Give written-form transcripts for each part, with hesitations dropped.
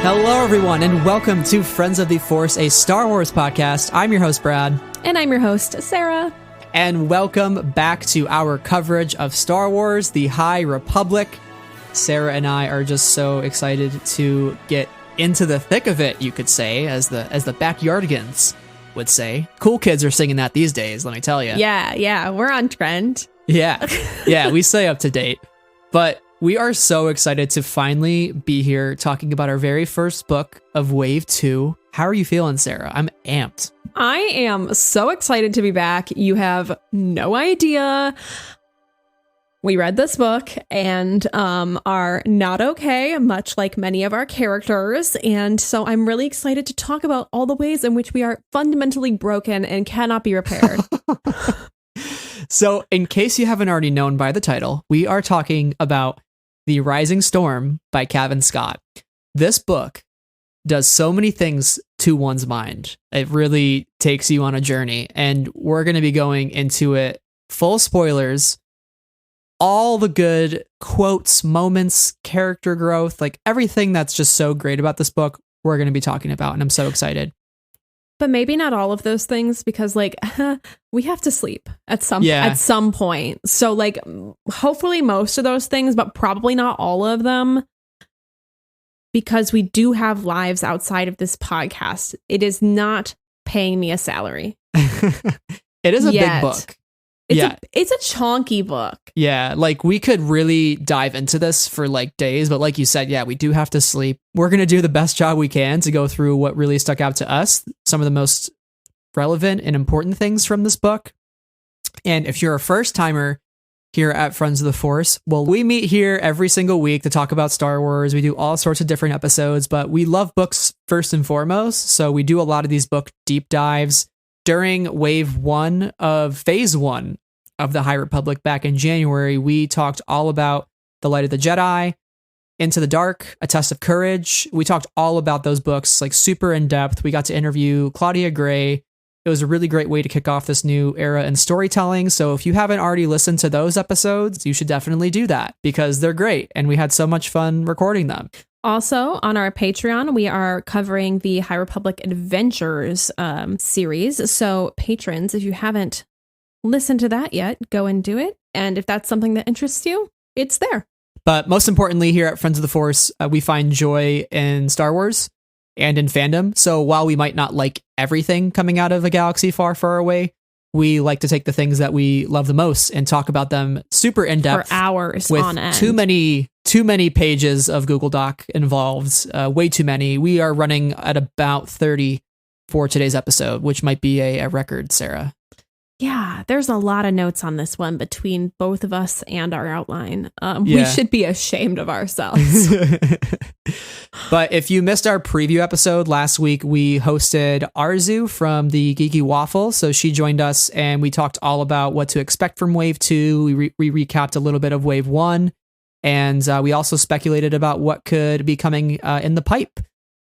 Hello, everyone, and welcome to Friends of the Force, a Star Wars podcast. I'm your host, Brad. And I'm your host, Sarah. And welcome back to our coverage of Star Wars, The High Republic. Sarah and I are just so excited to get into the thick of it, you could say, as the backyardigans would say. Cool kids are singing that these days, let me tell you. Yeah, we're on trend. Yeah, we stay up to date. But we are so excited to finally be here talking about our very first book of Wave 2. How are you feeling, Sarah? I'm amped. I am so excited to be back. You have no idea. We read this book and are not okay, much like many of our characters. And so I'm really excited to talk about all the ways in which we are fundamentally broken and cannot be repaired. So in case you haven't already known by the title, we are talking about The Rising Storm by Cavan Scott. This book does so many things to one's mind. It really takes you on a journey, and we're going to be going into it full spoilers, all the good quotes, moments, character growth, like everything that's just so great about this book, we're going to be talking about, and I'm so excited. But maybe not all of those things, because we have to sleep at some point. So hopefully most of those things, but probably not all of them, because we do have lives outside of this podcast. It is not paying me a salary. It is a big book. It's a chonky book. Yeah, we could really dive into this for days, but like you said, we do have to sleep. We're going to do the best job we can to go through what really stuck out to us, some of the most relevant and important things from this book. And if you're a first timer here at Friends of the Force, well, we meet here every single week to talk about Star Wars. We do all sorts of different episodes, but we love books first and foremost. So we do a lot of these book deep dives. During Wave 1 of Phase 1 of the High Republic back in January, we talked all about The Light of the Jedi, Into the Dark, A Test of Courage. We talked all about those books, super in depth. We got to interview Claudia Gray. It was a really great way to kick off this new era in storytelling. So if you haven't already listened to those episodes, you should definitely do that because they're great. And we had so much fun recording them. Also, on our Patreon, we are covering the High Republic Adventures series. So patrons, if you haven't listened to that yet, go and do it. And if that's something that interests you, it's there. But most importantly, here at Friends of the Force, we find joy in Star Wars and in fandom. So while we might not like everything coming out of a galaxy far, far away, we like to take the things that we love the most and talk about them super in depth for hours with on end. Too many pages of Google Doc involved. Way too many. We are running at about 30 for today's episode, which might be a record, Sarah. Yeah, there's a lot of notes on this one between both of us and our outline. We should be ashamed of ourselves. But if you missed our preview episode last week, we hosted Arzu from the Geeky Waffle. So she joined us and we talked all about what to expect from Wave 2. We recapped a little bit of Wave 1. And we also speculated about what could be coming in the pipe.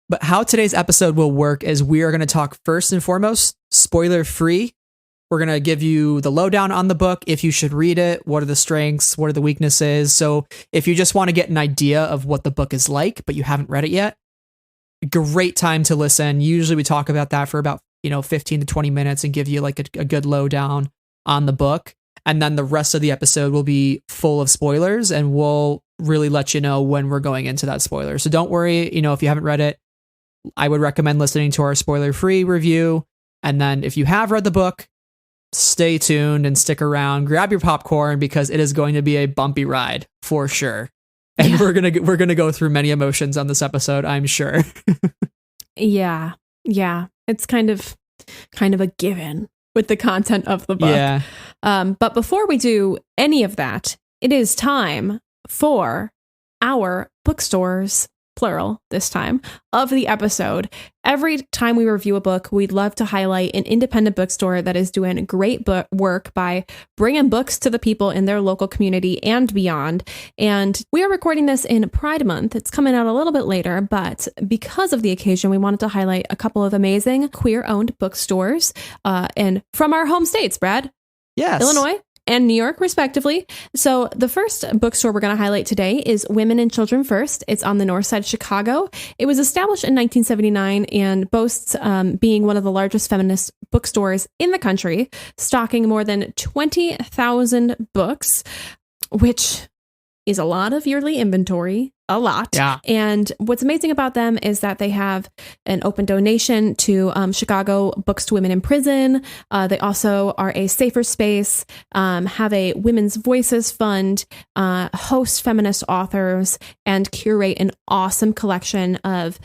But how today's episode will work is we are going to talk first and foremost, spoiler free. We're going to give you the lowdown on the book, if you should read it, what are the strengths, what are the weaknesses. So if you just want to get an idea of what the book is like, but you haven't read it yet, great time to listen. Usually we talk about that for about 15 to 20 minutes and give you a good lowdown on the book. And then the rest of the episode will be full of spoilers and we'll really let you know when we're going into that spoiler. So don't worry, if you haven't read it, I would recommend listening to our spoiler-free review. And then if you have read the book, stay tuned and stick around, grab your popcorn because it is going to be a bumpy ride for sure. And we're going to go through many emotions on this episode, I'm sure. Yeah. It's kind of a given with the content of the book. Yeah. But before we do any of that, it is time for our bookstores, plural this time, of the episode. Every time we review a book, we'd love to highlight an independent bookstore that is doing great work by bringing books to the people in their local community and beyond. And we are recording this in Pride Month. It's coming out a little bit later, but because of the occasion, we wanted to highlight a couple of amazing queer-owned bookstores and from our home states, Brad. Yes. Illinois and New York, respectively. So the first bookstore we're going to highlight today is Women and Children First. It's on the north side of Chicago. It was established in 1979 and boasts being one of the largest feminist bookstores in the country, stocking more than 20,000 books, which is a lot of yearly inventory. A lot. Yeah. And what's amazing about them is that they have an open donation to Chicago Books to Women in Prison. They also are a safer space, have a Women's Voices Fund, host feminist authors, and curate an awesome collection of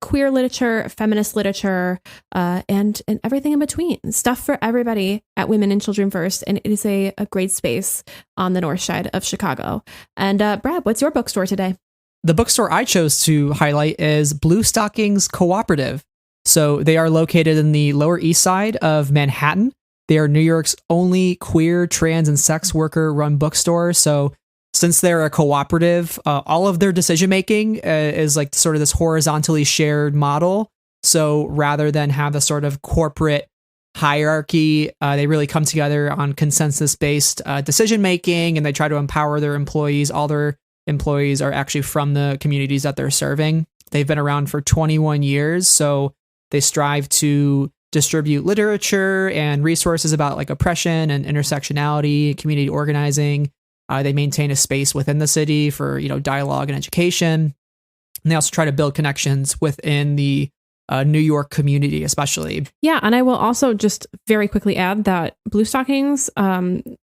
queer literature, feminist literature, and everything in between. Stuff for everybody at Women and Children First. And it is a great space on the north side of Chicago. And Brad, what's your bookstore today? The bookstore I chose to highlight is Blue Stockings Cooperative. So they are located in the Lower East Side of Manhattan. They are New York's only queer, trans, and sex worker run bookstore. So since they're a cooperative, all of their decision making is like sort of this horizontally shared model. So rather than have the sort of corporate hierarchy, they really come together on consensus-based decision making, and they try to empower their employees. All their employees are actually from the communities that they're serving. They've been around for 21 years, so they strive to distribute literature and resources about like oppression and intersectionality, community organizing. They maintain a space within the city for, dialogue and education. And they also try to build connections within the New York community, especially. Yeah, and I will also just very quickly add that Blue Stockings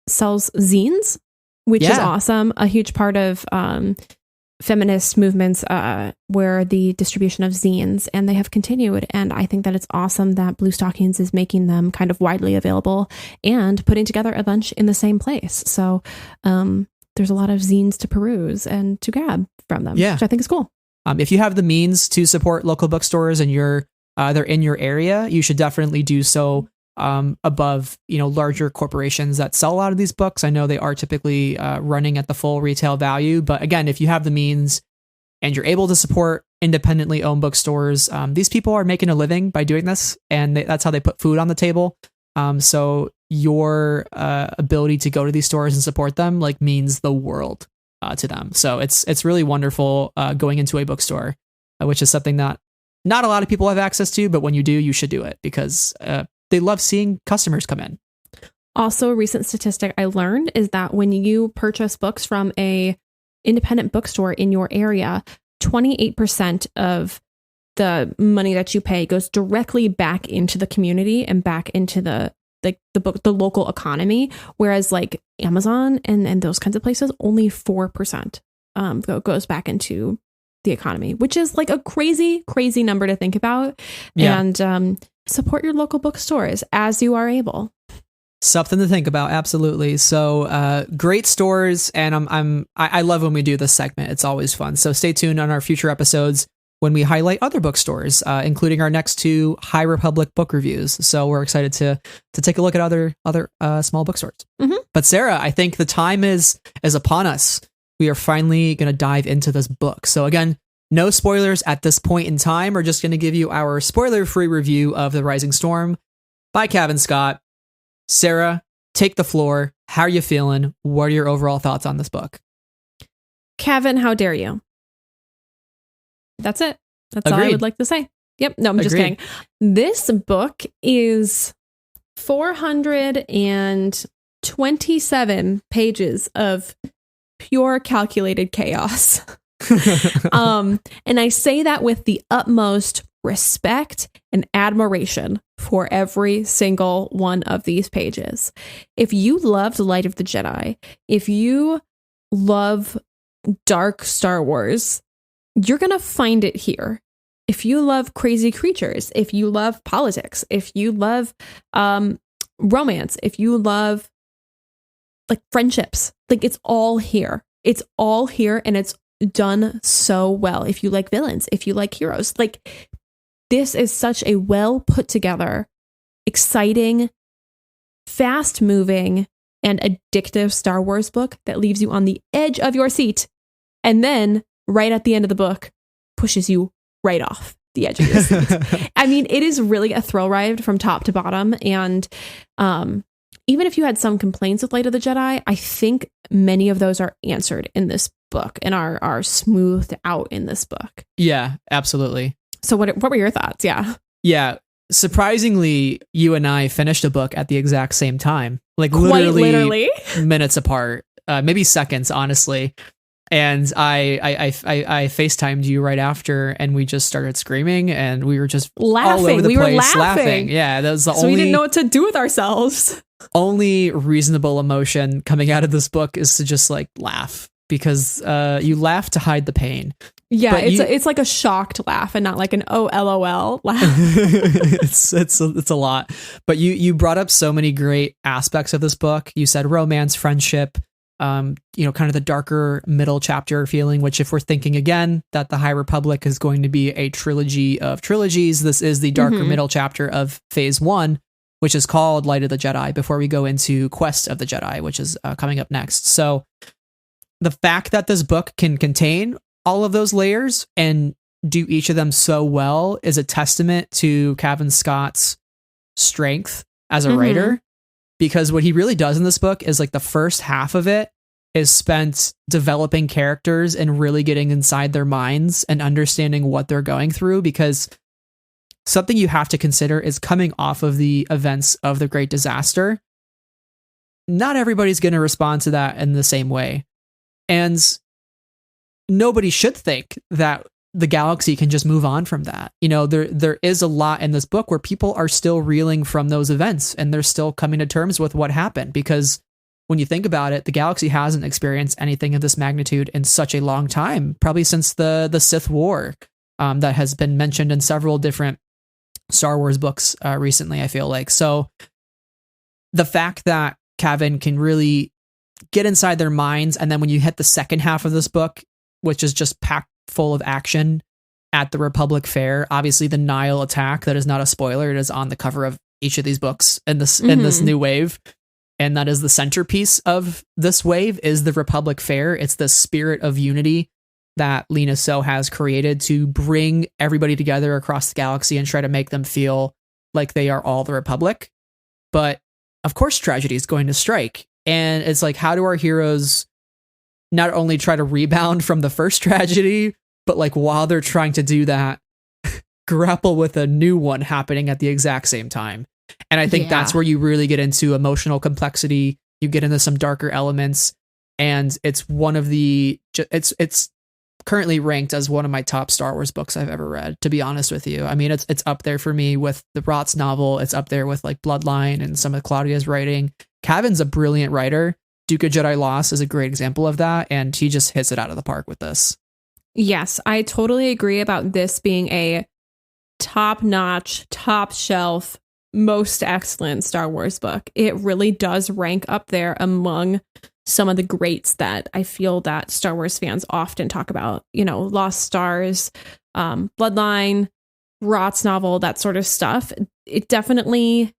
sells zines, which is awesome. A huge part of feminist movements were the distribution of zines, and they have continued. And I think that it's awesome that Blue Stockings is making them kind of widely available and putting together a bunch in the same place. So there's a lot of zines to peruse and to grab from them, which I think is cool. If you have the means to support local bookstores and they're in your area, you should definitely do so above, larger corporations that sell a lot of these books. I know they are typically running at the full retail value, but again, if you have the means and you're able to support independently owned bookstores, these people are making a living by doing this, and that's how they put food on the table. So your ability to go to these stores and support them means the world to them. So it's really wonderful going into a bookstore, which is something that not a lot of people have access to, but when you do, you should do it because they love seeing customers come in. Also, a recent statistic I learned is that when you purchase books from a independent bookstore in your area, 28% of the money that you pay goes directly back into the community and back into the local economy, whereas like Amazon and those kinds of places, only 4% goes back into the economy, which is like a crazy number to think about. Yeah. And support your local bookstores as you are able. Something to think about, absolutely. So great stores, and I love when we do this segment. It's always fun. So stay tuned on our future episodes when we highlight other bookstores, including our next 2 High Republic book reviews. So we're excited to take a look at other small bookstores. Mm-hmm. But Sarah, I think the time is upon us. We are finally going to dive into this book. So again, no spoilers at this point in time. We're just going to give you our spoiler-free review of The Rising Storm by Cavan Scott. Sarah, take the floor. How are you feeling? What are your overall thoughts on this book? Cavan, how dare you? That's it. That's Agreed. all I would like to say. Yep. No, I'm just kidding. This book is 427 pages of pure calculated chaos. And I say that with the utmost respect and admiration for every single one of these pages. If you loved Light of the Jedi, if you love dark Star Wars, you're going to find it here. If you love crazy creatures, if you love politics, if you love romance, if you love friendships, it's all here. It's all here, and it's done so well. If you like villains, if you like heroes, this is such a well put together, exciting, fast moving, and addictive Star Wars book that leaves you on the edge of your seat, and then right at the end of the book pushes you right off the edge of your seat. I mean, it is really a thrill ride from top to bottom, and even if you had some complaints with Light of the Jedi, I think many of those are answered in this book and are smoothed out in this book. Yeah, absolutely. So what were your thoughts? Yeah. Yeah. Surprisingly, you and I finished a book at the exact same time, like Quite literally minutes apart, maybe seconds, honestly. And I FaceTimed you right after, and we just started screaming, and we were just laughing. All over the we place, were laughing. Yeah, that was the so only. We didn't know what to do with ourselves. Only reasonable emotion coming out of this book is to just like laugh, because you laugh to hide the pain. Yeah, it's like a shocked laugh and not like an oh LOL laugh. it's a lot. But you brought up so many great aspects of this book. You said romance, friendship, kind of the darker middle chapter feeling, which if we're thinking again that the High Republic is going to be a trilogy of trilogies, this is the darker middle chapter of phase 1, which is called Light of the Jedi, before we go into Quest of the Jedi, which is coming up next. So the fact that this book can contain all of those layers and do each of them so well is a testament to Cavan Scott's strength as a writer, because what he really does in this book is like the first half of it is spent developing characters and really getting inside their minds and understanding what they're going through, because something you have to consider is coming off of the events of the Great Disaster. Not everybody's going to respond to that in the same way. And nobody should think that the galaxy can just move on from that. There is a lot in this book where people are still reeling from those events, and they're still coming to terms with what happened, because when you think about it, the galaxy hasn't experienced anything of this magnitude in such a long time, probably since the Sith War, that has been mentioned in several different Star Wars books recently, I feel like. So the fact that Cavan can really get inside their minds, and then when you hit the second half of this book, which is just packed full of action at the Republic Fair, obviously the Nihil attack, that is not a spoiler, it is on the cover of each of these books in this new wave, and that is the centerpiece of this wave, is the Republic Fair. It's the spirit of unity that Lena So has created to bring everybody together across the galaxy and try to make them feel like they are all the Republic. But of course tragedy is going to strike, and it's like, how do our heroes not only try to rebound from the first tragedy, but like while they're trying to do that, grapple with a new one happening at the exact same time. And I think that's where you really get into emotional complexity. You get into some darker elements, and it's one of the, it's currently ranked as one of my top Star Wars books I've ever read, to be honest with you. I mean, it's up there for me with the Rotz novel. It's up there with like Bloodline and some of Claudia's writing. Cavan's a brilliant writer. Duke of Jedi Lost is a great example of that, and he just hits it out of the park with this. Yes, I totally agree about this being a top-notch, top-shelf, most excellent Star Wars book. It really does rank up there among some of the greats that I feel that Star Wars fans often talk about. Lost Stars, Bloodline, Rot's novel, that sort of stuff. It definitely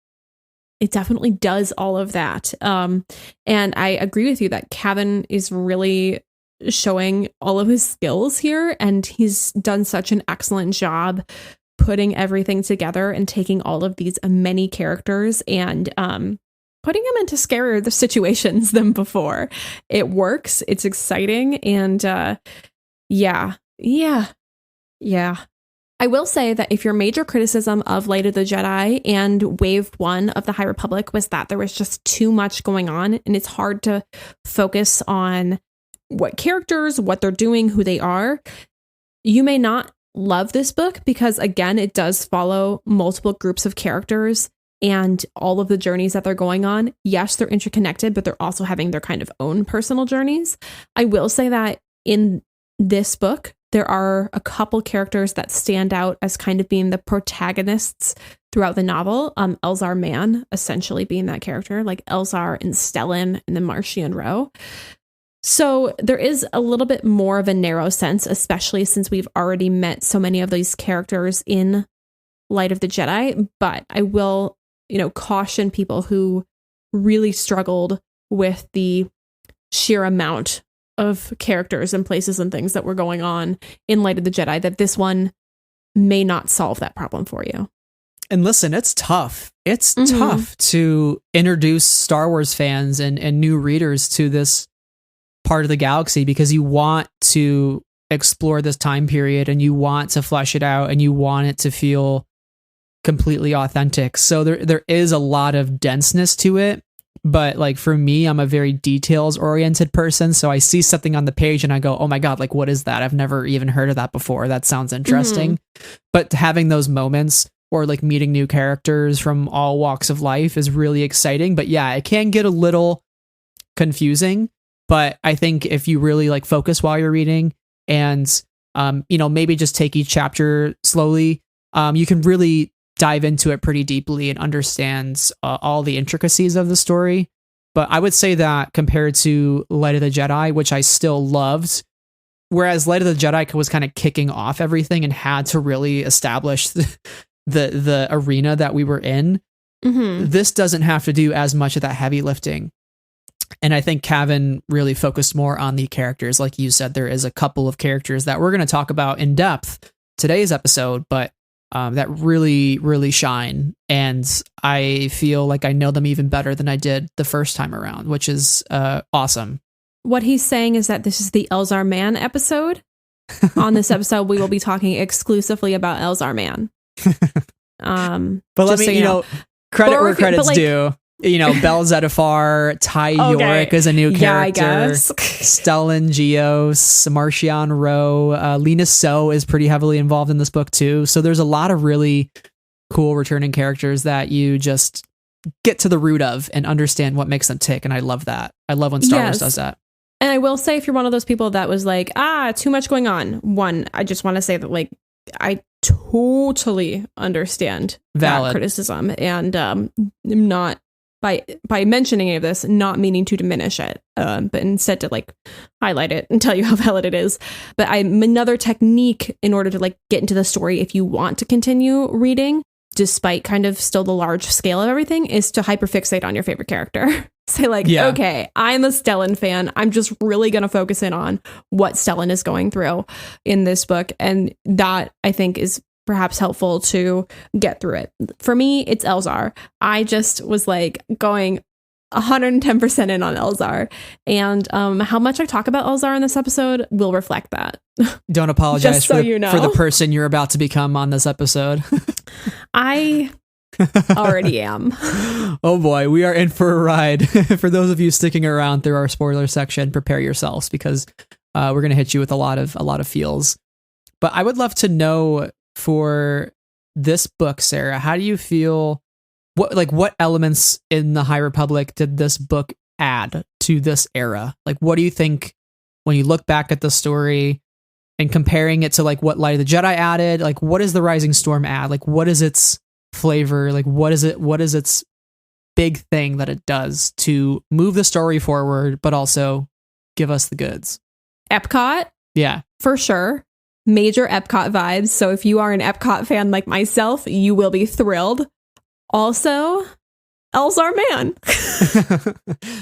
does all of that. And I agree with you that Cavan is really showing all of his skills here, and he's done such an excellent job putting everything together and taking all of these many characters and putting them into scarier situations than before. It works. It's exciting. And yeah. I will say that if your major criticism of Light of the Jedi and Wave 1 of the High Republic was that there was just too much going on, and it's hard to focus on what characters, what they're doing, who they are, you may not love this book, because again, it does follow multiple groups of characters and all of the journeys that they're going on. Yes, they're interconnected, but they're also having their kind of own personal journeys. I will say that in this book, there are a couple characters that stand out as kind of being the protagonists throughout the novel. Elzar Mann essentially being that character, like Elzar and Stellan and the Martian Row. So there is a little bit more of a narrow sense, especially since we've already met so many of these characters in Light of the Jedi. But I will, caution people who really struggled with the sheer amount of characters and places and things that were going on in Light of the Jedi, that this one may not solve that problem for you. And listen, it's tough. It's tough to introduce Star Wars fans and new readers to this part of the galaxy, because you want to explore this time period and you want to flesh it out and you want it to feel completely authentic. So there is a lot of denseness to it. But like for me, I'm a very details oriented person. So I see something on the page and I go, oh my God, like what is that? I've never even heard of that before. That sounds interesting. But having those moments or like meeting new characters from all walks of life is really exciting. But yeah, it can get a little confusing. But I think if you really like focus while you're reading and, maybe just take each chapter slowly, you can really dive into it pretty deeply and understand all the intricacies of the story. But I would say that compared to Light of the Jedi, which I still loved, whereas Light of the Jedi was kind of kicking off everything and had to really establish the arena that we were in, this doesn't have to do as much of that heavy lifting. And I think Cavan really focused more on the characters. Like you said, there is a couple of characters that we're going to talk about in depth today's episode, but that really, really shine. And I feel like I know them even better than I did the first time around, which is awesome. What he's saying is that this is the Elzar Mann episode. On this episode, we will be talking exclusively about Elzar Mann. But let me, credit where credit's due. Bel Zettifar, Ty Yorick is a new character. Yeah, I guess. Stellan Gios, Marcion Rowe, Lena So is pretty heavily involved in this book too. So there's a lot of really cool returning characters that you just get to the root of and understand what makes them tick. And I love that. I love when Star Wars does that. And I will say, if you're one of those people that was like, too much going on. One, I just want to say that I totally understand that criticism, and not by mentioning any of this, not meaning to diminish it, but instead to highlight it and tell you how valid it is. But another technique in order to get into the story, if you want to continue reading, despite kind of still the large scale of everything, is to hyperfixate on your favorite character. Say okay, I'm a Stellan fan. I'm just really going to focus in on what Stellan is going through in this book. And that, I think, is perhaps helpful to get through it. For me, it's Elzar. I just was going 110% in on Elzar. And how much I talk about Elzar in this episode will reflect that. Don't apologize for the person you're about to become on this episode. I already am. Oh boy, we are in for a ride. For those of you sticking around through our spoiler section, prepare yourselves, because we're going to hit you with a lot of feels. But I would love to know, for this book, Sarah, how do you feel? What elements in the High Republic did this book add to this era? What do you think when you look back at the story and comparing it to what Light of the Jedi added? What does the Rising Storm add? What is its flavor? What is its big thing that it does to move the story forward, but also give us the goods? Epcot? Yeah. For sure. Major Epcot vibes. So if you are an Epcot fan like myself, you will be thrilled. Also, Elzar Mann.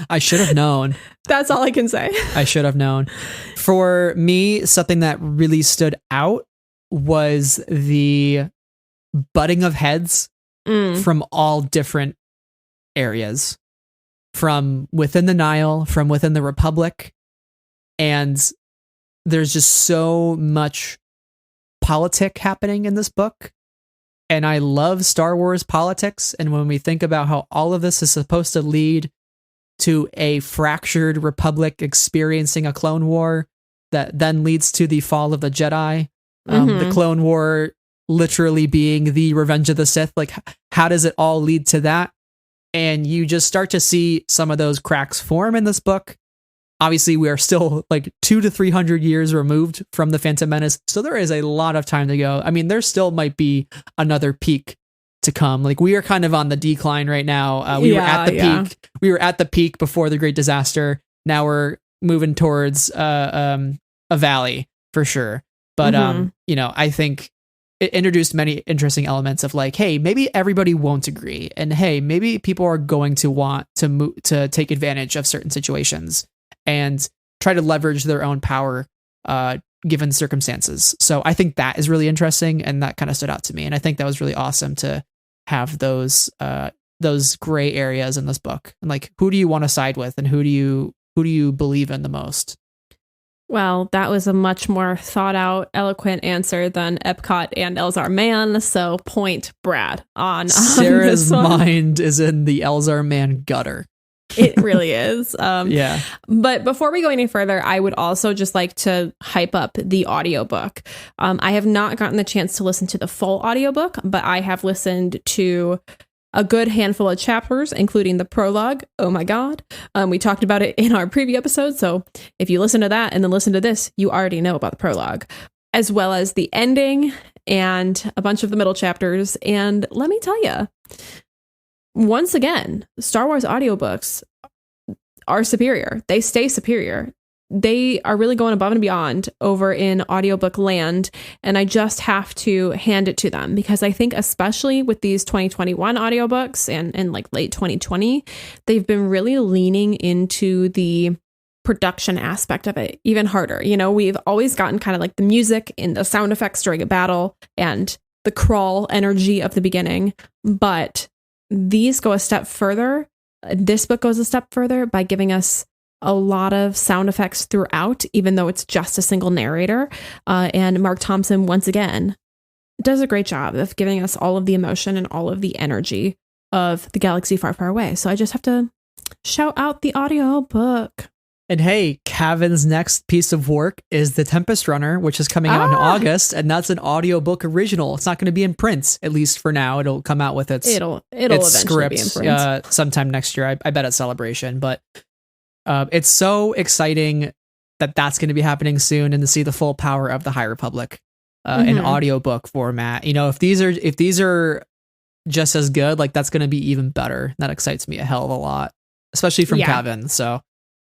I should have known. That's all I can say. I should have known. For me, something that really stood out was the butting of heads from all different areas, from within the Nihil, from within the Republic. And there's just so much politic happening in this book. And I love Star Wars politics. And when we think about how all of this is supposed to lead to a fractured Republic experiencing a Clone War that then leads to the fall of the Jedi, the Clone War literally being the Revenge of the Sith, how does it all lead to that? And you just start to see some of those cracks form in this book. Obviously, we are still 200 to 300 years removed from the Phantom Menace, so there is a lot of time to go. I mean, there still might be another peak to come. We are kind of on the decline right now. We were at the peak. We were at the peak before the Great Disaster. Now we're moving towards a valley for sure. But I think it introduced many interesting elements of hey, maybe everybody won't agree, and hey, maybe people are going to want to take advantage of certain situations and try to leverage their own power given circumstances. So I think that is really interesting, and that kind of stood out to me. And I think that was really awesome to have those gray areas in this book. And like, who do you want to side with, and who do you believe in the most? Well, that was a much more thought out, eloquent answer than Epcot and Elzar Mann. So point Brad on Sarah's this one. mind is in the Elzar Mann gutter. It really is. Yeah. But before we go any further, I would also just like to hype up the audiobook. I have not gotten the chance to listen to the full audiobook, but I have listened to a good handful of chapters, including the prologue. Oh my God. We talked about it in our preview episode. So if you listen to that and then listen to this, you already know about the prologue, as well as the ending and a bunch of the middle chapters. And let me tell you, once again, Star Wars audiobooks are superior. They stay superior. They are really going above and beyond over in audiobook land. And I just have to hand it to them, because I think especially with these 2021 audiobooks and like late 2020, they've been really leaning into the production aspect of it even harder. You know, we've always gotten kind of like the music and the sound effects during a battle and the crawl energy of the beginning. But these go a step further. This book goes a step further by giving us a lot of sound effects throughout, even though it's just a single narrator. And Mark Thompson, once again, does a great job of giving us all of the emotion and all of the energy of the galaxy far, far away. So I just have to shout out the audiobook. And hey, Cavan's next piece of work is The Tempest Runner, which is coming out in August, and that's an audiobook original. It's not going to be in print, at least for now. It'll come out with its eventually script be in print. Sometime next year. I bet at Celebration. But it's so exciting that that's going to be happening soon, and to see the full power of the High Republic in audiobook format. You know, if these are just as good, like that's going to be even better. That excites me a hell of a lot, especially from Cavan. So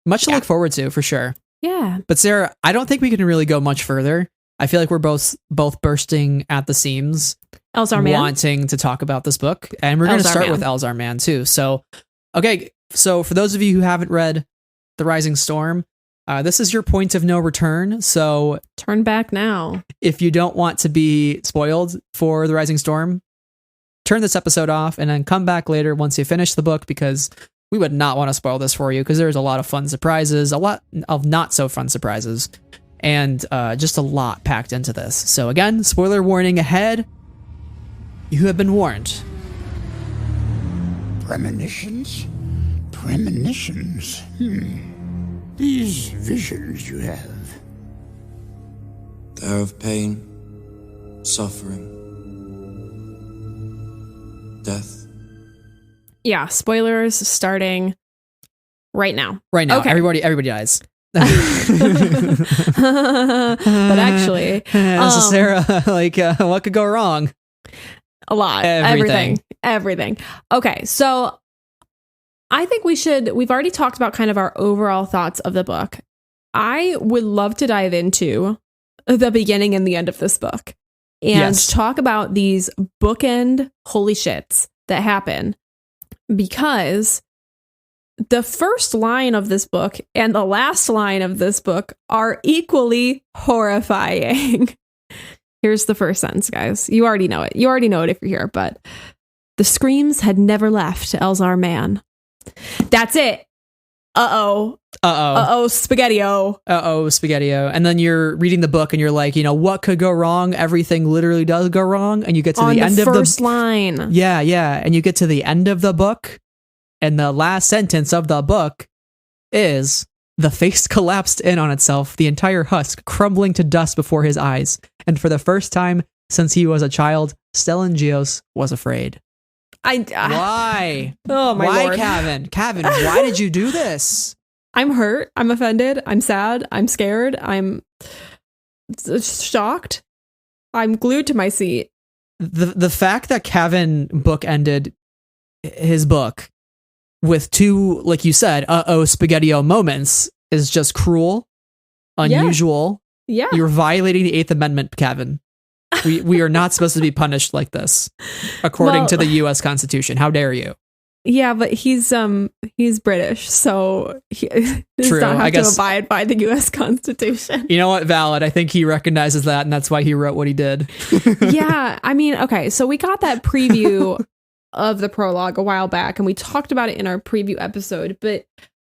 much to look forward to, for sure. Yeah. But Sarah, I don't think we can really go much further. I feel like we're both bursting at the seams, Elzar Mann, wanting to talk about this book, and we're going to start with Elzar Mann too. So, okay. So for those of you who haven't read The Rising Storm, this is your point of no return. So turn back now. If you don't want to be spoiled for The Rising Storm, turn this episode off and then come back later once you finish the book, because we would not want to spoil this for you, because there's a lot of fun surprises, a lot of not so fun surprises, and just a lot packed into this. So again, spoiler warning ahead. You have been warned. Premonitions? Premonitions? These visions you have. They're of pain, suffering, death. Yeah, spoilers starting right now. Right now, okay. Everybody dies. But actually, so Sarah, like, what could go wrong? A lot. Everything. Okay, so I think we've already talked about kind of our overall thoughts of the book. I would love to dive into the beginning and the end of this book and talk about these bookend holy shits that happen, because the first line of this book and the last line of this book are equally horrifying. Here's the first sentence, guys. You already know it. You already know it if you're here, but the screams had never left Elzar Mann. That's it. Spaghetti-o. Spaghetti-o. And then you're reading the book and you're like, you know, what could go wrong? Everything literally does go wrong. And you get to the end of the first line. Yeah. And you get to the end of the book, and the last sentence of the book is, the face collapsed in on itself, the entire husk crumbling to dust before his eyes. And for the first time since he was a child, Stellan Gios was afraid. Why? Oh my Lord. Lord. Cavan, why did you do this? I'm hurt. I'm offended. I'm sad. I'm scared. I'm shocked. I'm glued to my seat. The fact that Cavan bookended his book with two, like you said, spaghetti-o moments is just cruel, unusual. Yeah. You're violating the 8th Amendment, Cavan. We are not supposed to be punished like this, according to the U.S. Constitution. How dare you? Yeah, but he's British, so he does not have to abide by the U.S. Constitution. You know what? Valid. I think he recognizes that, and that's why he wrote what he did. Yeah, I mean, okay, so we got that preview of the prologue a while back, and we talked about it in our preview episode, but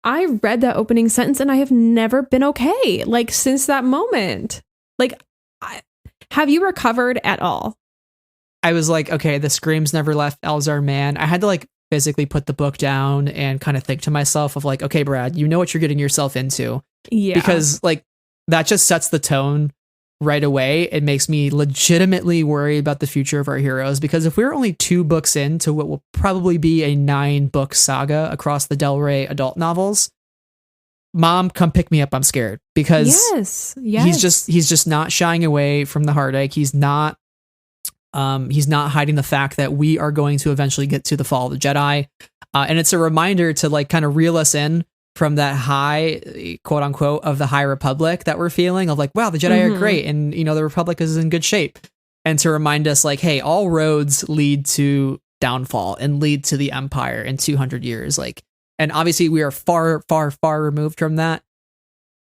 I read that opening sentence and I have never been okay, like, since that moment. Like, have you recovered at all? I was like, okay, the screams never left Elzar Mann. I had to like physically put the book down and kind of think to myself of like, okay, Brad, you know what you're getting yourself into. Yeah. Because like that just sets the tone right away. It makes me legitimately worry about the future of our heroes, because if we're only 2 books into what will probably be a 9-book saga across the Del Rey adult novels, Mom, come pick me up. I'm scared, because yes. he's just not shying away from the heartache. He's not hiding the fact that we are going to eventually get to the fall of the Jedi. And it's a reminder to like kind of reel us in from that high, quote unquote, of the High Republic that we're feeling of like, wow, the Jedi are great. And, you know, the Republic is in good shape. And to remind us like, hey, all roads lead to downfall and lead to the Empire in 200 years. Like, and obviously we are far, far, far removed from that.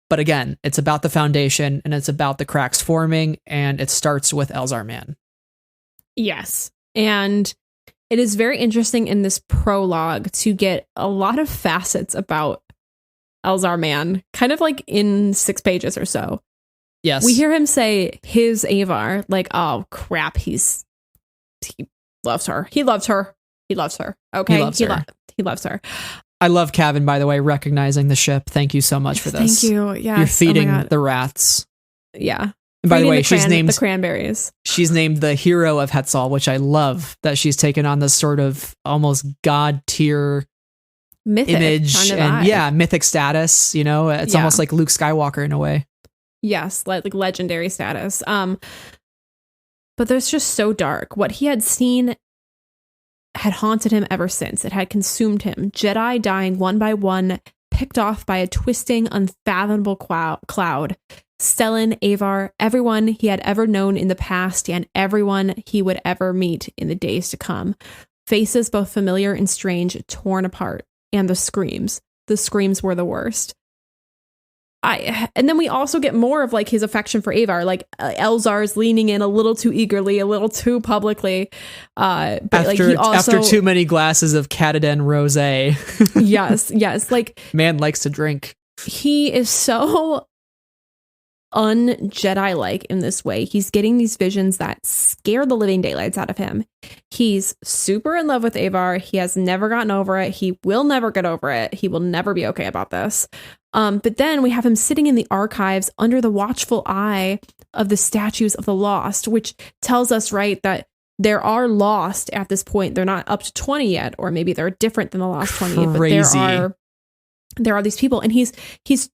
But again, it's about the foundation and it's about the cracks forming, and it starts with Elzar Mann. Yes. And it is very interesting in this prologue to get a lot of facets about Elzar Mann, kind of like in 6 pages or so. Yes. We hear him say his Avar, like, oh crap, he loves her. He loves her. He loves her. Okay. He loves her. I love Cavan, by the way, recognizing the ship. Thank you so much for this. Thank you. Yes. You're feeding the rats. Yeah. And by the way, she's named the cranberries. She's named the hero of Hetzal, which I love that she's taken on this sort of almost god tier mythic image kind of and vibe. mythic status. You know, it's almost like Luke Skywalker in a way. Yes, like legendary status. But there's just so dark. What he had seen had haunted him ever since. It had consumed him. Jedi dying one by one, picked off by a twisting, unfathomable cloud. Stellan, Avar, everyone he had ever known in the past, and everyone he would ever meet in the days to come. Faces both familiar and strange, torn apart. And the screams. The screams were the worst. And then we also get more of like his affection for Avar, like Elzar's leaning in a little too eagerly, a little too publicly. But after too many glasses of Cataden Rosé. yes. Like, man likes to drink. He is so un-Jedi-like in this way. He's getting these visions that scare the living daylights out of him. He's super in love with Avar. He has never gotten over it. He will never get over it. He will never be okay about this. But then we have him sitting in the archives under the watchful eye of the statues of the lost, which tells us, right, that there are lost at this point. They're not up to 20 yet, or maybe they're different than the lost 20, but there are these people, and he's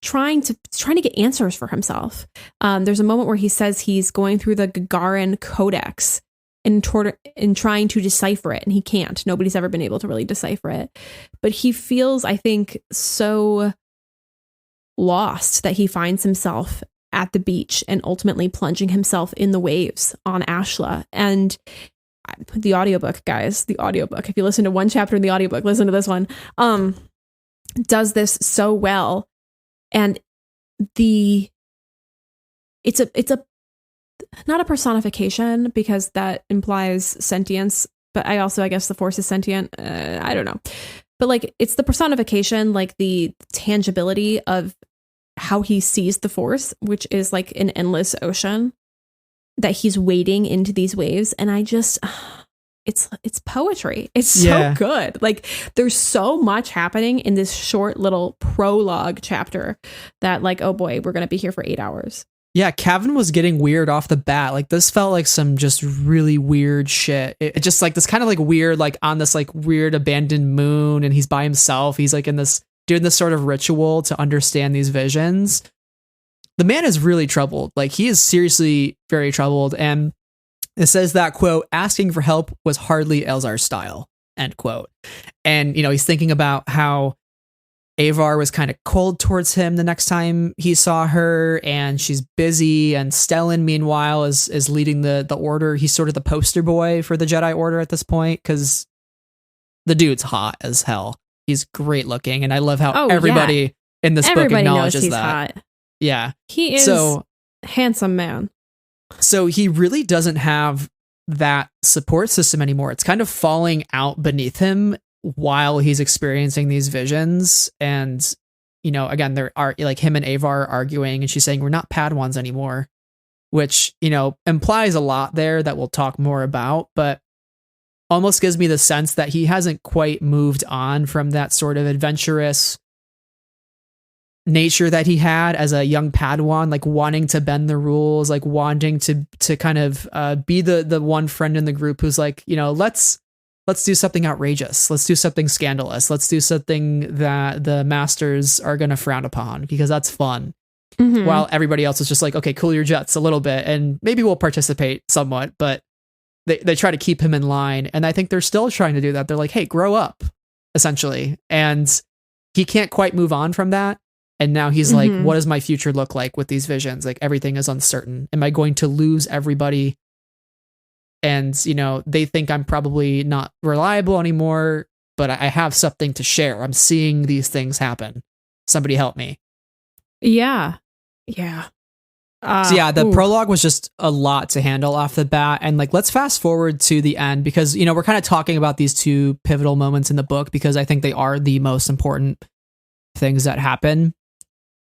trying to get answers for himself. There's a moment where he says he's going through the Gagarin Codex and trying to decipher it, and he can't. Nobody's ever been able to really decipher it. But he feels, I think, so lost that he finds himself at the beach and ultimately plunging himself in the waves on Ashla. And the audiobook, guys, if you listen to one chapter in the audiobook, listen to this one. Does this so well. And it's a not a personification, because that implies sentience, but I guess the Force is sentient. I don't know. But like, it's the personification, like the tangibility of how he sees the Force, which is like an endless ocean that he's wading into these waves. And I just, it's poetry. It's so good. Like, there's so much happening in this short little prologue chapter that, like, oh boy, we're going to be here for 8 hours. Yeah, Cavan was getting weird off the bat. Like, this felt like some just really weird shit. It just like this kind of like weird, like on this like weird abandoned moon, and he's by himself. He's like doing this sort of ritual to understand these visions. The man is really troubled. Like, he is seriously very troubled. And it says that, quote, asking for help was hardly Elzar's style, end quote. And, you know, he's thinking about how Avar was kind of cold towards him the next time he saw her, and she's busy. And Stellan, meanwhile, is leading the order. He's sort of the poster boy for the Jedi Order at this point, because the dude's hot as hell. He's great looking, and I love how everybody in this book acknowledges that. Hot. Yeah, he is a handsome man. So he really doesn't have that support system anymore. It's kind of falling out beneath him while he's experiencing these visions. And, again, there are like him and Ava are arguing, and she's saying we're not Padawans anymore, which, implies a lot there that we'll talk more about, but almost gives me the sense that he hasn't quite moved on from that sort of adventurous nature that he had as a young Padawan, like wanting to bend the rules, like wanting to kind of be the one friend in the group who's like, let's do something outrageous. Let's do something scandalous. Let's do something that the masters are going to frown upon because that's fun. Mm-hmm. While everybody else is just like, okay, cool your jets a little bit and maybe we'll participate somewhat, but they try to keep him in line. And I think they're still trying to do that. They're like, hey, grow up, essentially. And he can't quite move on from that. And now he's like, what does my future look like with these visions? Like everything is uncertain. Am I going to lose everybody? And, they think I'm probably not reliable anymore, but I have something to share. I'm seeing these things happen. Somebody help me. Yeah. Yeah. The prologue was just a lot to handle off the bat. And like, let's fast forward to the end because, we're kind of talking about these two pivotal moments in the book because I think they are the most important things that happen.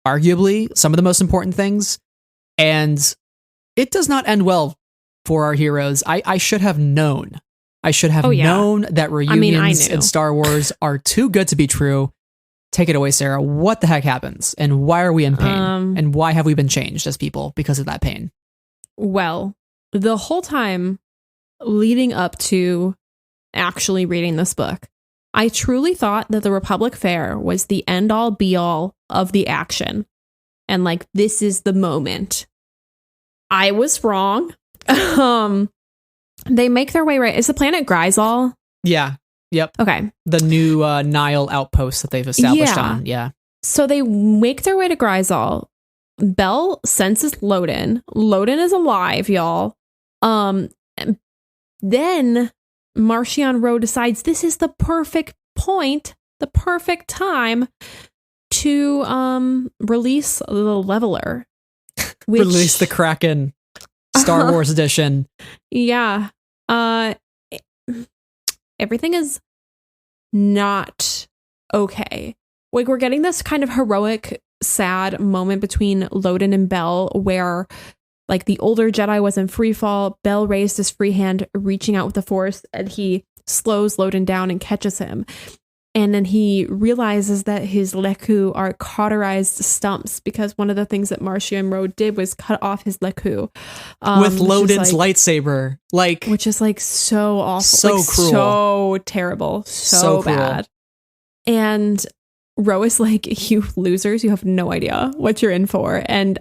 Arguably some of the most important things. And it does not end well for our heroes. I should have known. I should have known that reunions in Star Wars are too good to be true. Take it away, Sarah. What the heck happens? And why are we in pain? And why have we been changed as people because of that pain? Well, the whole time leading up to actually reading this book, I truly thought that the Republic Fair was the end all be all of the action. And like, this is the moment. I was wrong. They make their way right. Is the planet Grisal? Yeah. Yep. Okay. The new Nihil outpost that they've established on. Yeah. So they make their way to Grisal. Bell senses Loden. Loden is alive, y'all. Then Marchion Ro decides this is the perfect point, the perfect time to release the leveler. Release the Kraken. Star Wars edition. Yeah. Everything is not okay. Like, we're getting this kind of heroic, sad moment between Loden and Bell where, like, the older Jedi was in free fall. Bell raised his free hand, reaching out with the Force, and he slows Loden down and catches him. And then he realizes that his Leku are cauterized stumps because one of the things that Marchion Ro did was cut off his Leku. With Loden's lightsaber. Like, which is like so awful. So like, cruel. So terrible. So bad. And Ro is like, you losers, you have no idea what you're in for. And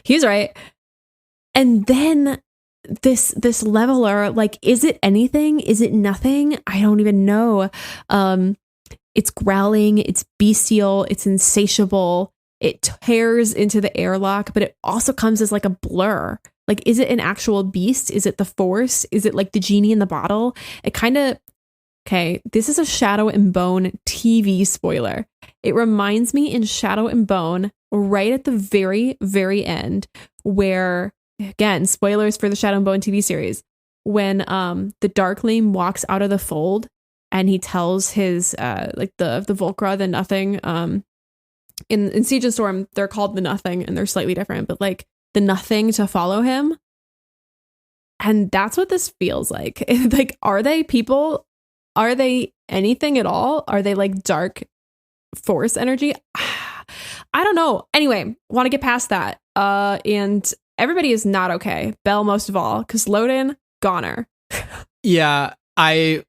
he's right. And then this leveler, like, is it anything? Is it nothing? I don't even know. It's growling, it's bestial, it's insatiable, it tears into the airlock, but it also comes as like a blur. Like, is it an actual beast? Is it the Force? Is it like the genie in the bottle? It kind of, okay, this is a Shadow and Bone TV spoiler. It reminds me in Shadow and Bone, right at the very, very end, where, again, spoilers for the Shadow and Bone TV series, when the Darkling walks out of the fold and he tells his like the Volcra, the Nothing, in Siege and Storm they're called the Nothing and they're slightly different, but like the Nothing to follow him. And that's what this feels like. Like, are they people? Are they anything at all? Are they like dark Force energy? I don't know. Anyway, want to get past that. And everybody is not okay. Bell most of all, because Loden, goner. Yeah, I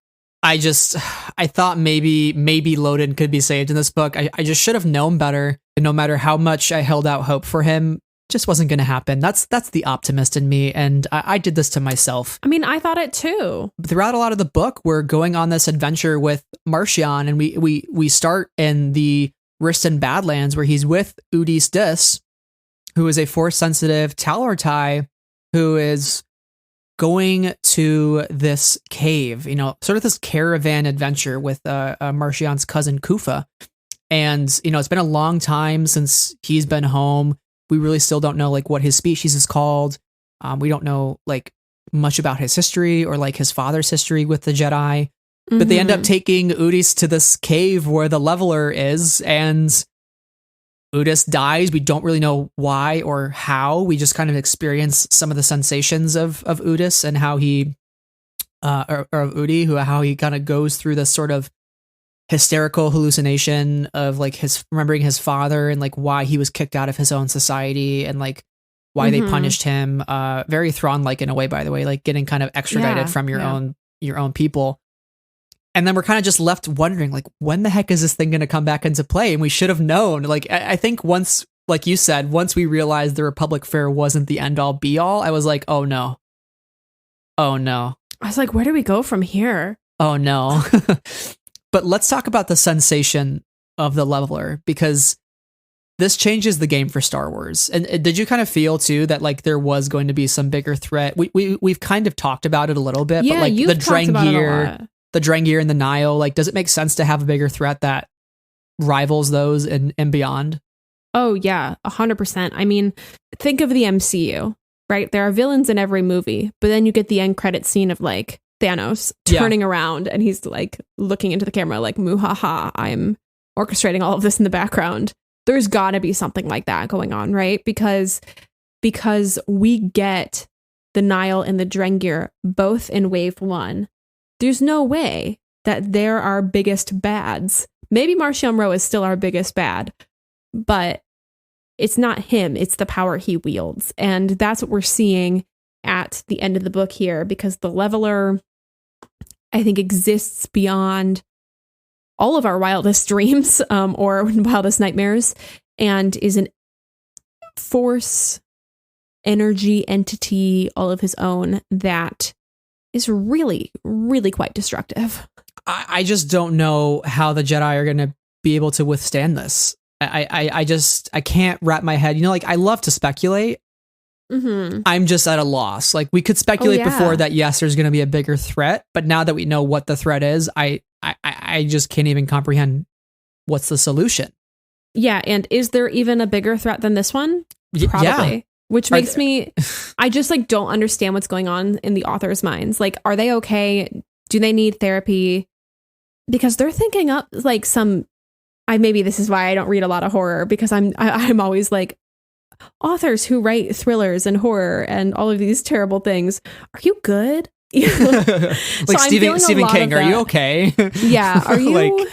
thought maybe Loden could be saved in this book. I just should have known better. And no matter how much I held out hope for him, just wasn't going to happen. That's the optimist in me, and I did this to myself. I mean, I thought it too. Throughout a lot of the book, we're going on this adventure with Marchion, and we start in the Riston Badlands where he's with Udis Dis, who is a Force-sensitive Talortai who is going to this cave, sort of this caravan adventure with Marchion's cousin Kufa. And, it's been a long time since he's been home. We really still don't know, like, what his species is called. We don't know, like, much about his history or like his father's history with the Jedi. But they end up taking Udis to this cave where the leveler is, and Udis dies. We don't really know why or how. We just kind of experience some of the sensations of Udis and how he, or of Udi, how he kind of goes through this sort of hysterical hallucination of like his remembering his father and like why he was kicked out of his own society and like why they punished him. Very Thrawn-like in a way, by the way, like getting kind of extradited from your own people. And then we're kind of just left wondering, like, when the heck is this thing going to come back into play? And we should have known. Like, I think once, like you said, once we realized the Republic Fair wasn't the end all be all, I was like, oh no. Oh no. I was like, where do we go from here? Oh no. But let's talk about the sensation of the leveler, because this changes the game for Star Wars. And did you kind of feel too that like there was going to be some bigger threat? We've kind of talked about it a little bit, but like the Drengir and the Nihil, like, does it make sense to have a bigger threat that rivals those and beyond? Oh yeah, 100%. I mean, think of the MCU, right? There are villains in every movie, but then you get the end credit scene of like Thanos turning around and he's like looking into the camera like, muhaha, I'm orchestrating all of this in the background. There's gotta be something like that going on, right? Because we get the Nihil and the Drengir both in Wave 1. There's no way that they're our biggest bads. Maybe Marchion Ro is still our biggest bad, but it's not him. It's the power he wields. And that's what we're seeing at the end of the book here, because the leveler, I think, exists beyond all of our wildest dreams or wildest nightmares, and is an force, energy, entity, all of his own that is really, really quite destructive. I just don't know how the Jedi are going to be able to withstand this. I can't wrap my head. You know, like, I love to speculate. I'm just at a loss. Like, we could speculate before that, yes, there's going to be a bigger threat, but now that we know what the threat is, I just can't even comprehend what's the solution. Yeah, and is there even a bigger threat than this one? Probably. Yeah. Which makes me, I just like don't understand what's going on in the authors' minds. Like, are they okay? Do they need therapy? Because they're thinking up like maybe this is why I don't read a lot of horror, because I'm always like, authors who write thrillers and horror and all of these terrible things, are you good? Like Stephen King, are you okay? Yeah, are you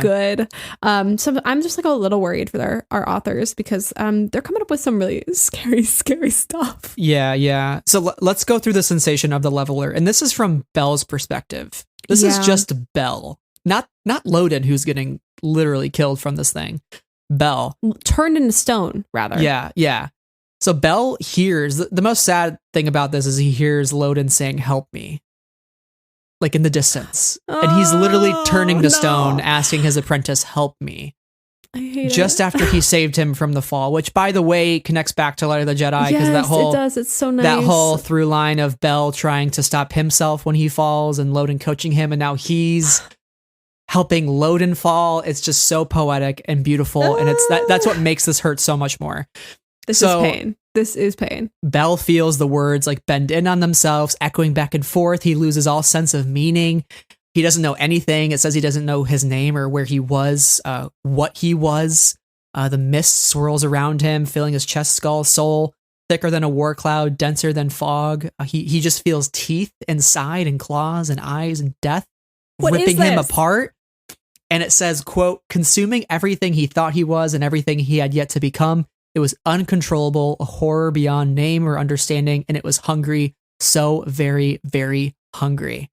good? So I'm just like a little worried for our authors, because they're coming up with some really scary stuff. Yeah. So let's go through the sensation of the leveler, and this is from Belle's perspective. This is just Belle, not Loden, who's getting literally killed from this thing. Belle, turned into stone, rather. Yeah. So Belle hears, the most sad thing about this is he hears Loden saying, "Help me," like in the distance. And he's literally turning to stone, asking his apprentice, "Help me." I hate just it. after he saved him from the fall, which, by the way, connects back to Light of the Jedi, because it does. It's so nice. That whole through line of Belle trying to stop himself when he falls and Loden coaching him, and now he's helping Loden fall. It's just so poetic and beautiful, and that's what makes this hurt so much more. This is pain. Belle feels the words like bend in on themselves, echoing back and forth. He loses all sense of meaning. He doesn't know anything. It says he doesn't know his name or where he was, what he was. The mist swirls around him, filling his chest, skull, soul, thicker than a war cloud, denser than fog. He just feels teeth inside and claws and eyes and death ripping him apart. And it says, quote, consuming everything he thought he was and everything he had yet to become. It was uncontrollable, a horror beyond name or understanding, and it was hungry, so very, very hungry.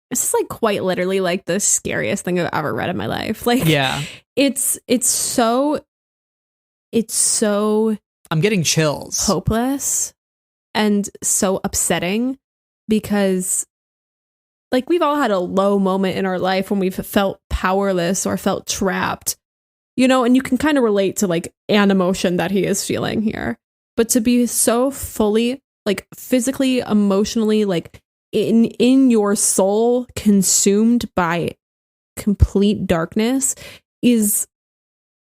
This is like quite literally like the scariest thing I've ever read in my life. Like, yeah, it's so I'm getting chills. Hopeless and so upsetting, because like we've all had a low moment in our life when we've felt powerless or felt trapped, you know, and you can kind of relate to like an emotion that he is feeling here. But to be so fully, like physically, emotionally, like in your soul consumed by complete darkness is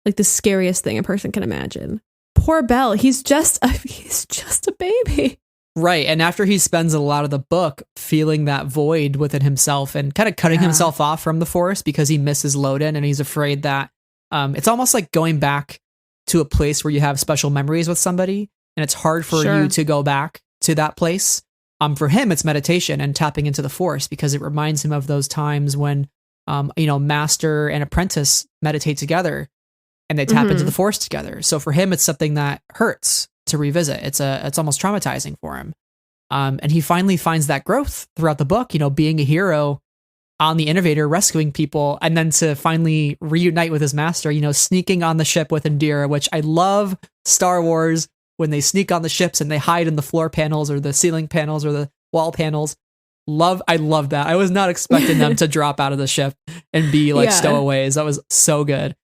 like the scariest thing a person can imagine. Poor Belle, he's just a baby. Right. And after he spends a lot of the book feeling that void within himself and kind of cutting himself off from the force because he misses Loden and he's afraid that it's almost like going back to a place where you have special memories with somebody and it's hard for you to go back to that place. For him, it's meditation and tapping into the force because it reminds him of those times when, master and apprentice meditate together and they tap into the force together. So for him, it's something that hurts to revisit. It's almost traumatizing for him. And he finally finds that growth throughout the book, being a hero on the Innovator, rescuing people, and then to finally reunite with his master, sneaking on the ship with Indira, which I love Star Wars when they sneak on the ships and they hide in the floor panels or the ceiling panels or the wall panels. I love that. I was not expecting them to drop out of the ship and be like stowaways. That was so good.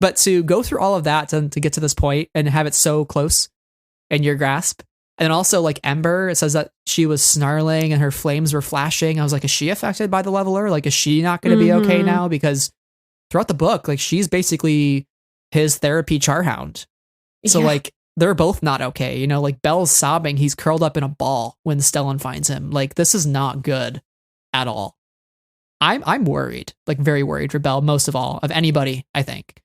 But to go through all of that to get to this point and have it so close in your grasp. And then also like Ember, it says that she was snarling and her flames were flashing. I was like, is she affected by the leveler? Like, is she not going to be okay now? Because throughout the book, like she's basically his therapy charhound. So like they're both not okay. Like Belle's sobbing. He's curled up in a ball when Stellan finds him. Like this is not good at all. I'm worried, like very worried for Belle, most of all of anybody, I think.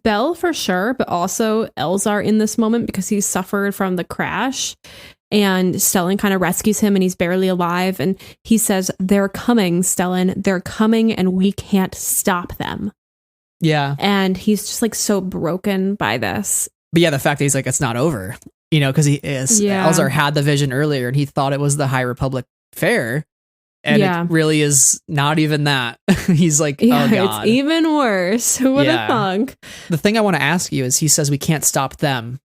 Belle for sure, but also Elzar in this moment because he's suffered from the crash and Stellan kind of rescues him and he's barely alive. And he says, they're coming, Stellan, they're coming and we can't stop them. Yeah. And he's just like so broken by this. But yeah, the fact that he's like, it's not over, because he is. Yeah. Elzar had the vision earlier and he thought it was the High Republic fair. And it really is not even that. He's like, oh God. It's even worse. Who would have thunk? The thing I want to ask you is he says we can't stop them.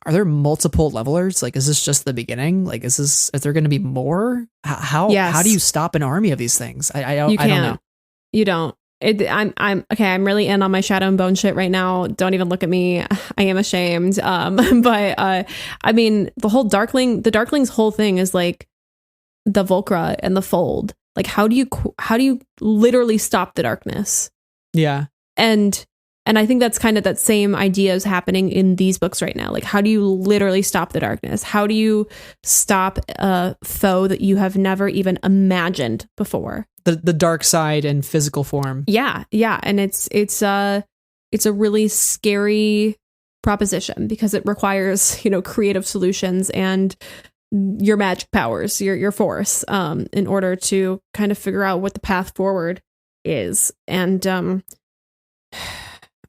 Are there multiple levelers? Like, is this just the beginning? Like, is there going to be more? How do you stop an army of these things? I don't know. You don't. I'm okay. I'm really in on my Shadow and Bone shit right now. Don't even look at me. I am ashamed. But I mean, the Darkling's whole thing is like the Volcra and the Fold. Like, how do you literally stop the darkness? Yeah. And I think that's kind of that same idea is happening in these books right now. Like, how do you literally stop the darkness? How do you stop a foe that you have never even imagined before? The dark side in physical form. Yeah. And it's a really scary proposition because it requires, creative solutions and your magic powers, your force, in order to kind of figure out what the path forward is. And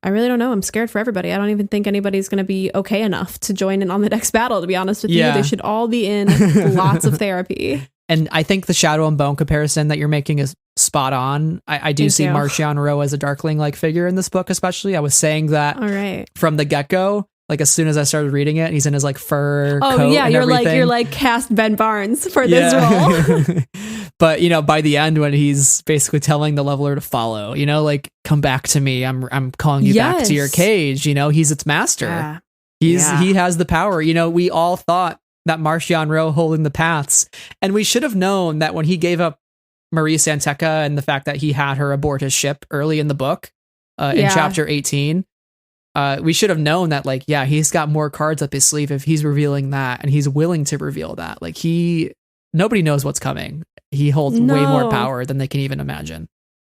I really don't know. I'm scared for everybody. I don't even think anybody's going to be okay enough to join in on the next battle, to be honest with you. They should all be in lots of therapy. And I think the Shadow and Bone comparison that you're making is spot on. I do see Marchion Ro as a Darkling-like figure in this book, especially. I was saying that from the get-go. Like as soon as I started reading it, he's in his like fur coat and everything. You're like cast Ben Barnes for this role. But by the end when he's basically telling the leveler to follow, like come back to me. I'm calling you back to your cage. He's its master. He has the power. We all thought that Marchion Ro holding the paths, and we should have known that when he gave up Marie Santeca and the fact that he had her aboard his ship early in the book, in chapter 18. We should have known that, he's got more cards up his sleeve if he's revealing that, and he's willing to reveal that. Like nobody knows what's coming. He holds way more power than they can even imagine.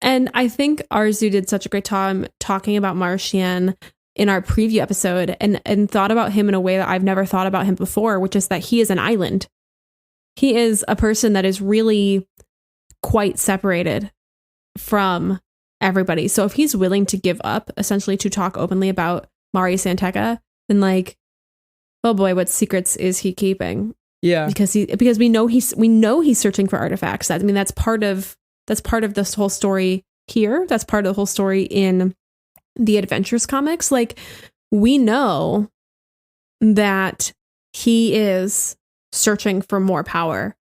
And I think Arzu did such a great time talking about Marchion in our preview episode and thought about him in a way that I've never thought about him before, which is that he is an island. He is a person that is really quite separated from everybody. So if he's willing to give up, essentially to talk openly about Mari Santeca, then oh boy, what secrets is he keeping? Yeah, because we know he's searching for artifacts. That's part of this whole story here. That's part of the whole story in the Adventures comics. Like we know that he is searching for more power.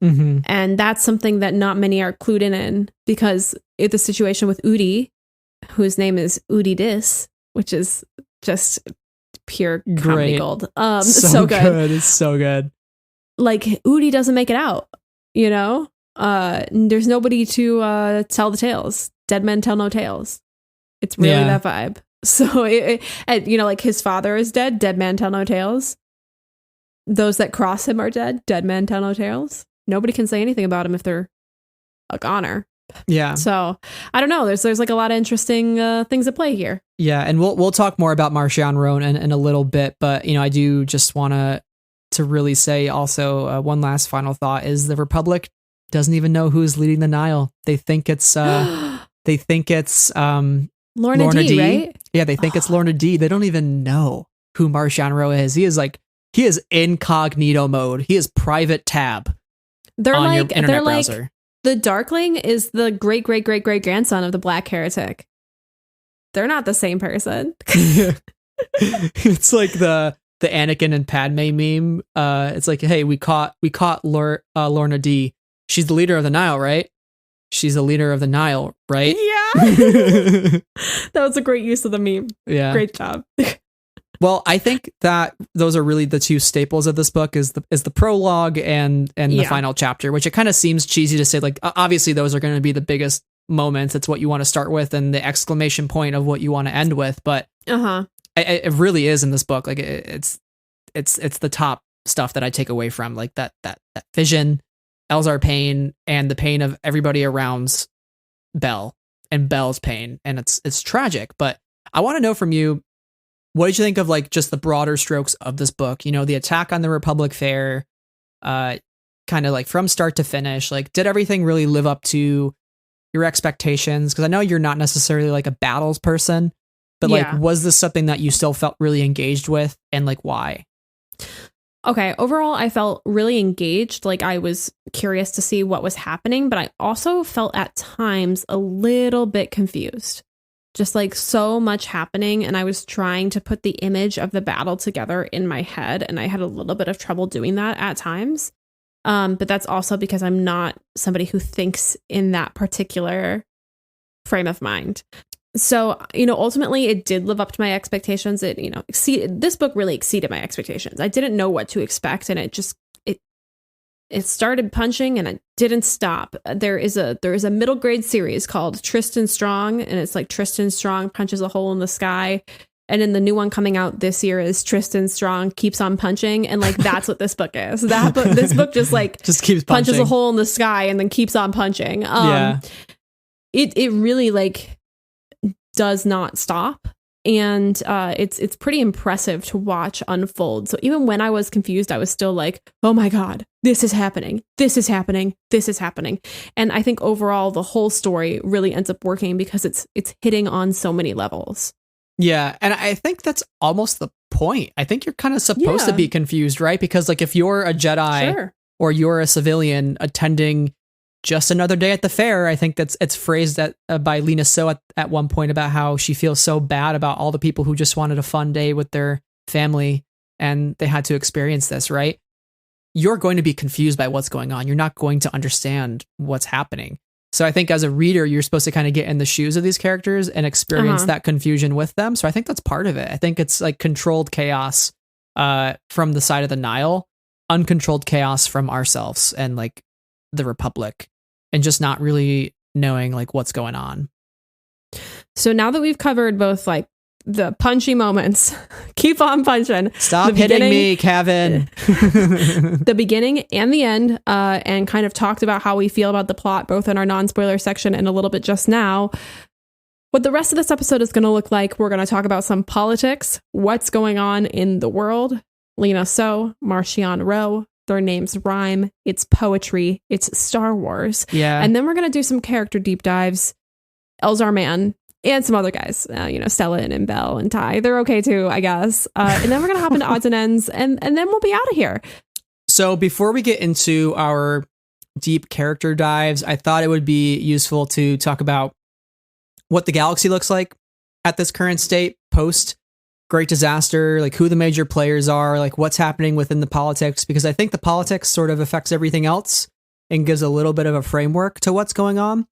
Mm-hmm. And that's something that not many are clued in because it's the situation with Udi, whose name is Udi Dis, which is just pure comedy gold. So good. It's so good. Like Udi doesn't make it out, there's nobody to tell the tales. Dead men tell no tales. It's really that vibe. So, his father is dead. Dead man tell no tales. those that cross him are dead. Dead men tell no tales. Nobody can say anything about him if they're a goner. Yeah. So I don't know. There's like a lot of interesting things at play here. Yeah, and we'll talk more about Marchion Roan in a little bit, but I do just want to really say also one last final thought is the Republic doesn't even know who's leading the Nihil. They think it's Lorna D, right? Yeah, they think it's Lorna D. They don't even know who Marchion Roan is. He is incognito mode. He is private tab. They're on like your internet browser. Like the Darkling is the great great great great grandson of the Black Heretic. They're not the same person. It's like the Anakin and Padme meme. It's like, hey, we caught Lorna D. She's the leader of the Nihil, right? She's the leader of the Nihil, right? Yeah. That was a great use of the meme. Yeah. Great job. Well, I think that those are really the two staples of this book is the prologue and the final chapter, which it kind of seems cheesy to say, like, obviously those are going to be the biggest moments. It's what you want to start with and the exclamation point of what you want to end with. But it really is in this book. Like it's the top stuff that I take away from, like that vision, Elzar pain, and the pain of everybody around Bell and Bell's pain. And it's tragic, but I want to know from you, what did you think of like just the broader strokes of this book? The attack on the Republic Fair, kind of like from start to finish, like did everything really live up to your expectations? Because I know you're not necessarily like a battles person, but like, was this something that you still felt really engaged with, and like why? Okay, overall, I felt really engaged. Like I was curious to see what was happening, but I also felt at times a little bit confused. Just like so much happening, and I was trying to put the image of the battle together in my head, and I had a little bit of trouble doing that at times. But that's also because I'm not somebody who thinks in that particular frame of mind. So, ultimately it did live up to my expectations. It, this book really exceeded my expectations. I didn't know what to expect, and it started punching and it didn't stop. There is a middle grade series called Tristan Strong, and it's like Tristan Strong punches a hole in the sky. And then the new one coming out this year is Tristan Strong keeps on punching, and like that's what this book is. This book just keeps punches a hole in the sky and then keeps on punching. It really like does not stop. And it's pretty impressive to watch unfold. So even when I was confused, I was still like, oh my God, this is happening. This is happening. This is happening. And I think overall, the whole story really ends up working because it's hitting on so many levels. Yeah. And I think that's almost the point. I think you're kind of supposed to be confused, right? Because like if you're a Jedi or you're a civilian attending just another day at the fair, I think it's phrased by Lena So at one point about how she feels so bad about all the people who just wanted a fun day with their family and they had to experience this, right? You're going to be confused by what's going on. You're not going to understand what's happening. So I think as a reader, you're supposed to kind of get in the shoes of these characters and experience that confusion with them. So I think that's part of it. I think it's like controlled chaos from the side of the Nihil, uncontrolled chaos from ourselves and like the Republic, and just not really knowing like what's going on. So now that we've covered both like the punchy moments, keep on punching. Stop hitting me, Cavan. The beginning and the end, and kind of talked about how we feel about the plot, both in our non-spoiler section and a little bit just now. What the rest of this episode is going to look like, we're going to talk about some politics, what's going on in the world. Lena So, Marchion Roan, their names rhyme. It's poetry. It's Star Wars. Yeah. And then we're going to do some character deep dives. Elzar Mann and some other guys, Stellan and Bell and Ty. They're okay too, I guess. And then we're going to hop into odds and ends, and then we'll be out of here. So before we get into our deep character dives, I thought it would be useful to talk about what the galaxy looks like at this current state, post Great Disaster, like who the major players are, like what's happening within the politics, because I think the politics sort of affects everything else and gives a little bit of a framework to what's going on.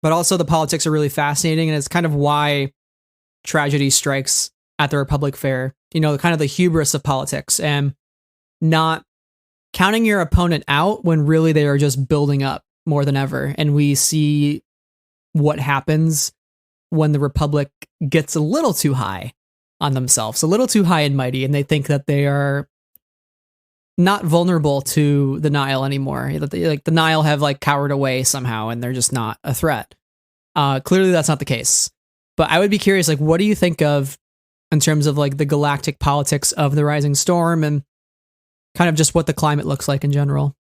But also the politics are really fascinating, and it's kind of why tragedy strikes at the Republic Fair, kind of the hubris of politics and not counting your opponent out when really they are just building up more than ever. And we see what happens when the Republic gets a little too high on themselves, a little too high and mighty, and they think that they are not vulnerable to the Nihil anymore. Like the Nihil have like cowered away somehow and they're just not a threat. Clearly that's not the case. But I would be curious, like, what do you think of in terms of like the galactic politics of the Rising Storm and kind of just what the climate looks like in general?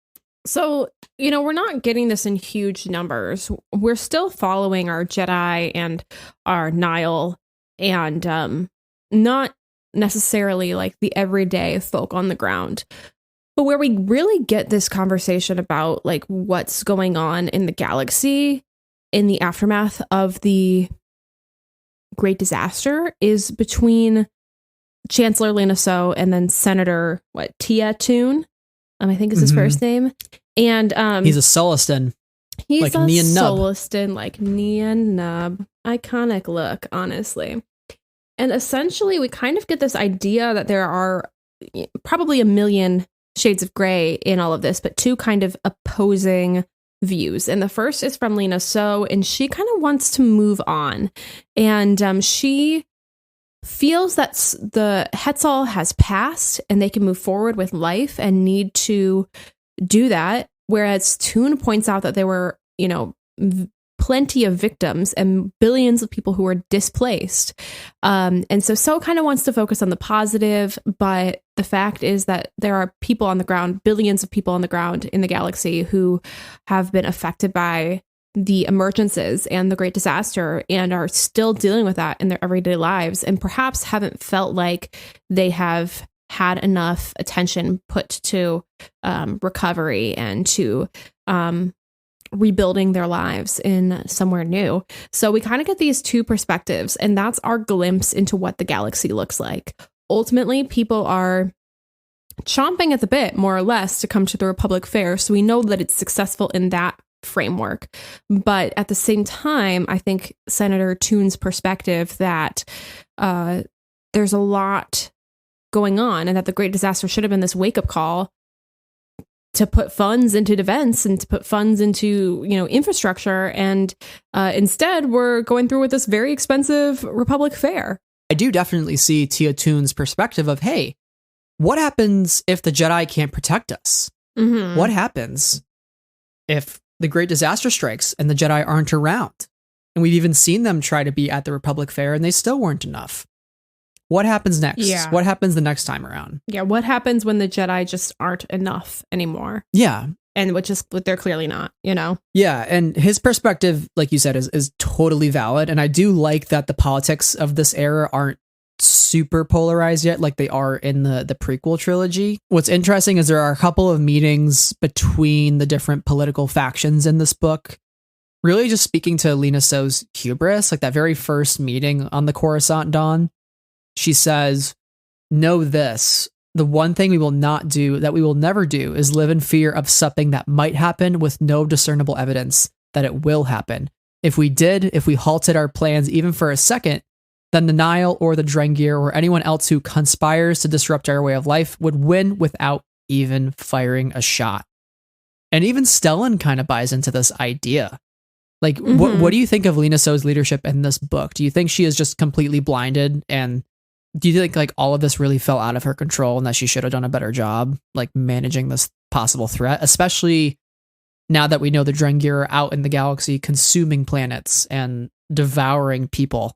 So, we're not getting this in huge numbers. We're still following our Jedi and our Nihil and not necessarily like the everyday folk on the ground. But where we really get this conversation about like what's going on in the galaxy in the aftermath of the Great Disaster is between Chancellor Lena So and then Senator Tia Toon, I think is his first name, and he's a Sullustan. He's like a Nien Nub. Sullustan, like Nien Nub. Iconic look, honestly. And essentially, we kind of get this idea that there are probably a million shades of gray in all of this, but two kind of opposing views. And the first is from Lena So, and she kind of wants to move on. And she feels that the Hetzal has passed and they can move forward with life and need to do that. Whereas Toon points out that there were, plenty of victims and billions of people who were displaced. And so kind of wants to focus on the positive, but the fact is that there are people on the ground, billions of people on the ground in the galaxy who have been affected by the emergences and the Great Disaster and are still dealing with that in their everyday lives and perhaps haven't felt like they have had enough attention put to recovery and to rebuilding their lives in somewhere new. So we kind of get these two perspectives, and that's our glimpse into what the galaxy looks like. Ultimately, people are chomping at the bit, more or less, to come to the Republic Fair. So we know that it's successful in that framework. But at the same time, I think Senator Toon's perspective that there's a lot going on and that the Great Disaster should have been this wake-up call to put funds into defense and to put funds into, infrastructure. And instead, we're going through with this very expensive Republic Fair. I do definitely see Tia Toon's perspective of, hey, what happens if the Jedi can't protect us? Mm-hmm. What happens if the Great Disaster strikes and the Jedi aren't around? And we've even seen them try to be at the Republic Fair and they still weren't enough. What happens next? Yeah. What happens the next time around? Yeah, what happens when the Jedi just aren't enough anymore? Yeah. And which is what they're clearly not, Yeah, and his perspective, like you said, is totally valid. And I do like that the politics of this era aren't super polarized yet like they are in the prequel trilogy. What's interesting is there are a couple of meetings between the different political factions in this book. Really just speaking to Lena So's hubris, like that very first meeting on the Coruscant Dawn. She says, know this, the one thing we will not do, that we will never do, is live in fear of something that might happen with no discernible evidence that it will happen. If we halted our plans even for a second, then the Nihil or the Drengir or anyone else who conspires to disrupt our way of life would win without even firing a shot. And even Stellan kind of buys into this idea. Like, what do you think of Lena So's leadership in this book? Do you think she is just completely blinded, and do you think like all of this really fell out of her control and that she should have done a better job like managing this possible threat, especially now that we know the Drengir are out in the galaxy consuming planets and devouring people,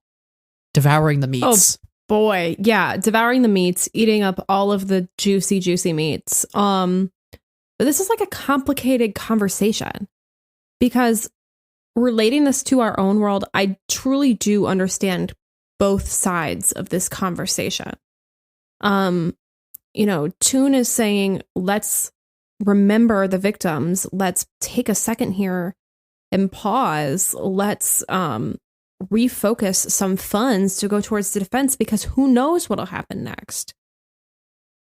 devouring the meats? Oh boy, yeah, devouring the meats, eating up all of the juicy meats. But this is like a complicated conversation because relating this to our own world, I truly do understand both sides of this conversation. Toon is saying, let's remember the victims. Let's take a second here and pause. Let's refocus some funds to go towards the defense because who knows what'll happen next.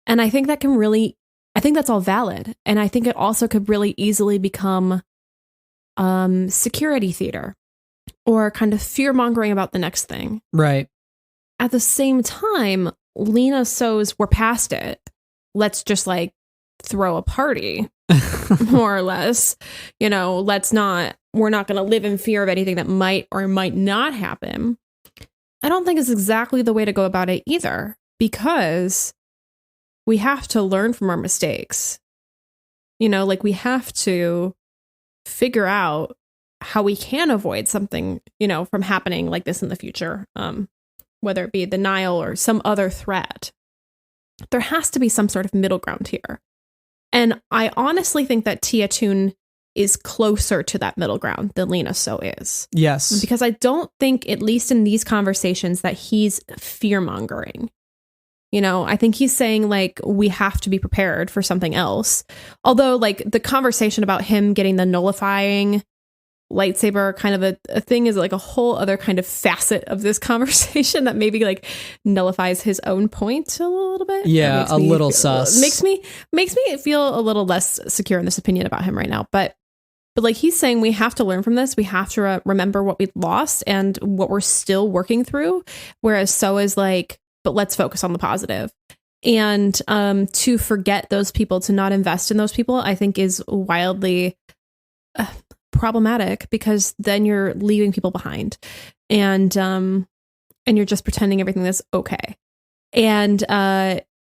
And I think that's all valid. And I think it also could really easily become security theater or kind of fear mongering about the next thing. Right. At the same time, Lena So's we're past it. Let's just like throw a party, more or less. We're not going to live in fear of anything that might or might not happen. I don't think it's exactly the way to go about it either, because we have to learn from our mistakes. You know, like we have to figure out how we can avoid something, you know, from happening like this in the future, whether it be the Nihil or some other threat. There has to be some sort of middle ground here. And I honestly think that Tiatun is closer to that middle ground than Lena So is. Yes. Because I don't think, at least in these conversations, that he's fear-mongering. You know, I think he's saying, like, we have to be prepared for something else. Although, like, the conversation about him getting the nullifying lightsaber kind of a thing is like a whole other kind of facet of this conversation that maybe like nullifies his own point a little bit. Yeah, a little sus. Makes me feel a little less secure in this opinion about him right now. But like he's saying, we have to learn from this. We have to remember what we lost and what we're still working through. Whereas So is like, but let's focus on the positive. And to forget those people, to not invest in those people, I think is wildly problematic, because then you're leaving people behind, and you're just pretending everything is okay. And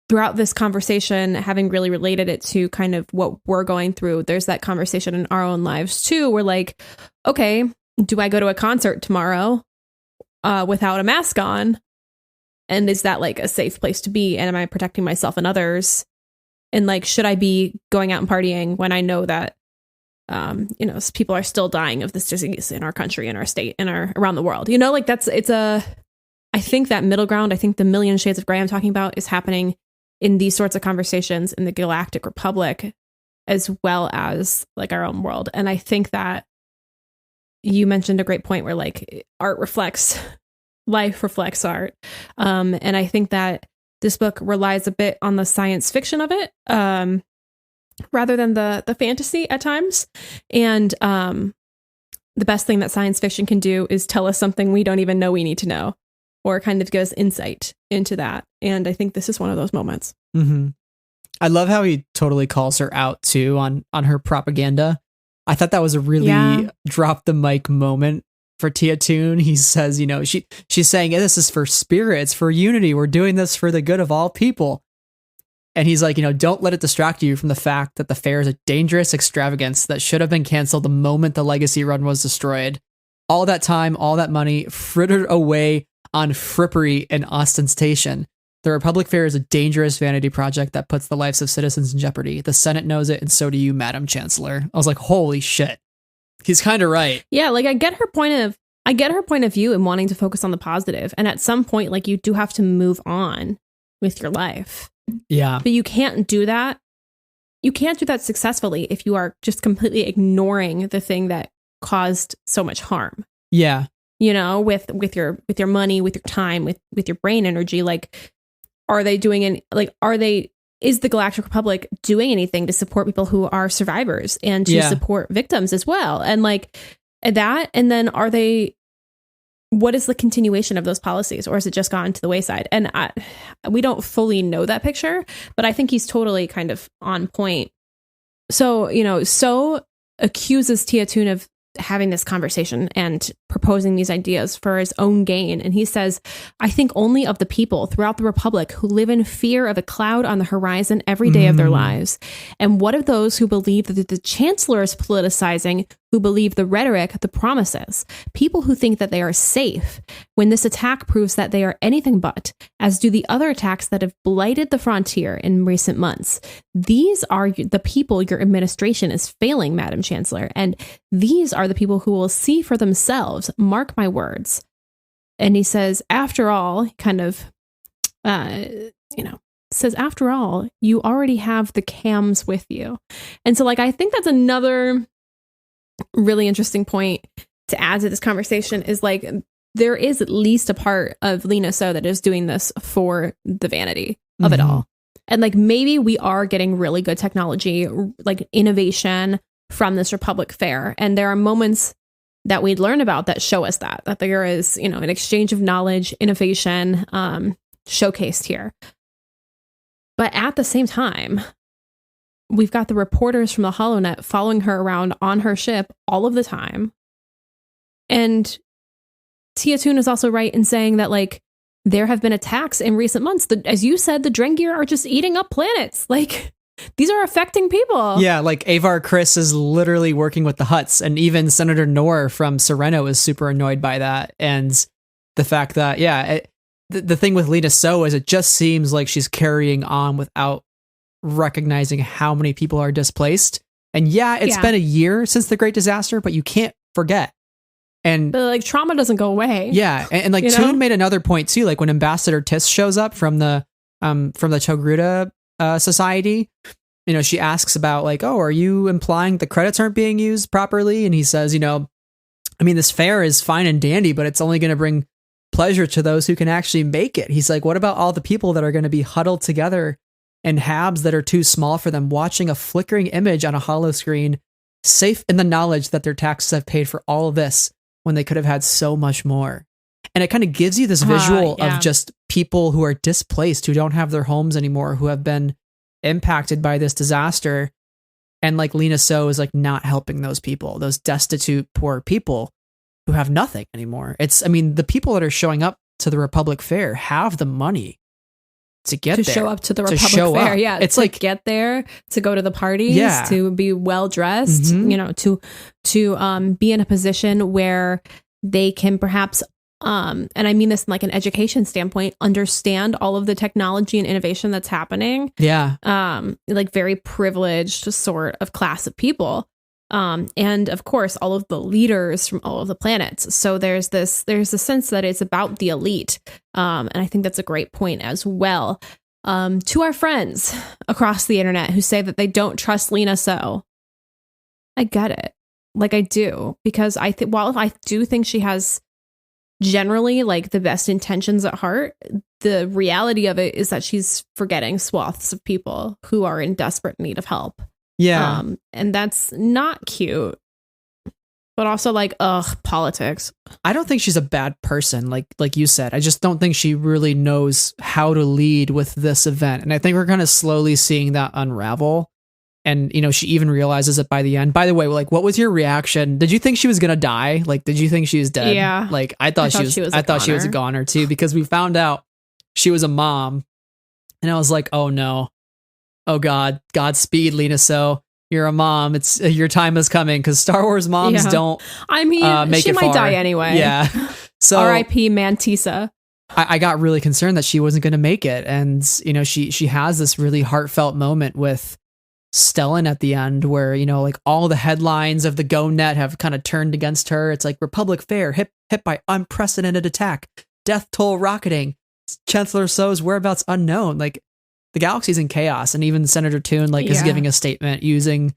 throughout this conversation, having really related it to kind of what we're going through, there's that conversation in our own lives too. We're like, okay, do I go to a concert tomorrow without a mask on? And is that like a safe place to be? And am I protecting myself and others? And like, should I be going out and partying when I know that you know, people are still dying of this disease in our country, in our state, in our around the world? You know, like I think that middle ground, I think the million shades of gray I'm talking about is happening in these sorts of conversations in the Galactic Republic, as well as like our own world. And I think that you mentioned a great point where like art reflects life, reflects art. And I think that this book relies a bit on the science fiction of it, rather than the fantasy at times. And the best thing that science fiction can do is tell us something we don't even know we need to know, or kind of give us insight into that. And I think this is one of those moments. Mm-hmm. I love how he totally calls her out too on her propaganda. I thought that was a really drop the mic moment for Tiatun. He says, you know, she's saying, this is for spirits, for unity. We're doing this for the good of all people. And he's like, you know, don't let it distract you from the fact that the fair is a dangerous extravagance that should have been canceled the moment the legacy run was destroyed. All that time, all that money frittered away on frippery and ostentation. The Republic Fair is a dangerous vanity project that puts the lives of citizens in jeopardy. The Senate knows it, and so do you, Madam Chancellor. I was like, holy shit. He's kind of right. Yeah, like I get her point of view in wanting to focus on the positive. And at some point, like you do have to move on with your life. Yeah. But you can't do that. You can't do that successfully if you are just completely ignoring the thing that caused so much harm. Yeah. You know, with your money, with your time, with your brain energy. Like, is the Galactic Republic doing anything to support people who are survivors and to support victims as well? And like that, and then what is the continuation of those policies, or has it just gone to the wayside? And we don't fully know that picture, but I think he's totally kind of on point. So, you know, So accuses Tiatun of having this conversation and proposing these ideas for his own gain. And he says, I think only of the people throughout the Republic who live in fear of a cloud on the horizon every day of their lives. And what of those who believe that the Chancellor is politicizing, who believe the rhetoric, the promises, people who think that they are safe when this attack proves that they are anything but, as do the other attacks that have blighted the frontier in recent months. These are the people your administration is failing, Madam Chancellor, and these are the people who will see for themselves, mark my words. And he says, after all, kind of, says, after all, you already have the cams with you. And so, like, I think that's another really interesting point to add to this conversation is like there is at least a part of Lena So that is doing this for the vanity of it all. And like maybe we are getting really good technology, like innovation from this Republic Fair, and there are moments that we learn about that show us that there is, you know, an exchange of knowledge, innovation showcased here. But at the same time, we've got the reporters from the HoloNet following her around on her ship all of the time. And Tiatun is also right in saying that, like, there have been attacks in recent months. As you said, the Drengir are just eating up planets. Like, these are affecting people. Yeah, like Avar Chris is literally working with the Hutts, and even Senator Noor from Sereno is super annoyed by that. And the fact that, the thing with Lena So is it just seems like she's carrying on without recognizing how many people are displaced. And it's been a year since the Great Disaster, but you can't forget. And but like trauma doesn't go away. Yeah, and like Toon made another point too. Like when Ambassador Tis shows up from the Togruta Society, she asks about like, oh, are you implying the credits aren't being used properly? And he says, this fair is fine and dandy, but it's only going to bring pleasure to those who can actually make it. He's like, what about all the people that are going to be huddled together in habs that are too small for them, watching a flickering image on a hollow screen, safe in the knowledge that their taxes have paid for all of this when they could have had so much more. And it kind of gives you this visual of just people who are displaced, who don't have their homes anymore, who have been impacted by this disaster. And like Lena So is like not helping those people, those destitute, poor people who have nothing anymore. The people that are showing up to the Republic Fair have the money to get there. Show up to the Republic Fair. Yeah. It's like get there, to go to the parties, to be well dressed, to be in a position where they can perhaps, and I mean this in like an education standpoint, understand all of the technology and innovation that's happening. Yeah. Like very privileged sort of class of people. And of course, all of the leaders from all of the planets. So there's a sense that it's about the elite. And I think that's a great point as well. To our friends across the internet who say that they don't trust Lena So, I get it. Like I do, because while I do think she has generally like the best intentions at heart, the reality of it is that she's forgetting swaths of people who are in desperate need of help. Yeah. And that's not cute. But also like, politics. I don't think she's a bad person, like you said. I just don't think she really knows how to lead with this event. And I think we're kind of slowly seeing that unravel. And, she even realizes it by the end. By the way, like, what was your reaction? Did you think she was going to die? Like, did you think she was dead? Yeah. Like, I thought she was a goner too, because we found out she was a mom. And I was like, oh no. Oh God, Godspeed, Lena So. You're a mom. It's your time is coming, because Star Wars moms don't. I mean, make she it might far. die anyway. Yeah. So R.I.P. Mantisa. I got really concerned that she wasn't going to make it, and she has this really heartfelt moment with Stellan at the end, where like all the headlines of the GoNet have kind of turned against her. It's like Republic Fair hit by unprecedented attack, death toll rocketing, Chancellor So's whereabouts unknown. Like, the galaxy's in chaos, and even Senator Toon is giving a statement using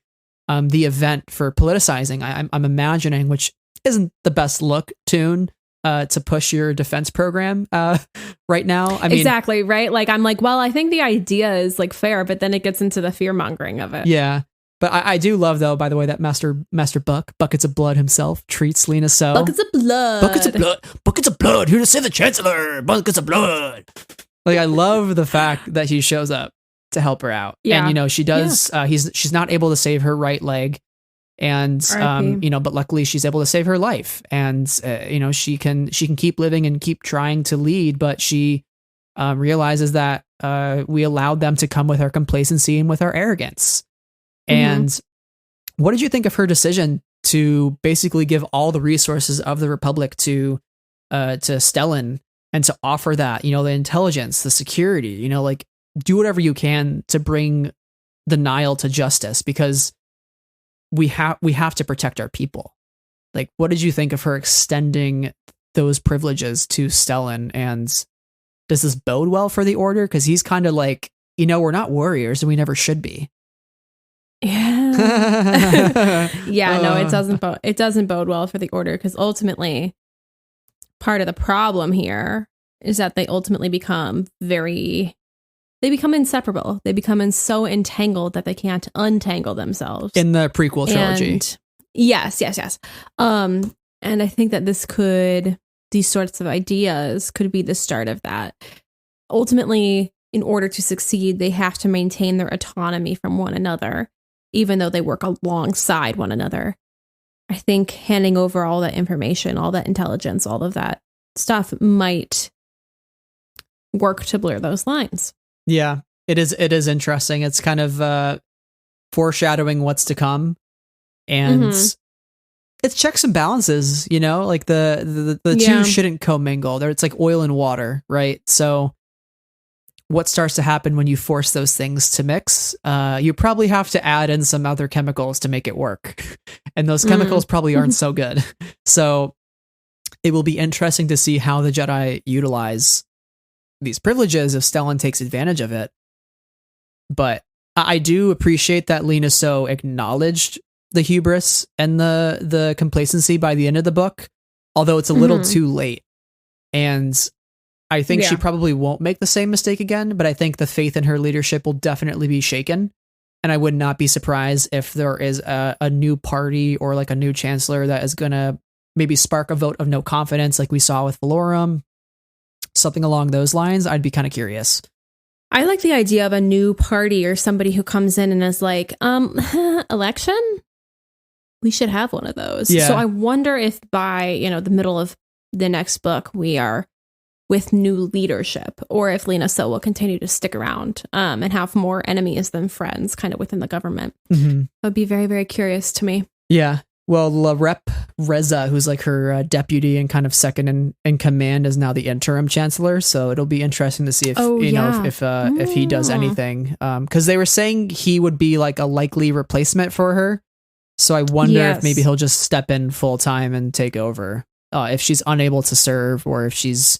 the event for politicizing. I'm imagining, which isn't the best look, Toon, to push your defense program right now. I mean, exactly right. Like I'm like, well, I think the idea is like fair, but then it gets into the fear mongering of it. Yeah, but I do love, though, by the way, that Master Buckets of Blood himself treats Lena So. Buckets of blood. Here to save the Chancellor. Buckets of blood. Like, I love the fact that he shows up to help her out. Yeah. And, she does, she's not able to save her right leg. And, but luckily she's able to save her life. And, she can keep living and keep trying to lead, but she realizes that we allowed them to come with our complacency and with our arrogance. And what did you think of her decision to basically give all the resources of the Republic to Stellan? And to offer that, the intelligence, the security, like do whatever you can to bring the Nihil to justice, because we have to protect our people. Like, what did you think of her extending those privileges to Stellan? And does this bode well for the Order? Because he's kind of like, we're not warriors and we never should be. Yeah. No, it doesn't bode well for the Order, because ultimately part of the problem here is that they ultimately become inseparable. They become so entangled that they can't untangle themselves. In the prequel trilogy. And yes. And I think that these sorts of ideas could be the start of that. Ultimately, in order to succeed, they have to maintain their autonomy from one another, even though they work alongside one another. I think handing over all that information, all that intelligence, all of that stuff might work to blur those lines. Yeah, it is interesting. It's kind of foreshadowing what's to come, and it's checks and balances, you know, like the two shouldn't commingle. It's like oil and water, right? So what starts to happen when you force those things to mix? You probably have to add in some other chemicals to make it work. And those chemicals probably aren't so good. So it will be interesting to see how the Jedi utilize these privileges if Stellan takes advantage of it. But I do appreciate that Lena so acknowledged the hubris and the complacency by the end of the book, although it's a little too late. And I think she probably won't make the same mistake again, but I think the faith in her leadership will definitely be shaken. And I would not be surprised if there is a new party or like a new chancellor that is going to maybe spark a vote of no confidence like we saw with Valorum, something along those lines. I'd be kind of curious. I like the idea of a new party or somebody who comes in and is like, election? We should have one of those. Yeah. So I wonder if by, the middle of the next book, we are with new leadership, or if Lena So will continue to stick around and have more enemies than friends kind of within the government. That would be very, very curious to me. Yeah. Well, Rep Reza, who's like her deputy and kind of second in command, is now the interim chancellor. So it'll be interesting to see if if he does anything. Because they were saying he would be like a likely replacement for her. So I wonder if maybe he'll just step in full time and take over if she's unable to serve, or if she's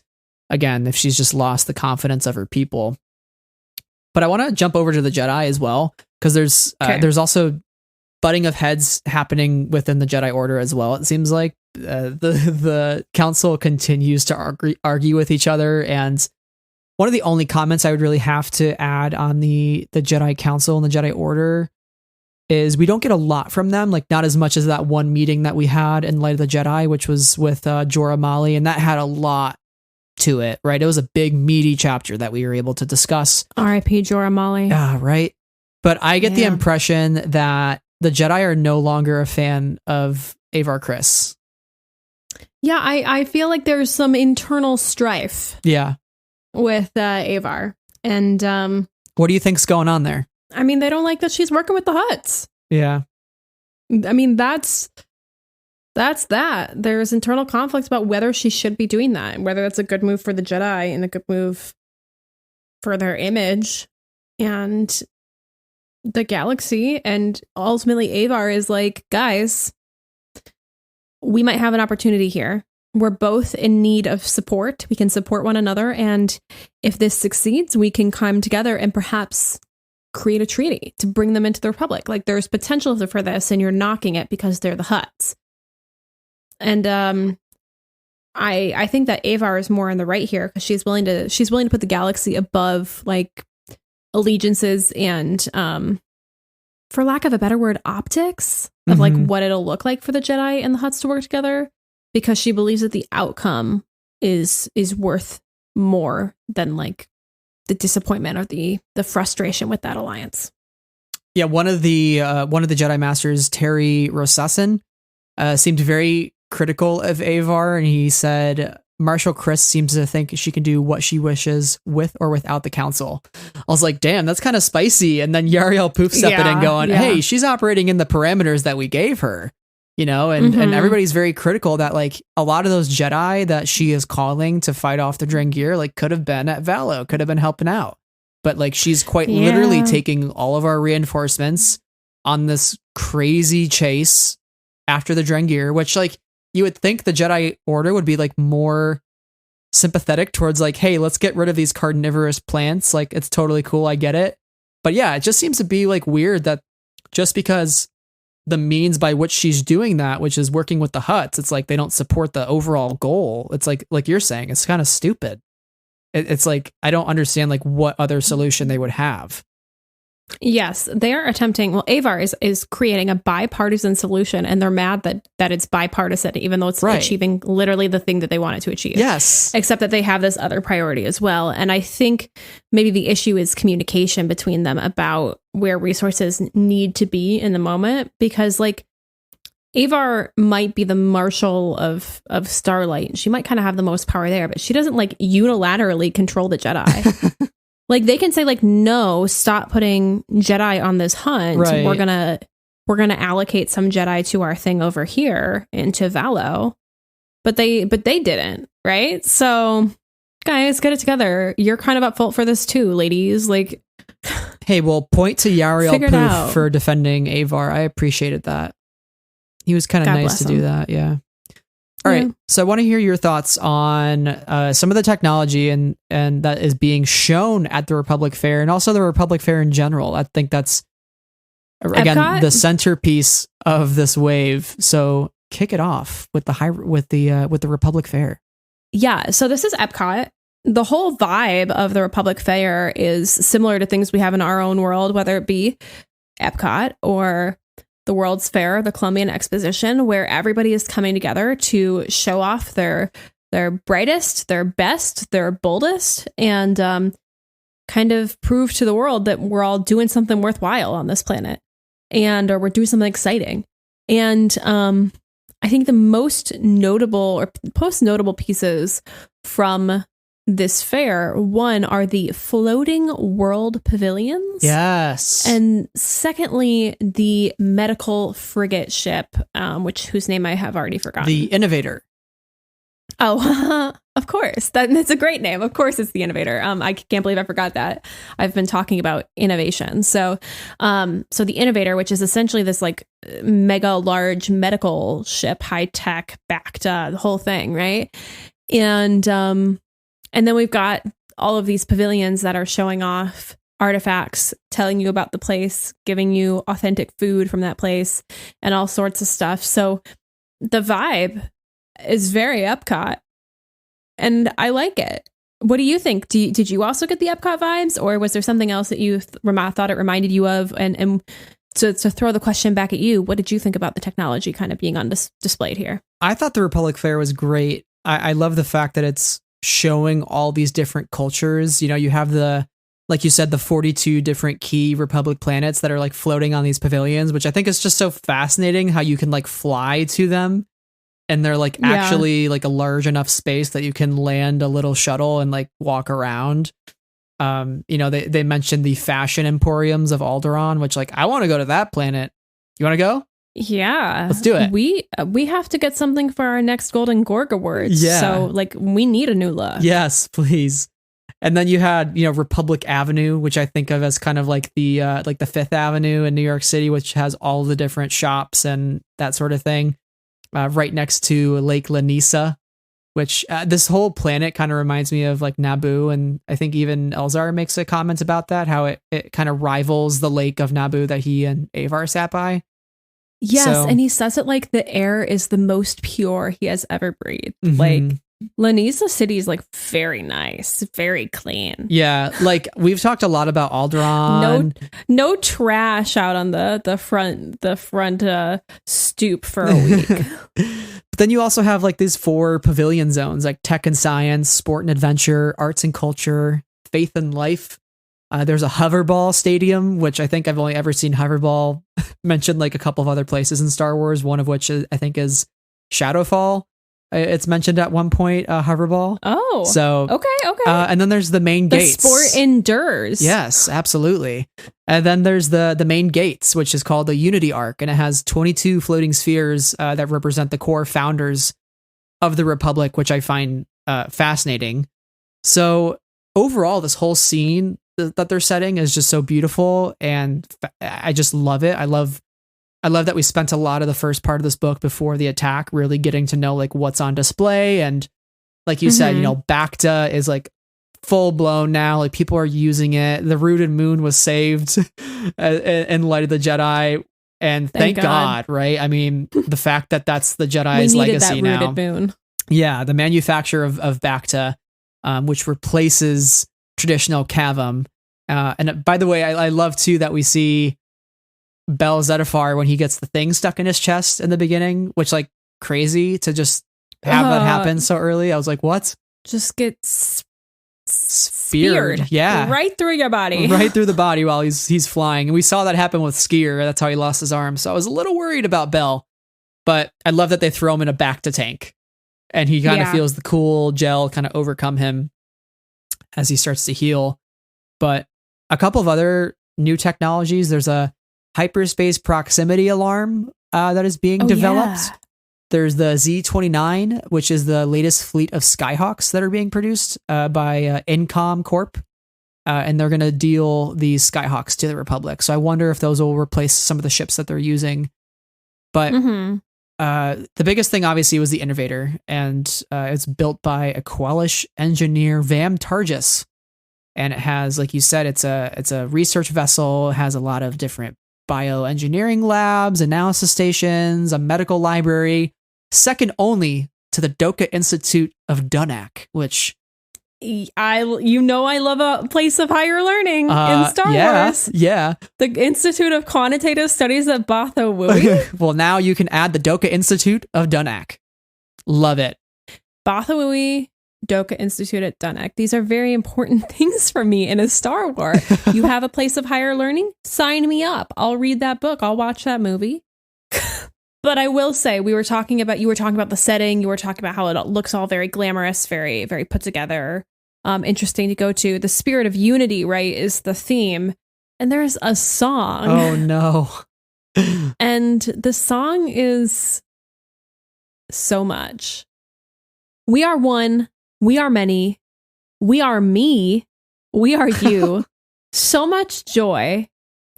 just lost the confidence of her people. But I want to jump over to the Jedi as well, because there's also butting of heads happening within the Jedi Order as well. It seems like the council continues to argue with each other, and one of the only comments I would really have to add on the Jedi Council and the Jedi Order is we don't get a lot from them, like not as much as that one meeting that we had in Light of the Jedi, which was with Jorah Mali, and that had a lot to it, right? It was a big meaty chapter that we were able to discuss. R.I.P. Jorah Mali. Right. But I get the impression that the Jedi are no longer a fan of Avar Kriss. Yeah, I feel like there's some internal strife. Yeah. With Avar. And what do you think's going on there? I mean, they don't like that she's working with the Hutts. Yeah. I mean, that's that. There's internal conflicts about whether she should be doing that, and whether that's a good move for the Jedi and a good move for their image and the galaxy. And ultimately Avar is like, guys, we might have an opportunity here. We're both in need of support. We can support one another. And if this succeeds, we can come together and perhaps create a treaty to bring them into the Republic. Like, there's potential for this, and you're knocking it because they're the Hutts. And I think that Avar is more in the right here, because she's willing to put the galaxy above like allegiances and for lack of a better word, optics of like what it'll look like for the Jedi and the Hutts to work together, because she believes that the outcome is worth more than like the disappointment or the frustration with that alliance. Yeah, one of the Jedi Masters, Terry Rosassen, seemed very critical of Avar, and he said Marshal Kriss seems to think she can do what she wishes with or without the council. I was like, damn, that's kind of spicy. And then Yariel Poof stepping in going, hey, she's operating in the parameters that we gave her, and everybody's very critical that like a lot of those Jedi that she is calling to fight off the Drengir like could have been at Valo, could have been helping out. But like she's quite literally taking all of our reinforcements on this crazy chase after the Drengir, which like you would think the Jedi Order would be like more sympathetic towards like, hey, let's get rid of these carnivorous plants. Like, it's totally cool. I get it. But yeah, it just seems to be like weird that just because the means by which she's doing that, which is working with the Hutts, it's like they don't support the overall goal. It's like you're saying, it's kind of stupid. It's like, I don't understand like what other solution they would have. Yes, they are attempting. Well, Avar is creating a bipartisan solution, and they're mad that it's bipartisan, even though it's achieving literally the thing that they want it to achieve. Yes. Except that they have this other priority as well. And I think maybe the issue is communication between them about where resources need to be in the moment, because like Avar might be the marshal of Starlight. She might kind of have the most power there, but she doesn't like unilaterally control the Jedi. Like they can say like, no, stop putting Jedi on this hunt. Right. We're gonna allocate some Jedi to our thing over here into Valo. But they didn't, right? So guys, get it together. You're kind of at fault for this too, ladies. Like, hey, well, point to Yariel Figure it out. Poof for defending Avar. I appreciated that. He was kind of God nice to bless do him. that. Yeah. All right. Yeah. So I want to hear your thoughts on some of the technology and that is being shown at the Republic Fair and also the Republic Fair in general. I think that's again Epcot? the centerpiece of this wave. So kick it off with the Republic Fair. Yeah. So this is Epcot. The whole vibe of the Republic Fair is similar to things we have in our own world, whether it be Epcot or the World's Fair, the Columbian Exposition, where everybody is coming together to show off their brightest, their best, their boldest, and kind of prove to the world that we're all doing something worthwhile on this planet, or we're doing something exciting. And I think the most notable pieces from this fair, one are the floating world pavilions. Yes. And secondly, the medical frigate ship, whose name I have already forgotten. The Innovator. Oh, of course. That's a great name. Of course, it's the Innovator. I can't believe I forgot that. I've been talking about innovation. So the Innovator, which is essentially this like mega large medical ship, high tech, backed the whole thing, right? And then we've got all of these pavilions that are showing off artifacts, telling you about the place, giving you authentic food from that place, and all sorts of stuff. So the vibe is very Epcot, and I like it. What do you think? Did you also get the Epcot vibes, or was there something else that you thought it reminded you of? And to throw the question back at you, what did you think about the technology kind of being on displayed here? I thought the Republic Fair was great. I love the fact that it's showing all these different cultures. You know, you have like you said, the 42 different key Republic planets that are like floating on these pavilions, which I think is just so fascinating how you can like fly to them. And they're like actually like a large enough space that you can land a little shuttle and like walk around. You know, they mentioned the fashion emporiums of Alderaan, which like, I want to go to that planet. You want to go? Yeah. Let's do it. We have to get something for our next Golden Gorg Awards. Yeah. So like we need a new look. Yes, please. And then you had, Republic Avenue, which I think of as kind of like the Fifth Avenue in New York City, which has all the different shops and that sort of thing. Right next to Lake Lanisa, which this whole planet kind of reminds me of like Naboo. And I think even Elzar makes a comment about that, how it kind of rivals the lake of Naboo that he and Avar sat by. Yes, So- and he says it like the air is the most pure he has ever breathed. Mhm. Like Lanisa City is like very nice, very clean. Yeah, like we've talked a lot about Alderaan. No trash out on the front stoop for a week. But then you also have like these 4 pavilion zones, like tech and science, sport and adventure, arts and culture, faith and life. There's a hoverball stadium, which I think I've only ever seen hoverball mentioned like a couple of other places in Star Wars, one of which I think is Shadowfall. It's mentioned at one point, hoverball. Oh, so okay. And then there's the main The gates. sport endures. Yes, absolutely. And then there's the main gates, which is called the Unity Arc, and it has 22 floating spheres that represent the core founders of the Republic, which I find fascinating. So overall, this whole scene that they're setting is just so beautiful, and I just love it. I love that we spent a lot of the first part of this book before the attack really getting to know like what's on display, and like you said, Bacta is like full blown now. Like people are using it. The rooted moon was saved in Light of the Jedi, and thank God, right? I mean, the fact that that's the Jedi's we needed legacy that now. rooted moon. Yeah, the manufacture of Bacta, which replaces traditional Cavam. And by the way, I love too that we see Bel Zettifar when he gets the thing stuck in his chest in the beginning, which like crazy to just have that happen so early. I was like, what? Just get Speared. Yeah. right through your body. Right through the body while he's flying. And we saw that happen with Skier. That's how he lost his arm. So I was a little worried about Bel. But I love that they throw him in a bacta tank, and he kind of feels the cool gel kind of overcome him as he starts to heal. But a couple of other new technologies. There's a hyperspace proximity alarm that is being developed. Yeah. There's the Z-29, which is the latest fleet of Skyhawks that are being produced by Incom Corp. And they're going to deal these Skyhawks to the Republic. So I wonder if those will replace some of the ships that they're using. But the biggest thing, obviously, was the Innovator. And it's built by a Quellish engineer, Vam Targis. And it has, like you said, it's a research vessel. It has a lot of different bioengineering labs, analysis stations, a medical library, second only to the Doka Institute of Dunnak, which I love a place of higher learning in Star Wars. Yeah. The Institute of Quantitative Studies at Bothawui. Well, now you can add the Doka Institute of Dunnak. Love it. Bothawui, Doka Institute at Dunnak. These are very important things for me in a Star Wars. You have a place of higher learning? Sign me up. I'll read that book. I'll watch that movie. But I will say, you were talking about the setting. You were talking about how it looks all very glamorous, very, very put together. Interesting to go to. The spirit of unity, right, is the theme. And there's a song. Oh, no. And the song is so much. We are one. We are many. We are me. We are you. So much joy.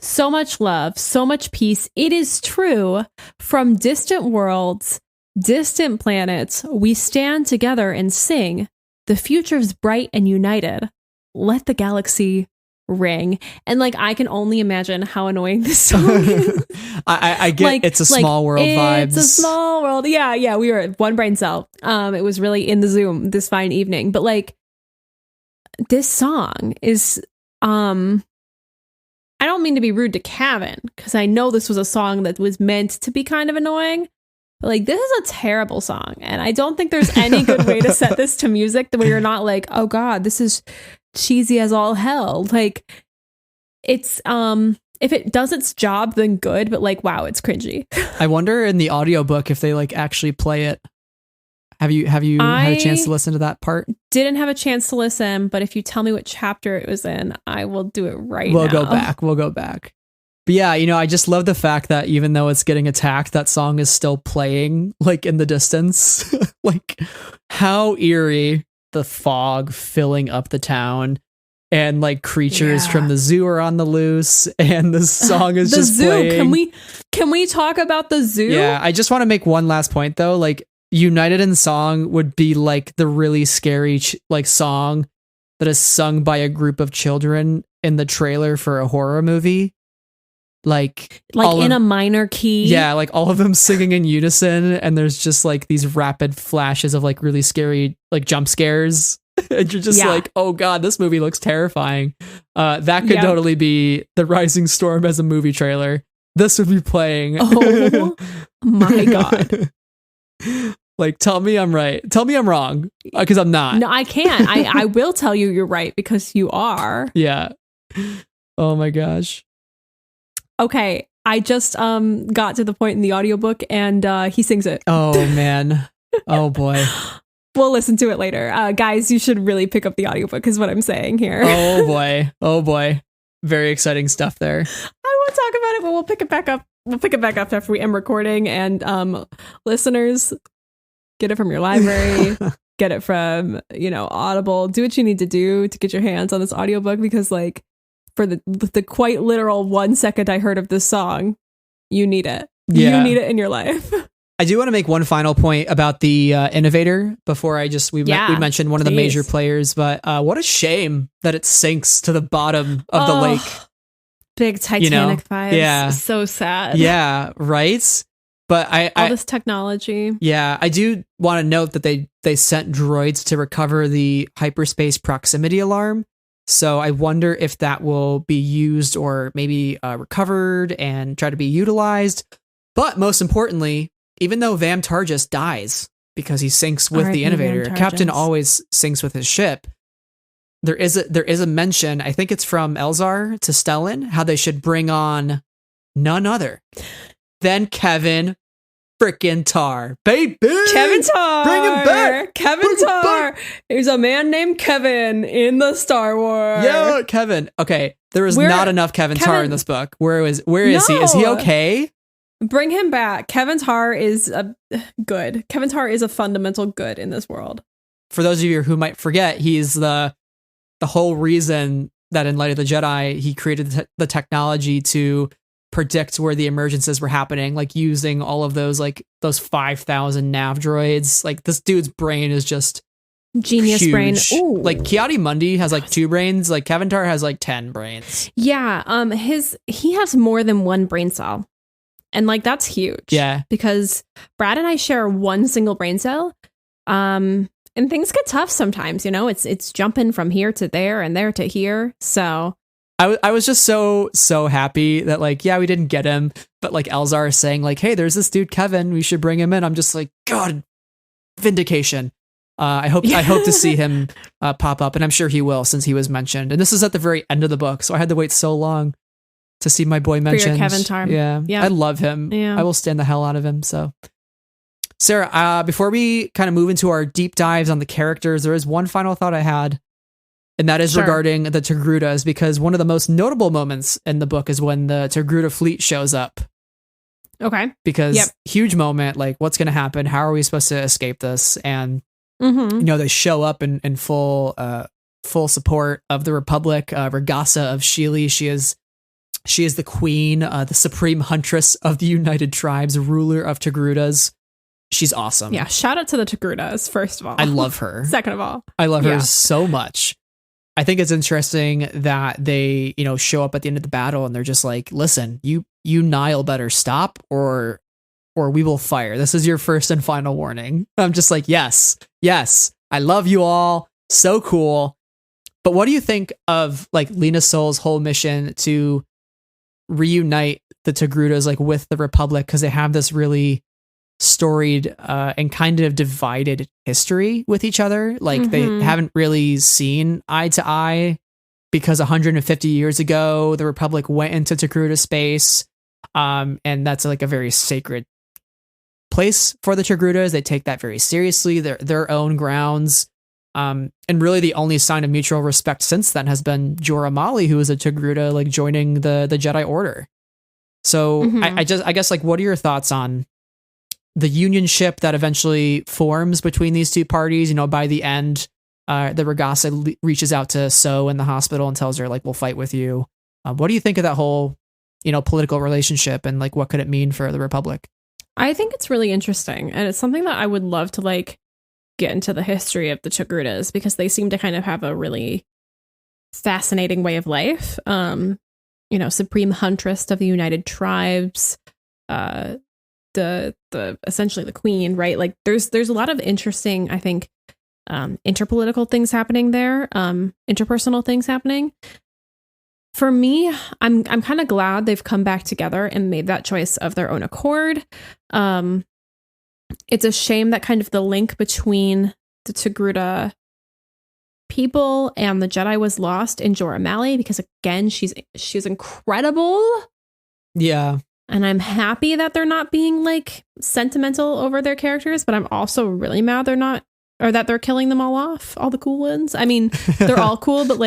So much love. So much peace. It is true. From distant worlds, distant planets, we stand together and sing. The future's bright and united. Let the galaxy ring. And I can only imagine how annoying this song is. I get it's a small world vibes. It's a small world. Yeah. We were one brain cell. It was really in the Zoom this fine evening. But this song is I don't mean to be rude to Cavan, because I know this was a song that was meant to be kind of annoying. But this is a terrible song. And I don't think there's any good way to set this to music the way you're not oh God, this is cheesy as all hell. It's if it does its job, then good, but wow, it's cringy. I wonder in the audiobook if they actually play it. Have you had a chance to listen to that part? Didn't have a chance to listen, but if you tell me what chapter it was in, I will do it right now. We'll go back. But yeah, I just love the fact that even though it's getting attacked, that song is still playing in the distance. How eerie, the fog filling up the town. And creatures from the zoo are on the loose, and the song is just playing. Can we talk about the zoo? Yeah, I just want to make one last point though. United in Song would be the really scary song that is sung by a group of children in the trailer for a horror movie. In a minor key. Yeah, all of them singing in unison, and there's just these rapid flashes of really scary jump scares. And you're just oh God, this movie looks terrifying. That could totally be The Rising Storm as a movie trailer. This would be playing. Oh my God. Tell me I'm right. Tell me I'm wrong, because I'm not. No, I can't. I will tell you you're right, because you are. Yeah. Oh my gosh. Okay. I just got to the point in the audiobook and he sings it. Oh man. Oh boy. We'll listen to it later. Guys, you should really pick up the audiobook is what I'm saying here. Oh boy. Oh boy. Very exciting stuff there. I won't talk about it, but we'll pick it back up. We'll pick it back up after we end recording. And listeners, get it from your library. Get it from, Audible. Do what you need to do to get your hands on this audiobook, because for the quite literal 1 second I heard of this song, you need it. Yeah. You need it in your life. I do want to make one final point about the Innovator before we mentioned one of the major players, but what a shame that it sinks to the bottom of the lake. Big Titanic vibes. Yeah. So sad. Yeah, right? But all this technology. Yeah, I do want to note that they sent droids to recover the hyperspace proximity alarm. So I wonder if that will be used or maybe recovered and try to be utilized. But most importantly, even though Vam Targis dies because he sinks with the Innovator, Captain always sinks with his ship. There is a mention, I think it's from Elzar to Stellan, how they should bring on none other than Cavan frickin' Tar, baby. Kevin Tar. Bring him back. Kevin Bring him Tar. There's a man named Kevin in the Star Wars. Yeah, Kevin. Okay, there is not enough Kevin Tar in this book. Where is he? Is he okay? Bring him back. Kevin Tar is good. Kevin Tar is a fundamental good in this world. For those of you who might forget, he's the whole reason that in Light of the Jedi, he created the technology to predict where the emergencies were happening, like using all of those 5,000 nav droids. Like, this dude's brain is just genius huge. Brain. Ooh. Like, Kiadi Mundi has 2 brains. Like, Kevin Tar has 10 brains. Yeah. He has more than one brain cell. And that's huge. Yeah. Because Brad and I share one single brain cell. And things get tough sometimes, it's jumping from here to there and there to here. So I was just so happy that we didn't get him, but Elzar is saying hey, there's this dude Kevin, we should bring him in. I'm just God, vindication. I hope to see him pop up, and I'm sure he will, since he was mentioned. And this is at the very end of the book, so I had to wait so long to see my boy mentioned. For your Kevin Tar. Yeah, I love him. Yeah. I will stand the hell out of him. So, Sarah, before we kind of move into our deep dives on the characters, there is one final thought I had, and that is regarding the Togrutas, because one of the most notable moments in the book is when the Togruta fleet shows up. Okay. Because huge moment, what's going to happen? How are we supposed to escape this? And they show up in full support of the Republic. Regasa of Sheely, she is the queen, the supreme huntress of the United Tribes, ruler of Togrutas. She's awesome. Yeah, shout out to the Togrutas, first of all. I love her. Second of all. I love her so much. I think it's interesting that they, show up at the end of the battle and they're just listen, you Nihil better stop or we will fire. This is your first and final warning. I'm just yes, I love you all. So cool. But what do you think of Lena Soul's whole mission to reunite the Togrutas with the Republic? Because they have this really storied and kind of divided history with each other. They haven't really seen eye to eye, because 150 years ago the Republic went into Togruta space, and that's a very sacred place for the Togrutas. They take that very seriously, their own grounds, and really the only sign of mutual respect since then has been Jorah Mali, who is a Togruta, joining the Jedi Order. So I guess what are your thoughts on the union ship that eventually forms between these two parties? By the end, the Regasa reaches out to So in the hospital and tells her we'll fight with you. What do you think of that whole, political relationship, and what could it mean for the Republic? I think it's really interesting, and it's something that I would love to get into the history of the Togrutas, because they seem to kind of have a really fascinating way of life. Supreme huntress of the United Tribes, the essentially the queen, right? There's a lot of interesting, I think, interpolitical things happening there, interpersonal things happening. For me, I'm kind of glad they've come back together and made that choice of their own accord. It's a shame that kind of the link between the Togruta people and the Jedi was lost in Jorah Mali, because again, she's incredible. Yeah. And I'm happy that they're not being sentimental over their characters, but I'm also really mad that they're killing them all off, all the cool ones. I mean, they're all cool, but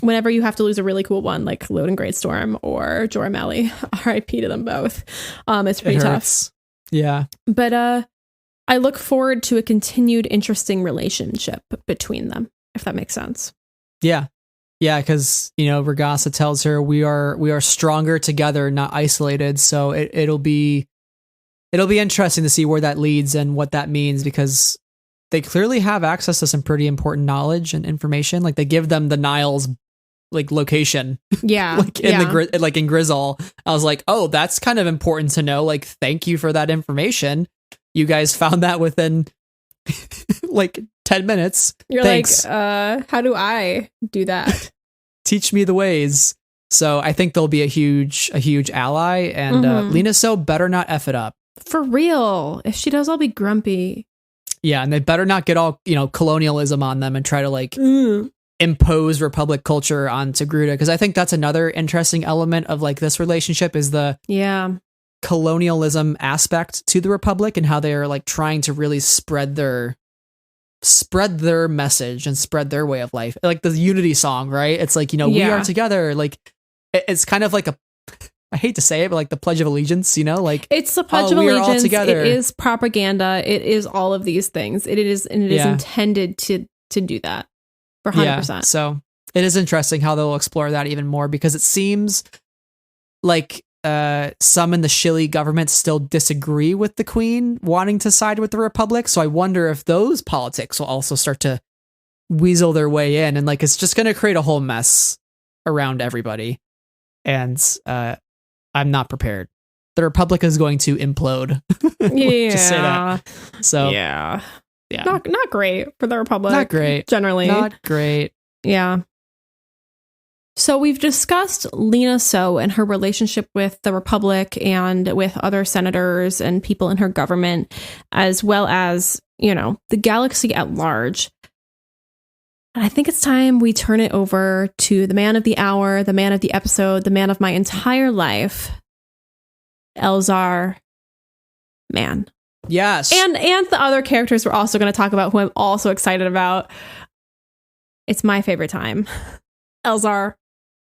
whenever you have to lose a really cool one, like Loden Greatstorm or Jorah Mali, R.I.P. to them both. It's pretty tough. Yeah. But I look forward to a continued interesting relationship between them, if that makes sense. Yeah. Yeah, because Regasa tells her we are stronger together, not isolated. So it'll be interesting to see where that leads and what that means, because they clearly have access to some pretty important knowledge and information. They give them the Nihil's location. Yeah, in Grizzle. I was oh, that's kind of important to know. Thank you for that information. You guys found that within 10 minutes. You're Thanks. How do I do that? Teach me the ways. So I think they'll be a huge ally, and Lena So better not F it up. For real. If she does, I'll be grumpy. Yeah, and they better not get all, colonialism on them and try to impose Republic culture on Togruta, because I think that's another interesting element of this relationship is the colonialism aspect to the Republic and how they're like trying to really spread their message and spread their way of life. Like the Unity song, right? It's like, we are together. Like it's kind of like I hate to say it, but like the Pledge of Allegiance, like it's the Pledge of Allegiance. It is propaganda. It is all of these things. It is intended to do that for 100%. Yeah, so it is interesting how they'll explore that even more, because it seems like some in the Shilly government still disagree with the Queen wanting to side with the Republic. So I wonder if those politics will also start to weasel their way in, and like it's just going to create a whole mess around everybody. And I'm not prepared. The Republic is going to implode. Yeah. Just say that. So yeah. Not great for the Republic. Not great. Generally. Not great. Yeah. So we've discussed Lena So and her relationship with the Republic and with other senators and people in her government, as well as, the galaxy at large. And I think it's time we turn it over to the man of the hour, the man of the episode, the man of my entire life, Elzar Mann. Yes. And the other characters we're also going to talk about, who I'm also excited about. It's my favorite time. Elzar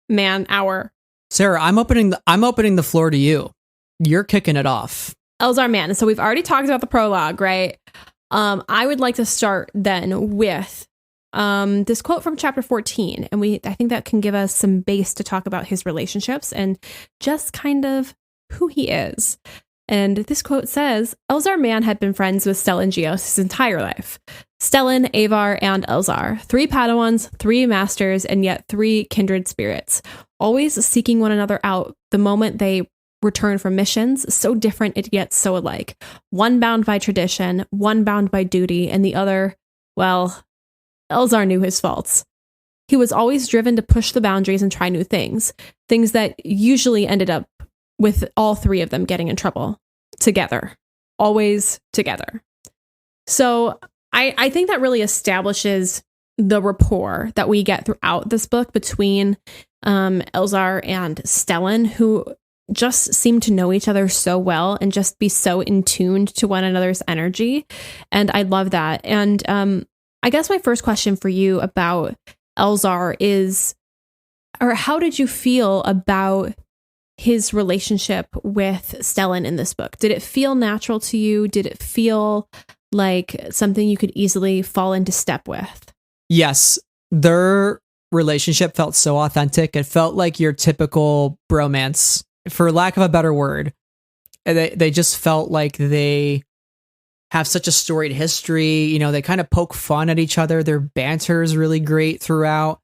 Mann hour. Sarah, I'm opening the floor to you. You're kicking it off. Elzar Mann. So we've already talked about the prologue, right? I would like to start then with this quote from chapter 14. And I think that can give us some base to talk about his relationships and just kind of who he is. And this quote says, Elzar Mann had been friends with Stellan Gios his entire life. Stellan, Avar, and Elzar, 3 Padawans, 3 masters, and yet 3 kindred spirits, always seeking one another out the moment they return from missions, so different it gets so alike. One bound by tradition, one bound by duty, and the other, well, Elzar knew his faults. He was always driven to push the boundaries and try new things that usually ended up with all 3 of them getting in trouble together, always together. So I think that really establishes the rapport that we get throughout this book between Elzar and Stellan, who just seem to know each other so well and just be so in tuned to one another's energy. And I love that. And I guess my first question for you about Elzar is, or how did you feel about his relationship with Stellan in this book? Did it feel natural to you? Did it feel like something you could easily fall into step with? Yes, their relationship felt so authentic. It felt like your typical bromance, for lack of a better word. They just felt like they have such a storied history. They kind of poke fun at each other. Their banter is really great throughout.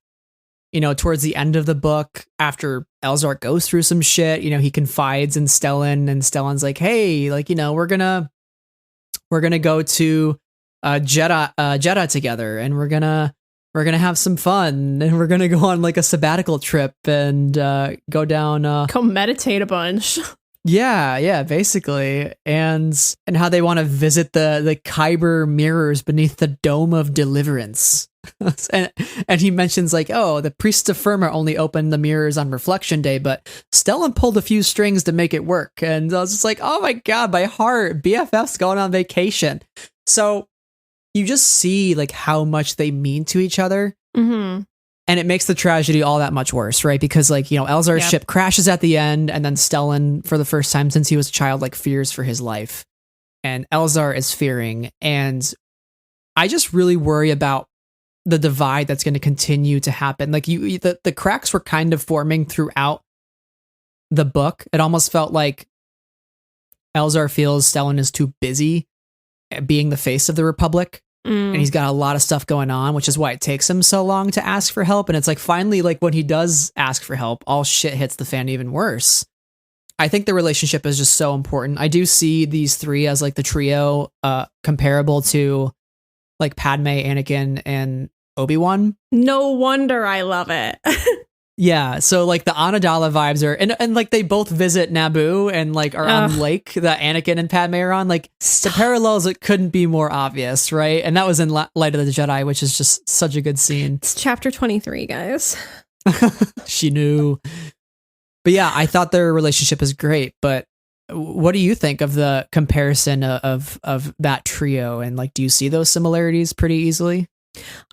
Towards the end of the book, after Elzar goes through some shit, he confides in Stellan, and Stellan's like, hey, like, we're gonna go to Jeddah together, and we're gonna have some fun, and we're gonna go on like a sabbatical trip and go down go meditate a bunch. Yeah, basically. And how they want to visit the Kyber mirrors beneath the Dome of Deliverance. and he mentions like, oh, the priests of Firma only opened the mirrors on Reflection Day, but Stellan pulled a few strings to make it work. And I was just like, oh my God, my heart, BFF's going on vacation. So you just see like how much they mean to each other. Mm-hmm. And it makes the tragedy all that much worse, right? Because like, Elzar's ship crashes at the end, and then Stellan, for the first time since he was a child, like fears for his life. And Elzar is fearing. And I just really worry about the divide that's going to continue to happen. Like the cracks were kind of forming throughout the book. It almost felt like Elzar feels Stellan is too busy being the face of the Republic. And he's got a lot of stuff going on, which is why it takes him so long to ask for help. And it's like, finally, like when he does ask for help, all shit hits the fan even worse. I think the relationship is just so important. I do see these 3 as like the trio comparable to like Padme, Anakin, and Obi-Wan. No wonder I love it. Yeah, so like the Anadala vibes are, and like they both visit Naboo and like are on lake that Anakin and Padme are on. Like the parallels, it couldn't be more obvious, right? And that was in Light of the Jedi, which is just such a good scene. It's chapter 23, guys. She knew. But yeah, I thought their relationship is great, but what do you think of the comparison of that trio? And like, do you see those similarities pretty easily?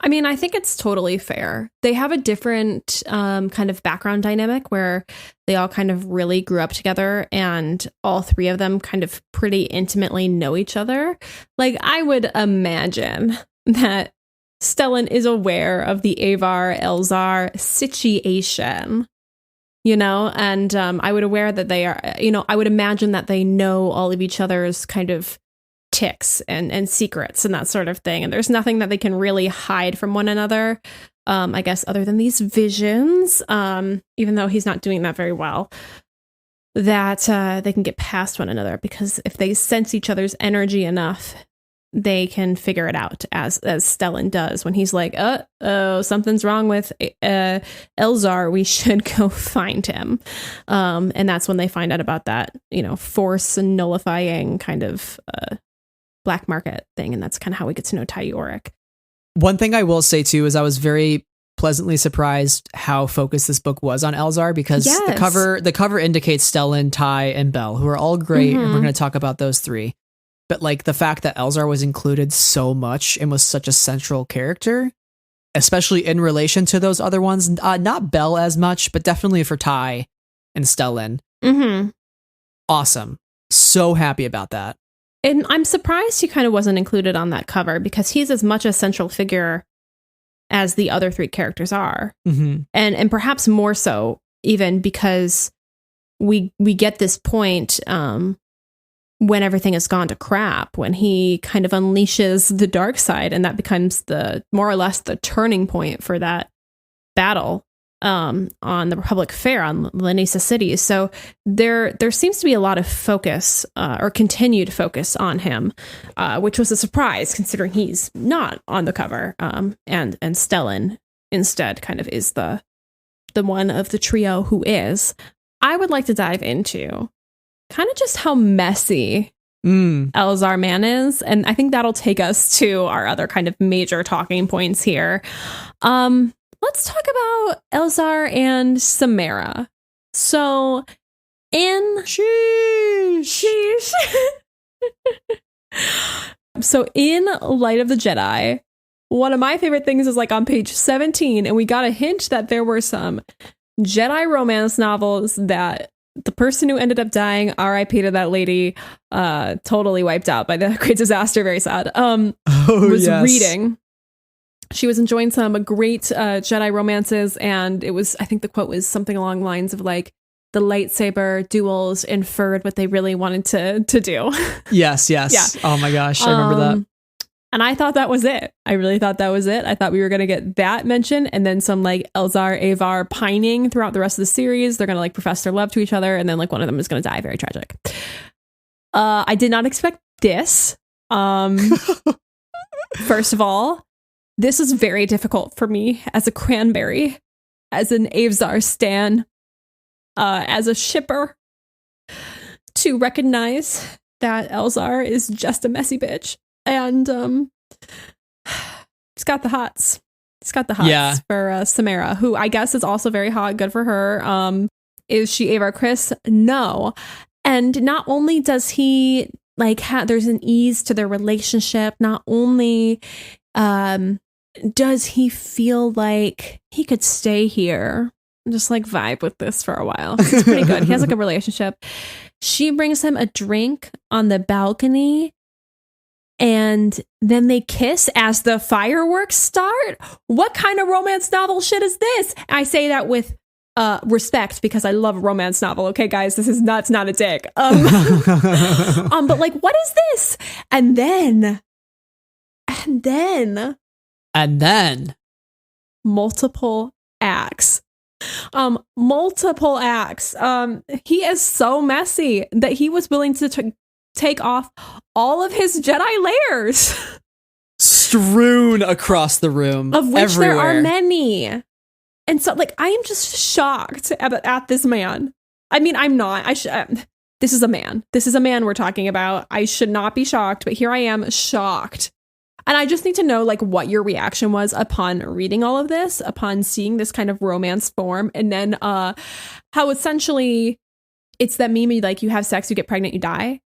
I mean, I think it's totally fair. They have a different kind of background dynamic where they all kind of really grew up together and all three of them kind of pretty intimately know each other. Like, I would imagine that Stellan is aware of the Avar Elzar situation, you know, and I would aware that they are, you know, I would imagine that they know all of each other's kind of ticks and secrets and that sort of thing. And there's nothing that they can really hide from one another, I guess, other than these visions, even though he's not doing that very well, that they can get past one another, because if they sense each other's energy enough, they can figure it out, as Stellan does when he's like, oh, something's wrong with Elzar, we should go find him. And that's when they find out about that, you know, force nullifying kind of black market thing. And that's kind of how we get to know Ty Yorick. One thing I will say too is I was very pleasantly surprised how focused this book was on Elzar, because the cover indicates Stellan, Ty, and Belle, who are all great, and we're going to talk about those three. But like the fact that Elzar was included so much and was such a central character, especially in relation to those other ones, not Belle as much, but definitely for Ty and Stellan. Awesome. So happy about that. And I'm surprised he kind of wasn't included on that cover, because he's as much a central figure as the other three characters are. And perhaps more so, even because we get this point when everything has gone to crap, when he kind of unleashes the dark side, and that becomes the more or less the turning point for that battle on the Republic Fair on Lanisa City. So there seems to be a lot of focus or continued focus on him, which was a surprise considering he's not on the cover. And Stellan instead kind of is the one of the trio who is. I would like to dive into kind of just how messy Elzar Mann is, and I think that'll take us to our other kind of major talking points here. Let's talk about Elzar and Samara. So, sheesh. So in Light of the Jedi, one of my favorite things is like on page 17, and we got a hint that there were some Jedi romance novels that the person who ended up dying, RIP to that lady, totally wiped out by the great disaster, very sad, reading. She was enjoying some great Jedi romances, and it was, I think the quote was something along the lines of like, the lightsaber duels inferred what they really wanted to do. Yes. Yeah. Oh my gosh, I remember that. And I thought that was it. I really thought that was it. I thought we were going to get that mention, and then some like Elzar, Avar pining throughout the rest of the series. They're going to like profess their love to each other, and then like one of them is going to die. Very tragic. I did not expect this. First of all, this is very difficult for me as a cranberry, as an Avzar stan, as a shipper, to recognize that Elzar is just a messy bitch. And it's got the hots. It's got the hots for Samara, who I guess is also very hot. Good for her. Is she Avar Kriss? No. And not only does he like there's an ease to their relationship, not only does he feel like he could stay here and just like vibe with this for a while. It's pretty good. He has like a relationship. She brings him a drink on the balcony, and then they kiss as the fireworks start. What kind of romance novel shit is this? I say that with respect, because I love a romance novel. Okay, guys, this is not a dig. But like, what is this? And then multiple acts. He is so messy that he was willing to take off all of his Jedi layers, strewn across the room, of which everywhere. There are many. And so like, I am just shocked at this man. I mean, I'm not. This is a man. This is a man we're talking about. I should not be shocked, but here I am shocked. And I just need to know like what your reaction was upon reading all of this, upon seeing this kind of romance form, and then how essentially It's that meme, like you have sex, you get pregnant, you die.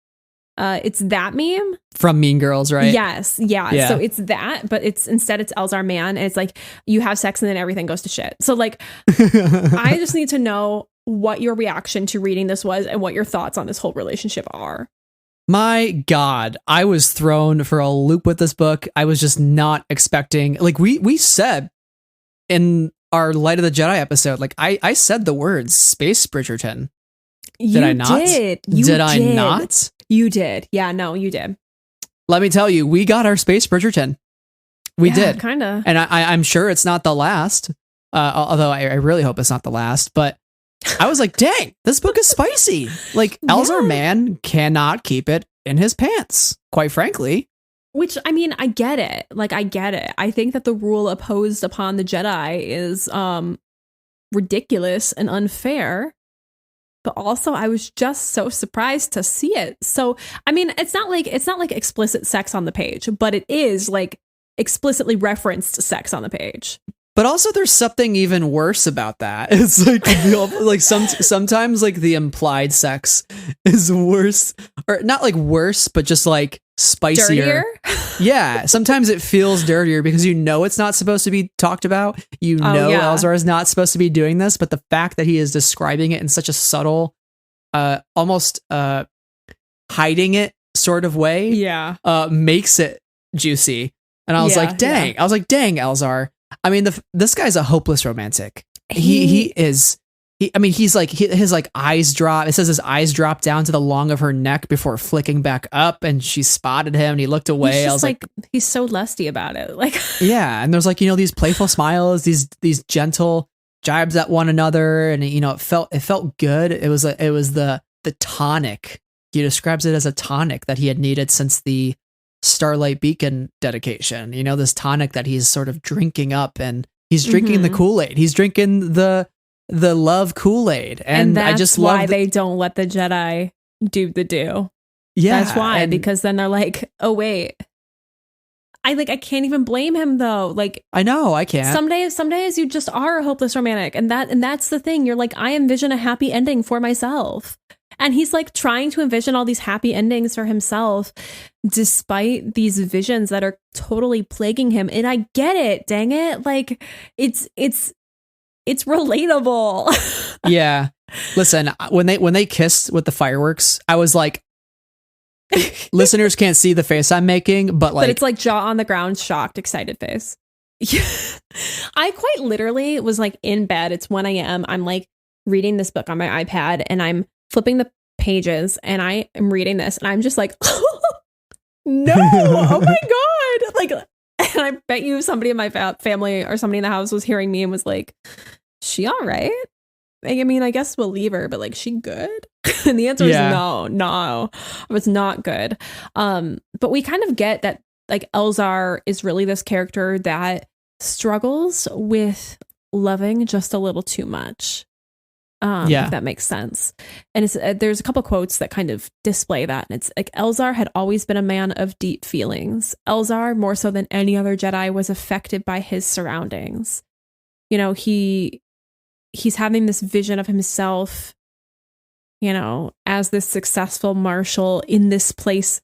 It's that meme from Mean Girls, right? Yes. Yeah. So it's that, but instead it's Elzar Man, and it's like you have sex and then everything goes to shit. So like, I just need to know what your reaction to reading this was and what your thoughts on this whole relationship are. My God, I was thrown for a loop with this book. I was just not expecting, like we said in our Light of the Jedi episode, like I said the words Space Bridgerton. Did I not? Did I not? You did. Yeah, no, you did. Let me tell you, we got our Space Bridgerton. We did. Kind of. And I'm sure it's not the last, although I really hope it's not the last. But I was like, dang, this book is spicy. Like, Elzar Man cannot keep it in his pants, quite frankly. Which, I mean, I get it. Like, I get it. I think that the rule imposed upon the Jedi is ridiculous and unfair. But also, I was just so surprised to see it. So, I mean, it's not like explicit sex on the page, but it is like explicitly referenced sex on the page. But also, there's something even worse about that. It's like sometimes like the implied sex is worse, or not like worse, but just like spicier. Dirtier? Yeah, sometimes it feels dirtier because you know it's not supposed to be talked about. You know Elzar is not supposed to be doing this, but the fact that he is describing it in such a subtle, almost hiding it sort of way, makes it juicy. And I was like, dang, Elzar. I mean, this guy's a hopeless romantic. He is. He's like his like eyes drop. It says his eyes dropped down to the long of her neck before flicking back up, and she spotted him and he looked away. I was like, he's so lusty about it. Like, yeah. And there's like, these playful smiles, these gentle jibes at one another. And, it felt good. It was the tonic. He describes it as a tonic that he had needed since the Starlight Beacon dedication. This tonic that he's sort of drinking up, and he's drinking the Kool-Aid. He's drinking the love Kool-Aid, and that's I just why love they don't let the Jedi do the do. Yeah, that's why, because then they're like, oh wait, I can't even blame him though. Like, I know I can't. Some days you just are a hopeless romantic, and that's the thing. You're like, I envision a happy ending for myself, and he's like trying to envision all these happy endings for himself, despite these visions that are totally plaguing him. And I get it. Dang it! Like, it's relatable. Yeah. Listen, when they kissed with the fireworks, I was like, listeners can't see the face I'm making, but it's like jaw on the ground, shocked, excited face. I quite literally was like in bed. It's 1 a.m. I'm like reading this book on my iPad, and I'm flipping the pages, and I am reading this, and I'm just like, no, oh my God. Like, and I bet you somebody in my family or somebody in the house was hearing me and was like, she all right? I mean, I guess we'll leave her, but like, she good? And the answer is no, it's not good. But we kind of get that like Elzar is really this character that struggles with loving just a little too much. If that makes sense. And it's there's a couple quotes that kind of display that. And it's like, Elzar had always been a man of deep feelings. Elzar, more so than any other Jedi, was affected by his surroundings. He's having this vision of himself, as this successful marshal in this place.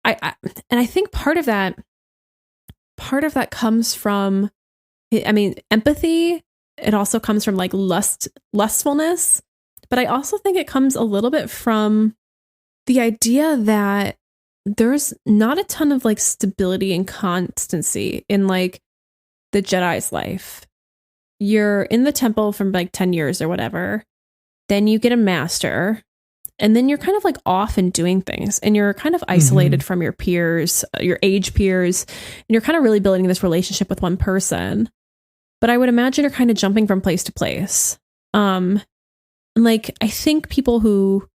And I think part of that comes from, empathy. It also comes from like lustfulness, but I also think it comes a little bit from the idea that there's not a ton of like stability and constancy in like the Jedi's life. You're in the temple for like 10 years or whatever. Then you get a master, and then you're kind of like off and doing things, and you're kind of isolated from your peers, your age peers, and you're kind of really building this relationship with one person. But I would imagine you're kind of jumping from place to place. And like, I think people who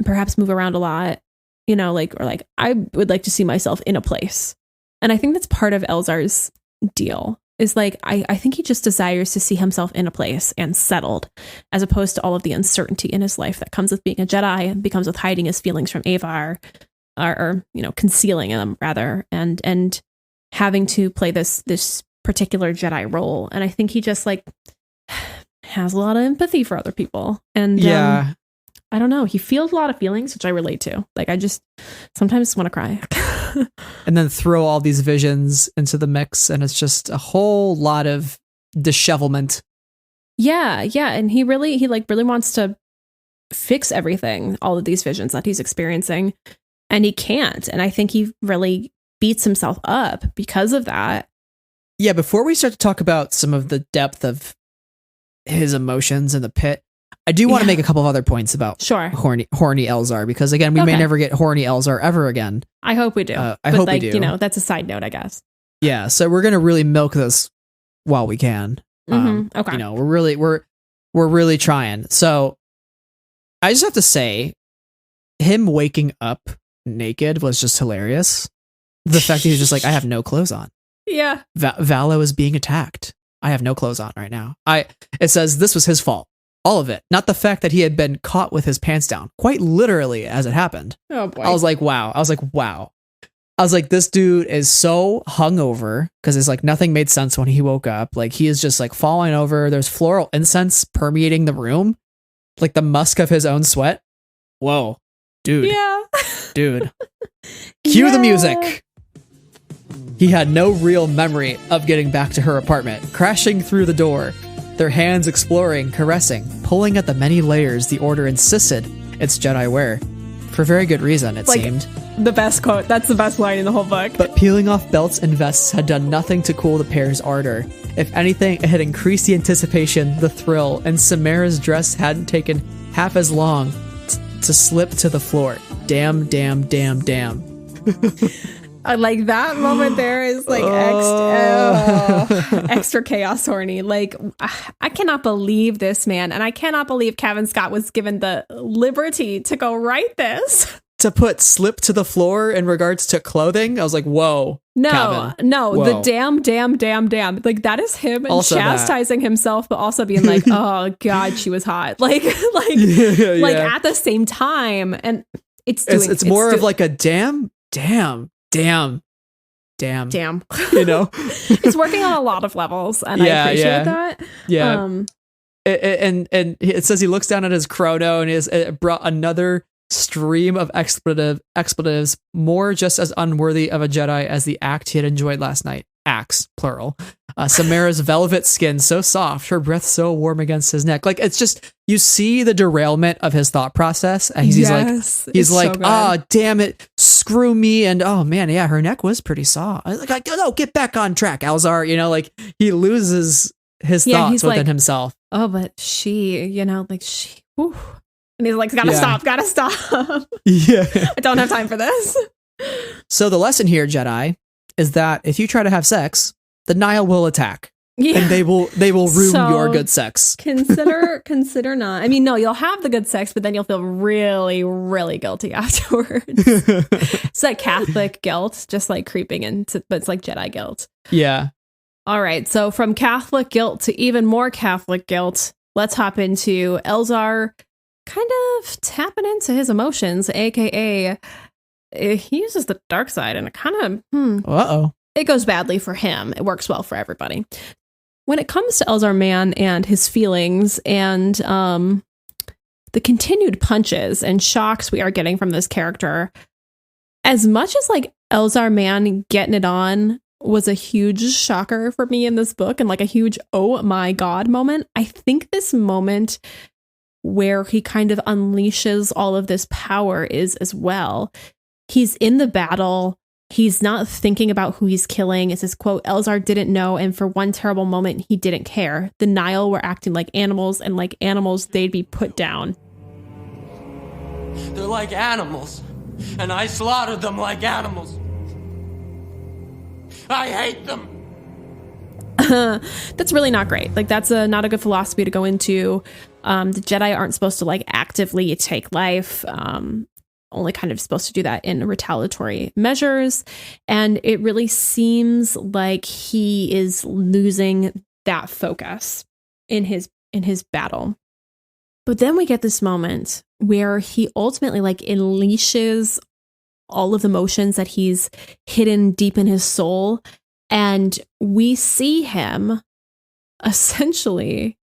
perhaps move around a lot, I would like to see myself in a place. And I think that's part of Elzar's deal. Is like, I think he just desires to see himself in a place and settled, as opposed to all of the uncertainty in his life that comes with being a Jedi and becomes with hiding his feelings from Avar, or concealing them rather, and having to play this particular Jedi role. And I think he just like has a lot of empathy for other people. And I don't know. He feels a lot of feelings, which I relate to. Like, I just sometimes want to cry. And then throw all these visions into the mix, and it's just a whole lot of dishevelment. Yeah. And he really wants to fix everything, all of these visions that he's experiencing, and he can't. And I think he really beats himself up because of that. Yeah, before we start to talk about some of the depth of his emotions in the pit, I do want to make a couple of other points about horny Elzar, because again, we may never get horny Elzar ever again. I hope we do. I hope we do. You know, that's a side note, I guess. Yeah, so we're gonna really milk this while we can. Okay. You know, we're really trying. So I just have to say, him waking up naked was just hilarious. The fact that he was just like, I have no clothes on. Yeah. Valo is being attacked. I have no clothes on right now. It says this was his fault. All of it. Not the fact that he had been caught with his pants down. Quite literally as it happened. Oh boy. I was like, wow. I was like, this dude is so hungover, because it's like nothing made sense when he woke up. Like, he is just like falling over. There's floral incense permeating the room. Like the musk of his own sweat. Whoa. Dude. Yeah. Dude. Cue the music. He had no real memory of getting back to her apartment, crashing through the door, their hands exploring, caressing, pulling at the many layers the Order insisted its Jedi wear. For very good reason, it seemed. The best quote. That's the best line in the whole book. But peeling off belts and vests had done nothing to cool the pair's ardor. If anything, it had increased the anticipation, the thrill, and Samara's dress hadn't taken half as long to slip to the floor. Damn. I like that moment there is like extra chaos horny. Like, I cannot believe this man, and I cannot believe Cavan Scott was given the liberty to go write this. To put slip to the floor in regards to clothing, I was like, whoa. No, Cavan. whoa. The damn. Like, that is him Also chastising himself, but also being like, oh God, she was hot. Like at the same time. And it's more of like a damn. You know, it's working on a lot of levels, and I appreciate that. Yeah. And it says he looks down at his chrono, and it brought another stream of expletives, more just as unworthy of a Jedi as the act he had enjoyed last night. Acts, plural. Samara's velvet skin so soft, her breath so warm against his neck. Like, it's just, you see the derailment of his thought process, and he's like, oh, damn it, screw me, and oh man, yeah, her neck was pretty soft. Like, no, get back on track, Elzar. You know, like, he loses his thoughts within himself. Oh, but she, you know, like, she, whew. And he's like, gotta stop. Yeah. I don't have time for this. So the lesson here, Jedi, is that if you try to have sex, the Nihil will attack. Yeah. And they will ruin your good sex. Consider not. I mean, no, you'll have the good sex, but then you'll feel really, really guilty afterwards. It's like Catholic guilt, just like creeping into, but it's like Jedi guilt. Yeah. All right. So from Catholic guilt to even more Catholic guilt, let's hop into Elzar kind of tapping into his emotions, aka he uses the dark side, and it kind of it goes badly for him. It works well for everybody. When it comes to Elzar Mann and his feelings and the continued punches and shocks we are getting from this character, as much as like Elzar Mann getting it on was a huge shocker for me in this book and like a huge oh my god moment, I think this moment where he kind of unleashes all of this power is as well. He's in the battle. He's not thinking about who he's killing. It's this quote, Elzar didn't know, and for one terrible moment, he didn't care. The Nihil were acting like animals, and like animals, they'd be put down. They're like animals, and I slaughtered them like animals. I hate them. That's really not great. Like, that's not a good philosophy to go into. The Jedi aren't supposed to like actively take life. Only kind of supposed to do that in retaliatory measures. And it really seems like he is losing that focus in his battle. But then we get this moment where he ultimately like unleashes all of the emotions that he's hidden deep in his soul. And we see him essentially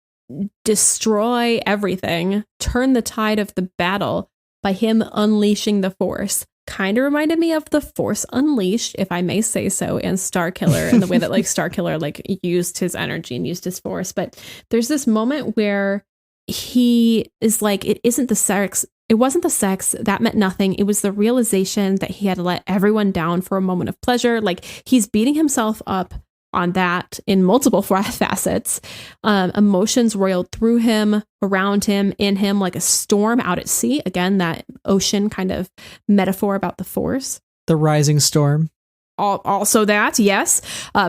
destroy everything, turn the tide of the battle by him unleashing the Force. Kind of reminded me of the Force Unleashed, if I may say so, and Starkiller, and the way that like Starkiller like used his energy and used his Force. But there's this moment where he is like, it isn't the sex. It wasn't the sex that meant nothing. It was the realization that he had to let everyone down for a moment of pleasure. Like he's beating himself up on that in multiple facets. Emotions roiled through him, around him, in him, like a storm out at sea. Again, that ocean kind of metaphor about the Force. The rising storm. Also that, yes,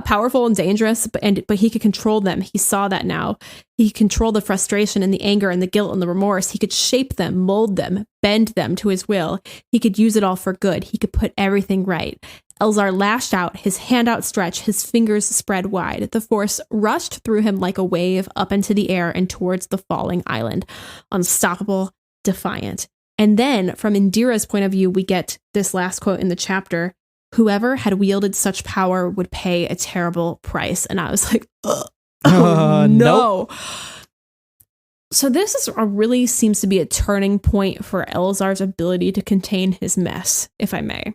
powerful and dangerous, but he could control them. He saw that now. He could control the frustration and the anger and the guilt and the remorse. He could shape them, mold them, bend them to his will. He could use it all for good. He could put everything right. Elzar lashed out, his hand outstretched, his fingers spread wide. The Force rushed through him like a wave up into the air and towards the falling island. Unstoppable, defiant. And then, from Indira's point of view, we get this last quote in the chapter. Whoever had wielded such power would pay a terrible price. And I was like, oh no. Nope. So this is really seems to be a turning point for Elzar's ability to contain his mess, if I may.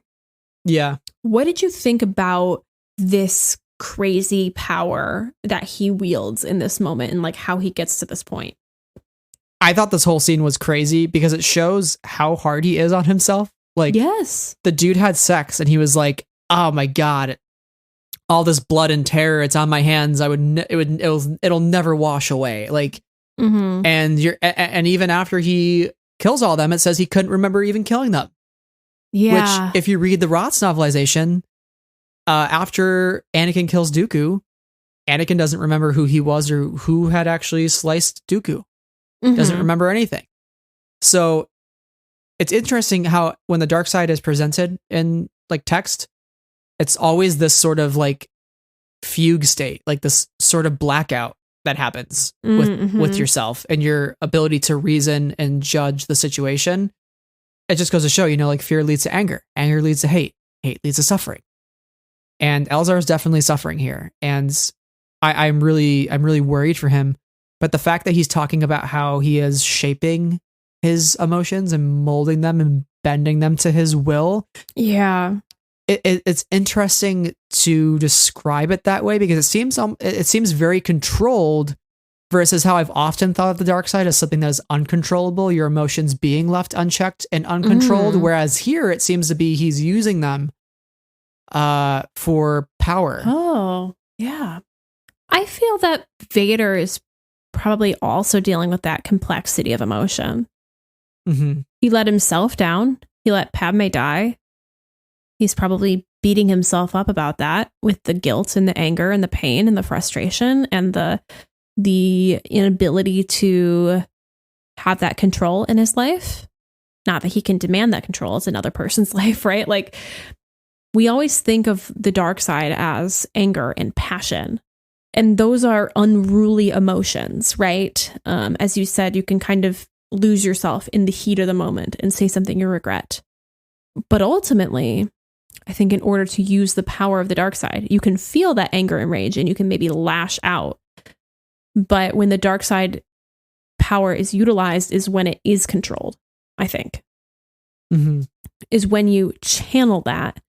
Yeah. What did you think about this crazy power that he wields in this moment and like how he gets to this point? I thought this whole scene was crazy because it shows how hard he is on himself. Like, yes, the dude had sex and he was like, oh my God, all this blood and terror, it's on my hands. It'll never wash away. Like, and and even after he kills all them, it says he couldn't remember even killing them. Yeah. Which, if you read the Roth's novelization, after Anakin kills Dooku, Anakin doesn't remember who he was or who had actually sliced Dooku. Doesn't remember anything. So it's interesting how when the dark side is presented in like text, it's always this sort of like fugue state, like this sort of blackout that happens with yourself and your ability to reason and judge the situation. It just goes to show, like fear leads to anger. Anger leads to hate. Hate leads to suffering. And Elzar is definitely suffering here. And I'm really worried for him. But the fact that he's talking about how he is shaping his emotions and molding them and bending them to his will. Yeah. It's interesting to describe it that way because it seems very controlled versus how I've often thought of the dark side as something that is uncontrollable, your emotions being left unchecked and uncontrolled. Whereas here it seems to be he's using them for power. Oh, yeah. I feel that Vader is probably also dealing with that complexity of emotion. He let himself down. He let Padme die. He's probably beating himself up about that with the guilt and the anger and the pain and the frustration and the inability to have that control in his life. Not that he can demand that control. It's another person's life, right? Like, we always think of the dark side as anger and passion. And those are unruly emotions, right? As you said, you can kind of lose yourself in the heat of the moment and say something you regret. But ultimately, I think in order to use the power of the dark side, you can feel that anger and rage and you can maybe lash out. But when the dark side power is utilized is when it is controlled, I think. Is when you channel that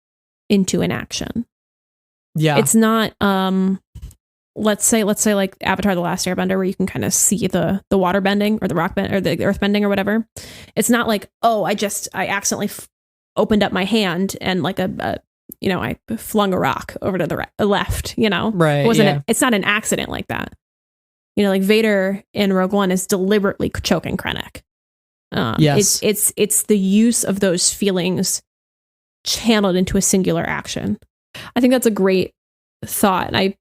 into an action. Yeah. It's not let's say like Avatar The Last Airbender, where you can kind of see the water bending or the rock bend or the earth bending or whatever. It's not like, oh, I accidentally opened up my hand and like I flung a rock over to the left, Right. It's not an accident like that. Like Vader in Rogue One is deliberately choking Krennic. Yes. It's the use of those feelings channeled into a singular action. I think that's a great thought. And I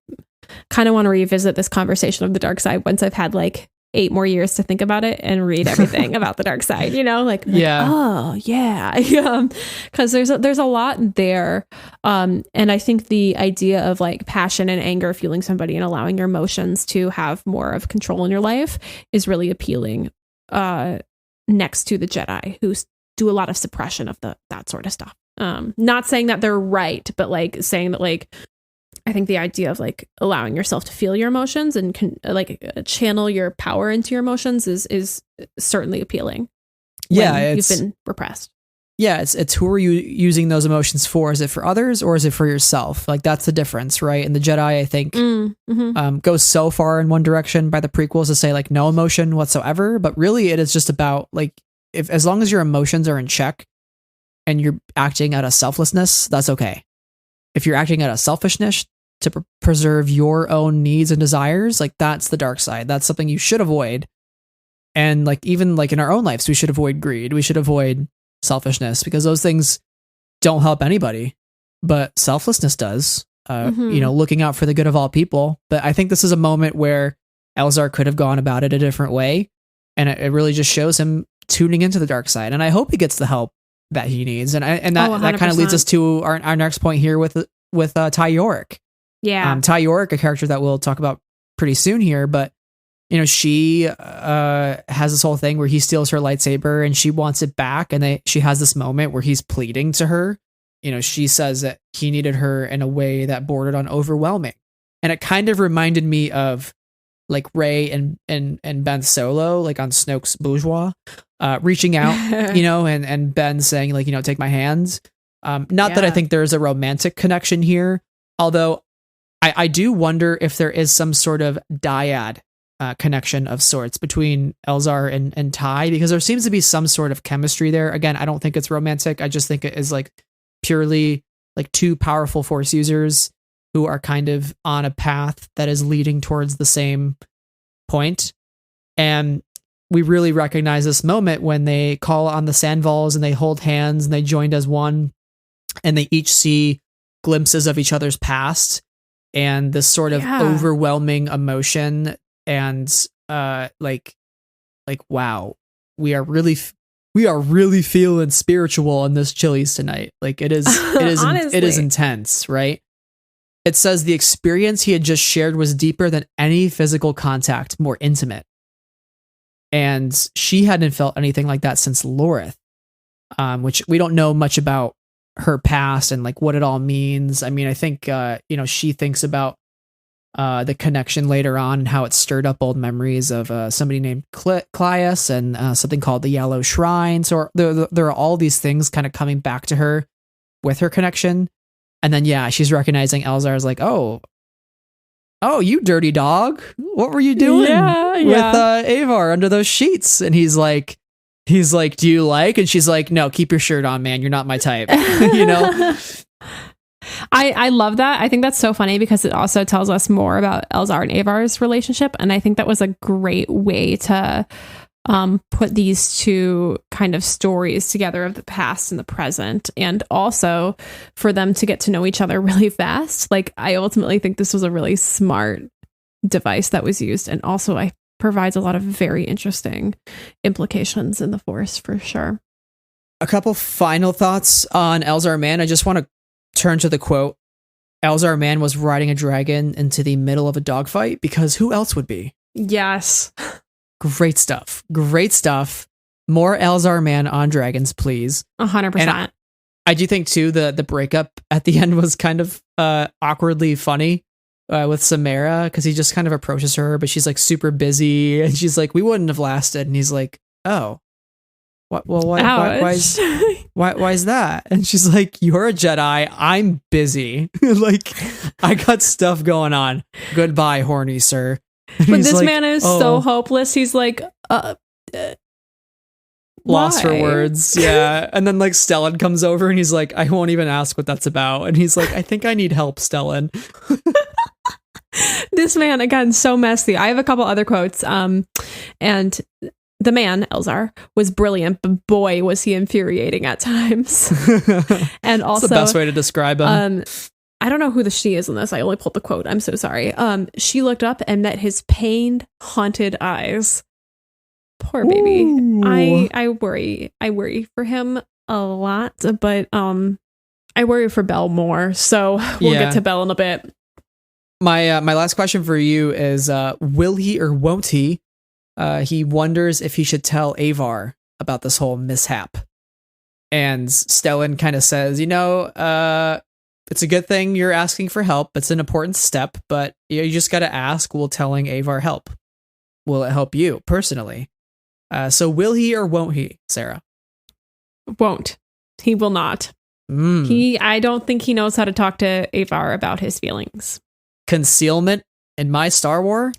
kind of want to revisit this conversation of the dark side once I've had like 8 more years to think about it and read everything about the dark side, oh yeah. Because there's a lot there. And I think the idea of like passion and anger, feeling somebody and allowing your emotions to have more of control in your life is really appealing, next to the Jedi, who do a lot of suppression of that sort of stuff. Not saying that they're right, but like saying that like I think the idea of like allowing yourself to feel your emotions and channel your power into your emotions is certainly appealing. Yeah, you've been repressed. Yeah, it's who are you using those emotions for? Is it for others or is it for yourself? Like that's the difference, right? And the Jedi, I think, goes so far in one direction by the prequels to say like no emotion whatsoever, but really it is just about like if as long as your emotions are in check and you're acting out of selflessness, that's okay. If you're acting out of selfishness to preserve your own needs and desires, like that's the dark side. That's something you should avoid. And like even like in our own lives, we should avoid greed. We should avoid selfishness because those things don't help anybody, but selflessness does. Looking out for the good of all people. But I think this is a moment where Elzar could have gone about it a different way, and it really just shows him tuning into the dark side. And I hope he gets the help that he needs. And that kind of leads us to our next point here with Ty York. Yeah, Ty York, a character that we'll talk about pretty soon here, but she has this whole thing where he steals her lightsaber and she wants it back, and she has this moment where he's pleading to her. She says that he needed her in a way that bordered on overwhelming, and it kind of reminded me of like Rey and Ben Solo, like on Snoke's Bourgeois, reaching out, and Ben saying like, take my hands. Not that I think there's a romantic connection here, although I do wonder if there is some sort of dyad connection of sorts between Elzar and Ty, because there seems to be some sort of chemistry there. Again, I don't think it's romantic. I just think it is like purely like two powerful Force users who are kind of on a path that is leading towards the same point. And we really recognize this moment when they call on the Sandvals and they hold hands and they joined as one, and they each see glimpses of each other's past and this sort of overwhelming emotion. And like wow, we are really feeling spiritual in this Chili's tonight. Like it is it is intense, right? It says the experience he had just shared was deeper than any physical contact, more intimate. And she hadn't felt anything like that since Lorith, which we don't know much about her past and like what it all means. I mean, I think she thinks about the connection later on and how it stirred up old memories of somebody named Clias and something called the Yellow Shrine. So there are all these things kind of coming back to her with her connection. And then, she's recognizing Elzar as like, oh, you dirty dog. What were you doing with Avar under those sheets? And he's like, do you like? And she's like, no, keep your shirt on, man. You're not my type. I love that. I think that's so funny because it also tells us more about Elzar and Avar's relationship. And I think that was a great way to put these two kind of stories together of the past and the present, and also for them to get to know each other really fast. Like, I ultimately think this was a really smart device that was used, and also I provides a lot of very interesting implications in the Force for sure. A couple final thoughts on Elzar Mann. I just want to turn to the quote. Elzar Mann was riding a dragon into the middle of a dogfight because who else would be? Yes. Great stuff. Great stuff. More Elzar Mann on dragons, please. 100%. And I do think too the breakup at the end was kind of awkwardly funny with Samara, because he just kind of approaches her, but she's like super busy, and she's like, "We wouldn't have lasted," and he's like, "Oh, what? Well, why is that?" And she's like, "You're a Jedi. I'm busy. Like, I got stuff going on. Goodbye, horny sir." And but this like, man is so hopeless. He's like, lost for words. Yeah. And then like Stellan comes over and he's like, "I won't even ask what that's about." And he's like, "I think I need help, Stellan." This man, again, so messy. I have a couple other quotes. And the man, Elzar, was brilliant, but boy, was he infuriating at times. And also, that's the best way to describe him. I don't know who the she is in this. I only pulled the quote. I'm so sorry. She looked up and met his pained, haunted eyes. Poor baby. Ooh. I worry for him a lot, but I worry for Belle more. So we'll get to Belle in a bit. My last question for you is, will he or won't he? He wonders if he should tell Avar about this whole mishap. And Stellan kind of says, it's a good thing you're asking for help. It's an important step, but you just got to ask, will telling Avar help? Will it help you personally? So will he or won't he, Sarah? Won't. He will not. I don't think he knows how to talk to Avar about his feelings. Concealment in my Star Wars?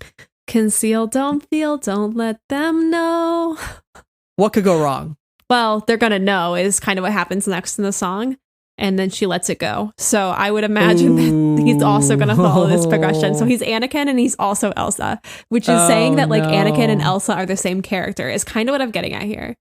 Conceal, don't feel, don't let them know. What could go wrong? Well, they're going to know is kind of what happens next in the song. And then she lets it go. So I would imagine that he's also going to follow this progression. So he's Anakin and he's also Elsa, which is saying that like Anakin and Elsa are the same character is kind of what I'm getting at here.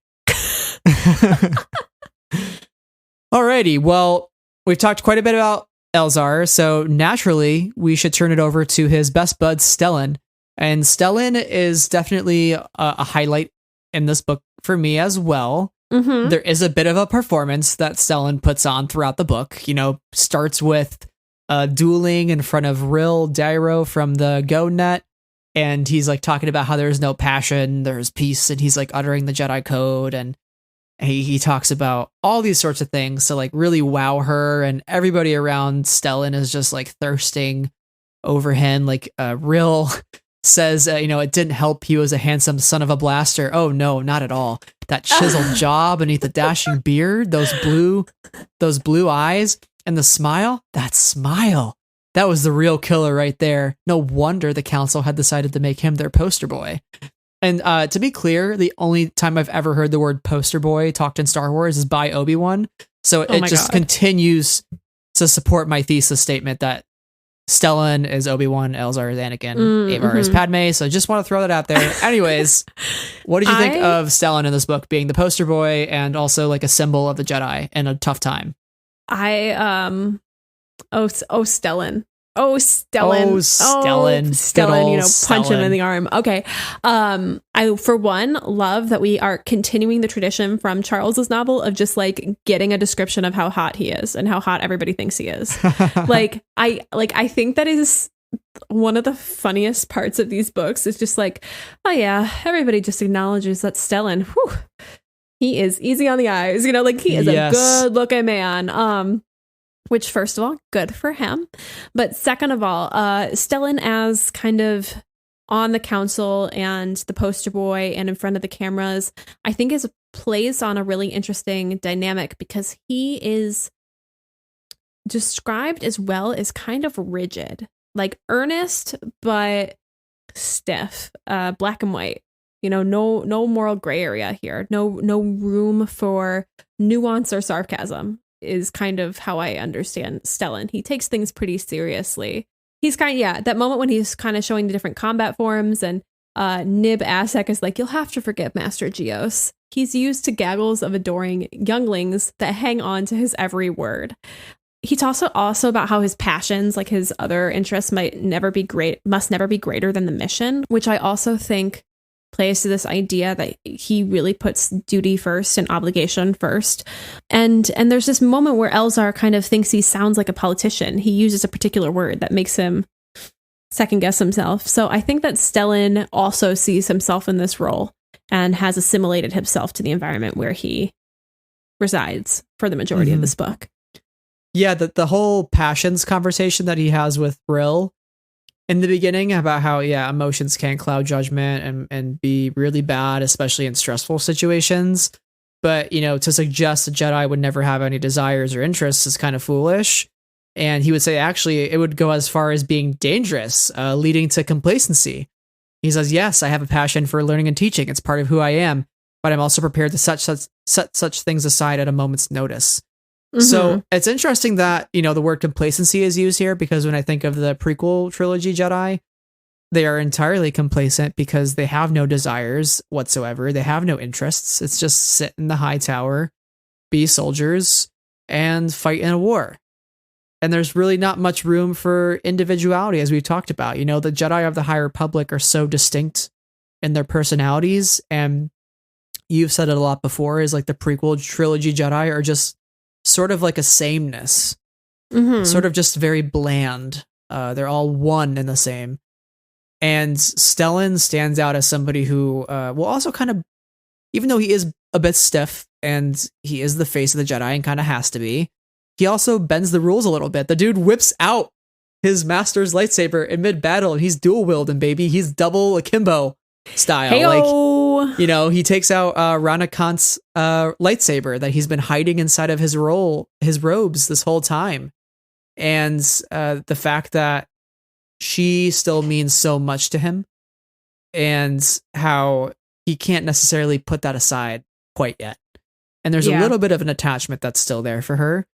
Alrighty. Well, we've talked quite a bit about Elzar. So naturally, we should turn it over to his best bud, Stellan. And Stellan is definitely a highlight in this book for me as well. Mm-hmm. There is a bit of a performance that Stellan puts on throughout the book. You know, starts with dueling in front of Ril Dairo from the GoNet, and he's like talking about how there's no passion, there's peace, and he's like uttering the Jedi code, and he talks about all these sorts of things to like really wow her, and everybody around Stellan is just like thirsting over him. Like Ril says, it didn't help he was a handsome son of a blaster. Oh no, not at all. That chiseled jaw beneath the dashing beard, those blue eyes, and the smile. That smile. That was the real killer right there. No wonder the council had decided to make him their poster boy. And to be clear, the only time I've ever heard the word poster boy talked in Star Wars is by Obi-Wan. So it just continues to support my thesis statement that Stellan is Obi-Wan, Elzar is Anakin, Avar is Padme. So just want to throw that out there. Anyways, what did you think of Stellan in this book being the poster boy and also like a symbol of the Jedi in a tough time? Stellan. Oh, Stellan. Stellan, punch him in the arm. Okay. I, for one, love that we are continuing the tradition from Charles's novel of just like getting a description of how hot he is and how hot everybody thinks he is. I think that is one of the funniest parts of these books is just like, oh yeah, everybody just acknowledges that Stellan, whew, he is easy on the eyes, he is a good looking man. Which, first of all, good for him. But second of all, Stellan as kind of on the council and the poster boy and in front of the cameras, I think plays on a really interesting dynamic because he is described as well as kind of rigid, like earnest, but stiff, black and white. No moral gray area here. No room for nuance or sarcasm. Is kind of how I understand Stellan. He takes things pretty seriously. He's that moment when he's kind of showing the different combat forms and Nib Assek is like, you'll have to forgive Master Geos. He's used to gaggles of adoring younglings that hang on to his every word. He talks also about how his passions, like his other interests, must never be greater than the mission, which I also think plays to this idea that he really puts duty first and obligation first. And there's this moment where Elzar kind of thinks he sounds like a politician. He uses a particular word that makes him second guess himself. So I think that Stellan also sees himself in this role and has assimilated himself to the environment where he resides for the majority of this book. Yeah, the whole passions conversation that he has with Ril in the beginning about how, emotions can cloud judgment and be really bad, especially in stressful situations. But, to suggest a Jedi would never have any desires or interests is kind of foolish. And he would say, actually, it would go as far as being dangerous, leading to complacency. He says, yes, I have a passion for learning and teaching. It's part of who I am, but I'm also prepared to set such things aside at a moment's notice. So it's interesting that, the word complacency is used here because when I think of the prequel trilogy Jedi, they are entirely complacent because they have no desires whatsoever. They have no interests. It's just sit in the high tower, be soldiers, and fight in a war. And there's really not much room for individuality, as we've talked about. The Jedi of the High Republic are so distinct in their personalities. And you've said it a lot before, is like the prequel trilogy Jedi are just sort of like a sameness, sort of just very bland. They're all one and the same. And Stellan stands out as somebody who will also kind of, even though he is a bit stiff and he is the face of the Jedi and kind of has to be, he also bends the rules a little bit. The dude whips out his master's lightsaber in mid battle, and he's dual wielding, baby. He's double akimbo style. Heyo. Like, you know, he takes out Rana Khan's lightsaber that he's been hiding inside of his robes this whole time. And the fact that she still means so much to him, and how he can't necessarily put that aside quite yet. And there's a little bit of an attachment that's still there for her,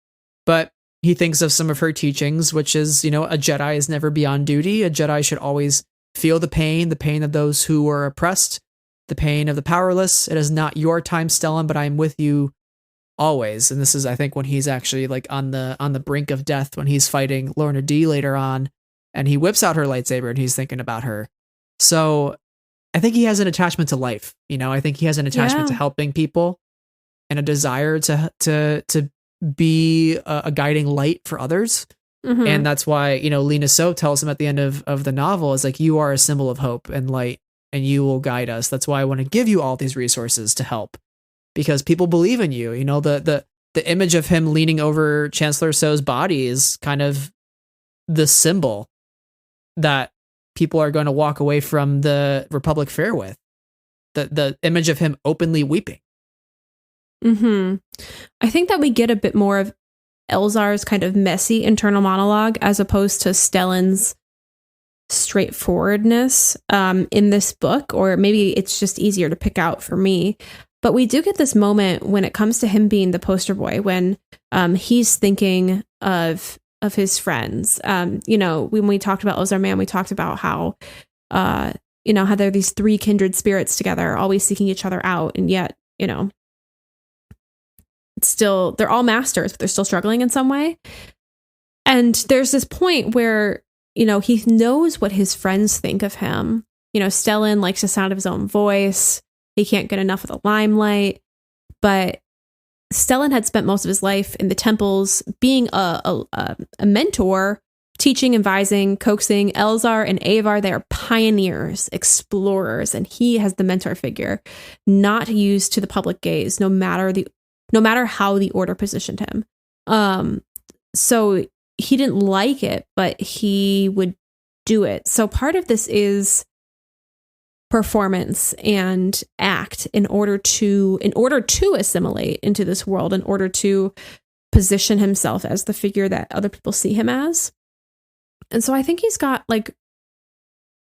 but he thinks of some of her teachings, which is, you know, a Jedi is never beyond duty. A Jedi should always feel the pain of those who are oppressed, the pain of the powerless. It is not your time, Stellan, but I am with you always. And this is, I think, when he's actually like on the brink of death, when he's fighting Lorna D later on, and he whips out her lightsaber and he's thinking about her. So I think he has an attachment to life. You know, I think he has an attachment to helping people and a desire to be a guiding light for others. Mm-hmm. And that's why, you know, Lena So tells him at the end of the novel is like, you are a symbol of hope and light, and you will guide us. That's why I want to give you all these resources to help, because people believe in you. You know, the image of him leaning over Chancellor So's body is kind of the symbol that people are going to walk away from the Republic Fair with. The image of him openly weeping. Mm-hmm. I think that we get a bit more of Elzar's kind of messy internal monologue as opposed to Stellan's straightforwardness in this book, or maybe it's just easier to pick out for me. But we do get this moment when it comes to him being the poster boy, when he's thinking of his friends. You know, when we talked about Elzar Mann, we talked about how, you know, how there are these three kindred spirits together, always seeking each other out. And yet, you know, it's still, they're all masters, but they're still struggling in some way. And there's this point where, you know, he knows what his friends think of him. You know, Stellan likes the sound of his own voice. He can't get enough of the limelight. But Stellan had spent most of his life in the temples being a mentor, teaching, advising, coaxing. Elzar and Avar, they are pioneers, explorers, and he has the mentor figure, not used to the public gaze, no matter how the order positioned him. So he didn't like it, but he would do it. So part of this is performance and act in order to assimilate into this world, in order to position himself as the figure that other people see him as. And so I think he's got like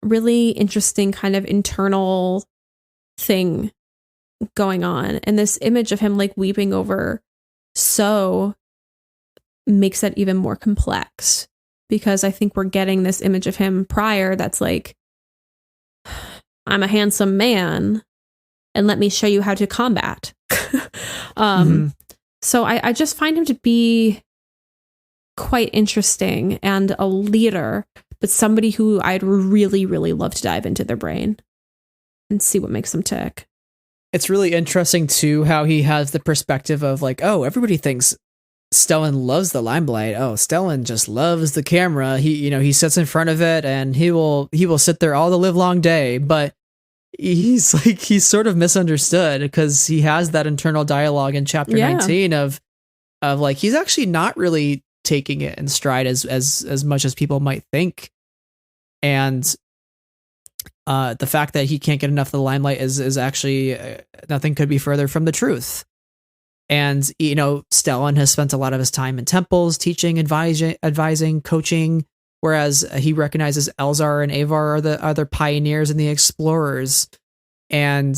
really interesting kind of internal thing going on, and this image of him like weeping over So makes that even more complex, because I think we're getting this image of him prior that's like, I'm a handsome man and let me show you how to combat. So I just find him to be quite interesting and a leader, but somebody who I'd really, really love to dive into their brain and see what makes them tick. It's really interesting too how he has the perspective of like, oh, everybody thinks Stellan loves the limelight. Oh, Stellan just loves the camera. He sits in front of it and he will sit there all the live long day. But he's sort of misunderstood, because he has that internal dialogue in chapter 19 of like, he's actually not really taking it in stride as much as people might think. And the fact that he can't get enough of the limelight is actually nothing could be further from the truth. And, Stellan has spent a lot of his time in temples, teaching, advising, coaching, whereas he recognizes Elzar and Avar are the other pioneers and the explorers. And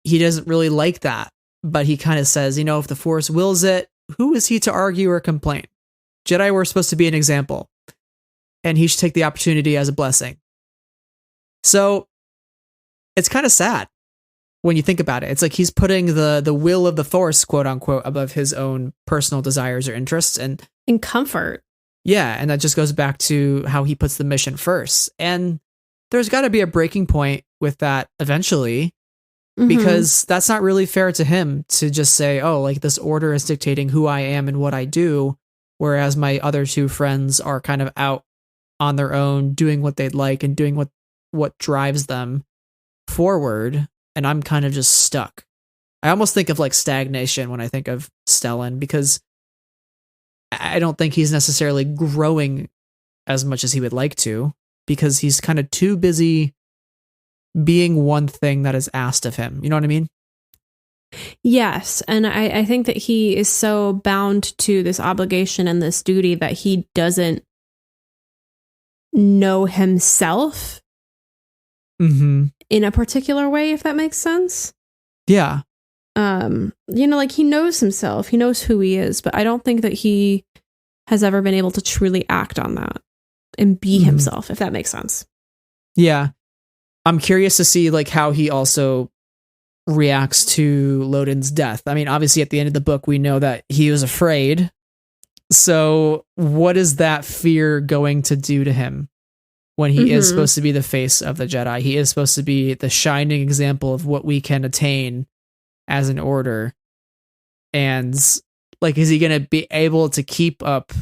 he doesn't really like that, but he kind of says, if the Force wills it, who is he to argue or complain? Jedi were supposed to be an example, and he should take the opportunity as a blessing. So it's kind of sad when you think about it. It's like he's putting the will of the Force, quote unquote, above his own personal desires or interests and comfort. Yeah, and that just goes back to how he puts the mission first. And there's got to be a breaking point with that eventually, because that's not really fair to him to just say, oh, like this order is dictating who I am and what I do, whereas my other two friends are kind of out on their own, doing what they'd like and doing what drives them forward, and I'm kind of just stuck. I almost think of like stagnation when I think of Stellan, because I don't think he's necessarily growing as much as he would like to, because he's kind of too busy being one thing that is asked of him. You know what I mean? Yes. And I think that he is so bound to this obligation and this duty that he doesn't know himself in a particular way, if that makes sense. Yeah. Like he knows himself, he knows who he is, but I don't think that he has ever been able to truly act on that and be himself, if that makes sense. Yeah. I'm curious to see like how he also reacts to Lodin's death. I mean, obviously at the end of the book, we know that he was afraid. So what is that fear going to do to him when he is supposed to be the face of the Jedi? He is supposed to be the shining example of what we can attain as an order. And like, is he going to be able to keep up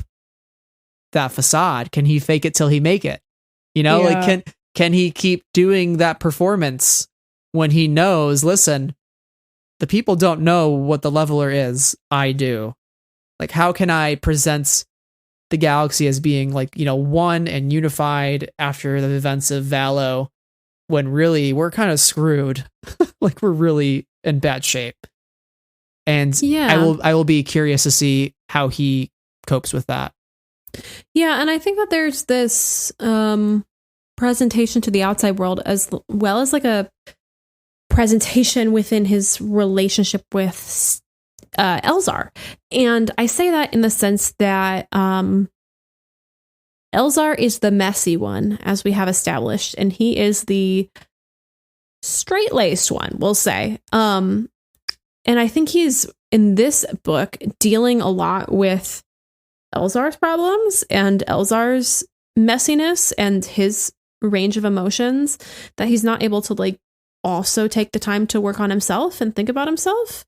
that facade? Can he fake it till he make it? You know, like, can he keep doing that performance when he knows, listen, the people don't know what the leveler is. I do. Like, how can I present the galaxy as being like, one and unified after the events of Valo, when really we're kind of screwed? Like, we're really in bad shape. And I will be curious to see how he copes with that. Yeah, and I think that there's this presentation to the outside world as well as like a presentation within his relationship with Elzar. And I say that in the sense that Elzar is the messy one, as we have established, and he is the straight-laced one, we'll say. And I think he's, in this book, dealing a lot with Elzar's problems and Elzar's messiness and his range of emotions, that he's not able to like also take the time to work on himself and think about himself.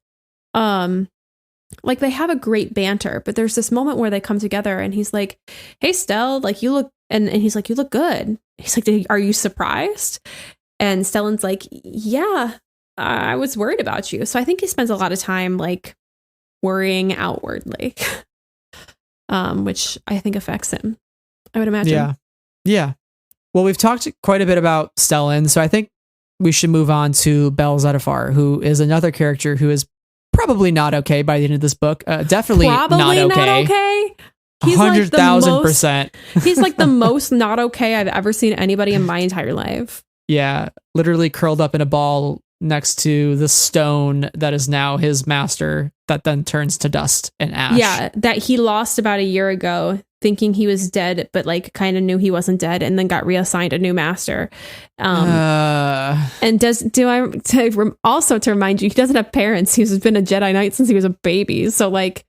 Like they have a great banter, but there's this moment where they come together and he's like, hey, Stell, like you look, and he's like, you look good. He's like, are you surprised? And Stellan's like, yeah, I was worried about you. So I think he spends a lot of time like worrying outwardly, which I think affects him, I would imagine. Yeah. Well, we've talked quite a bit about Stellan, so I think we should move on to Bel Zettifar, who is another character who is probably not okay by the end of this book. Definitely probably not okay. He's 100,000%. He's like the most not okay I've ever seen anybody in my entire life. Yeah, literally curled up in a ball next to the stone that is now his master, that then turns to dust and ash. Yeah, that he lost about a year ago, thinking he was dead, but like kind of knew he wasn't dead, and then got reassigned a new master. And also to remind you, he doesn't have parents. He's been a Jedi Knight since he was a baby. So like,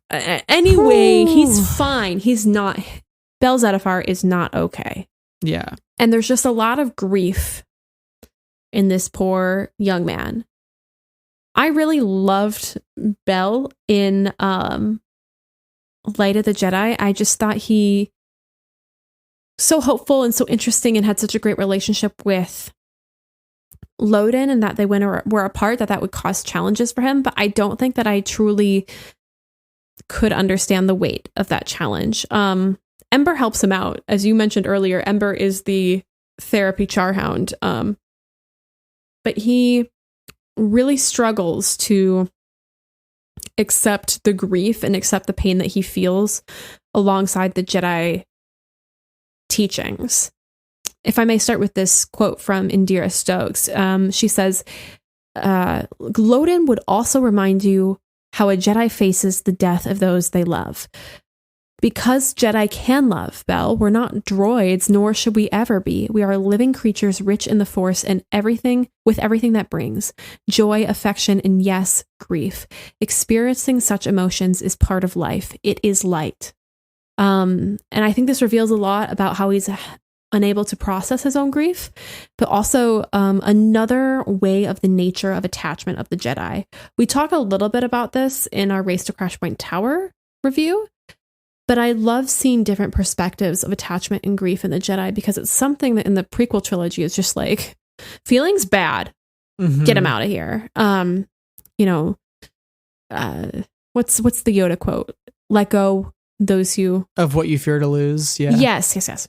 anyway, he's fine. He's not. Bel Zettifar is not okay. Yeah, and there's just a lot of grief in this poor young man. I really loved Bel in Light of the Jedi. I just thought he so hopeful and so interesting and had such a great relationship with Lodin, and that they were apart, that would cause challenges for him. But I don't think that I truly could understand the weight of that challenge. Ember helps him out. As you mentioned earlier, Ember is the therapy charhound. But he really struggles to accept the grief and accept the pain that he feels alongside the Jedi teachings. If I may start with this quote from Indira Stokes, she says, Lodin would also remind you how a Jedi faces the death of those they love. Because Jedi can love, Bel, we're not droids, nor should we ever be. We are living creatures rich in the Force and everything that brings joy, affection, and yes, grief. Experiencing such emotions is part of life. It is light. And I think this reveals a lot about how he's unable to process his own grief, but also another way of the nature of attachment of the Jedi. We talk a little bit about this in our Race to Crashpoint Tower review. But I love seeing different perspectives of attachment and grief in the Jedi, because it's something that in the prequel trilogy is just like, feelings bad, get them out of here. what's the Yoda quote? Let go those you Of what you fear to lose. Yeah. Yes.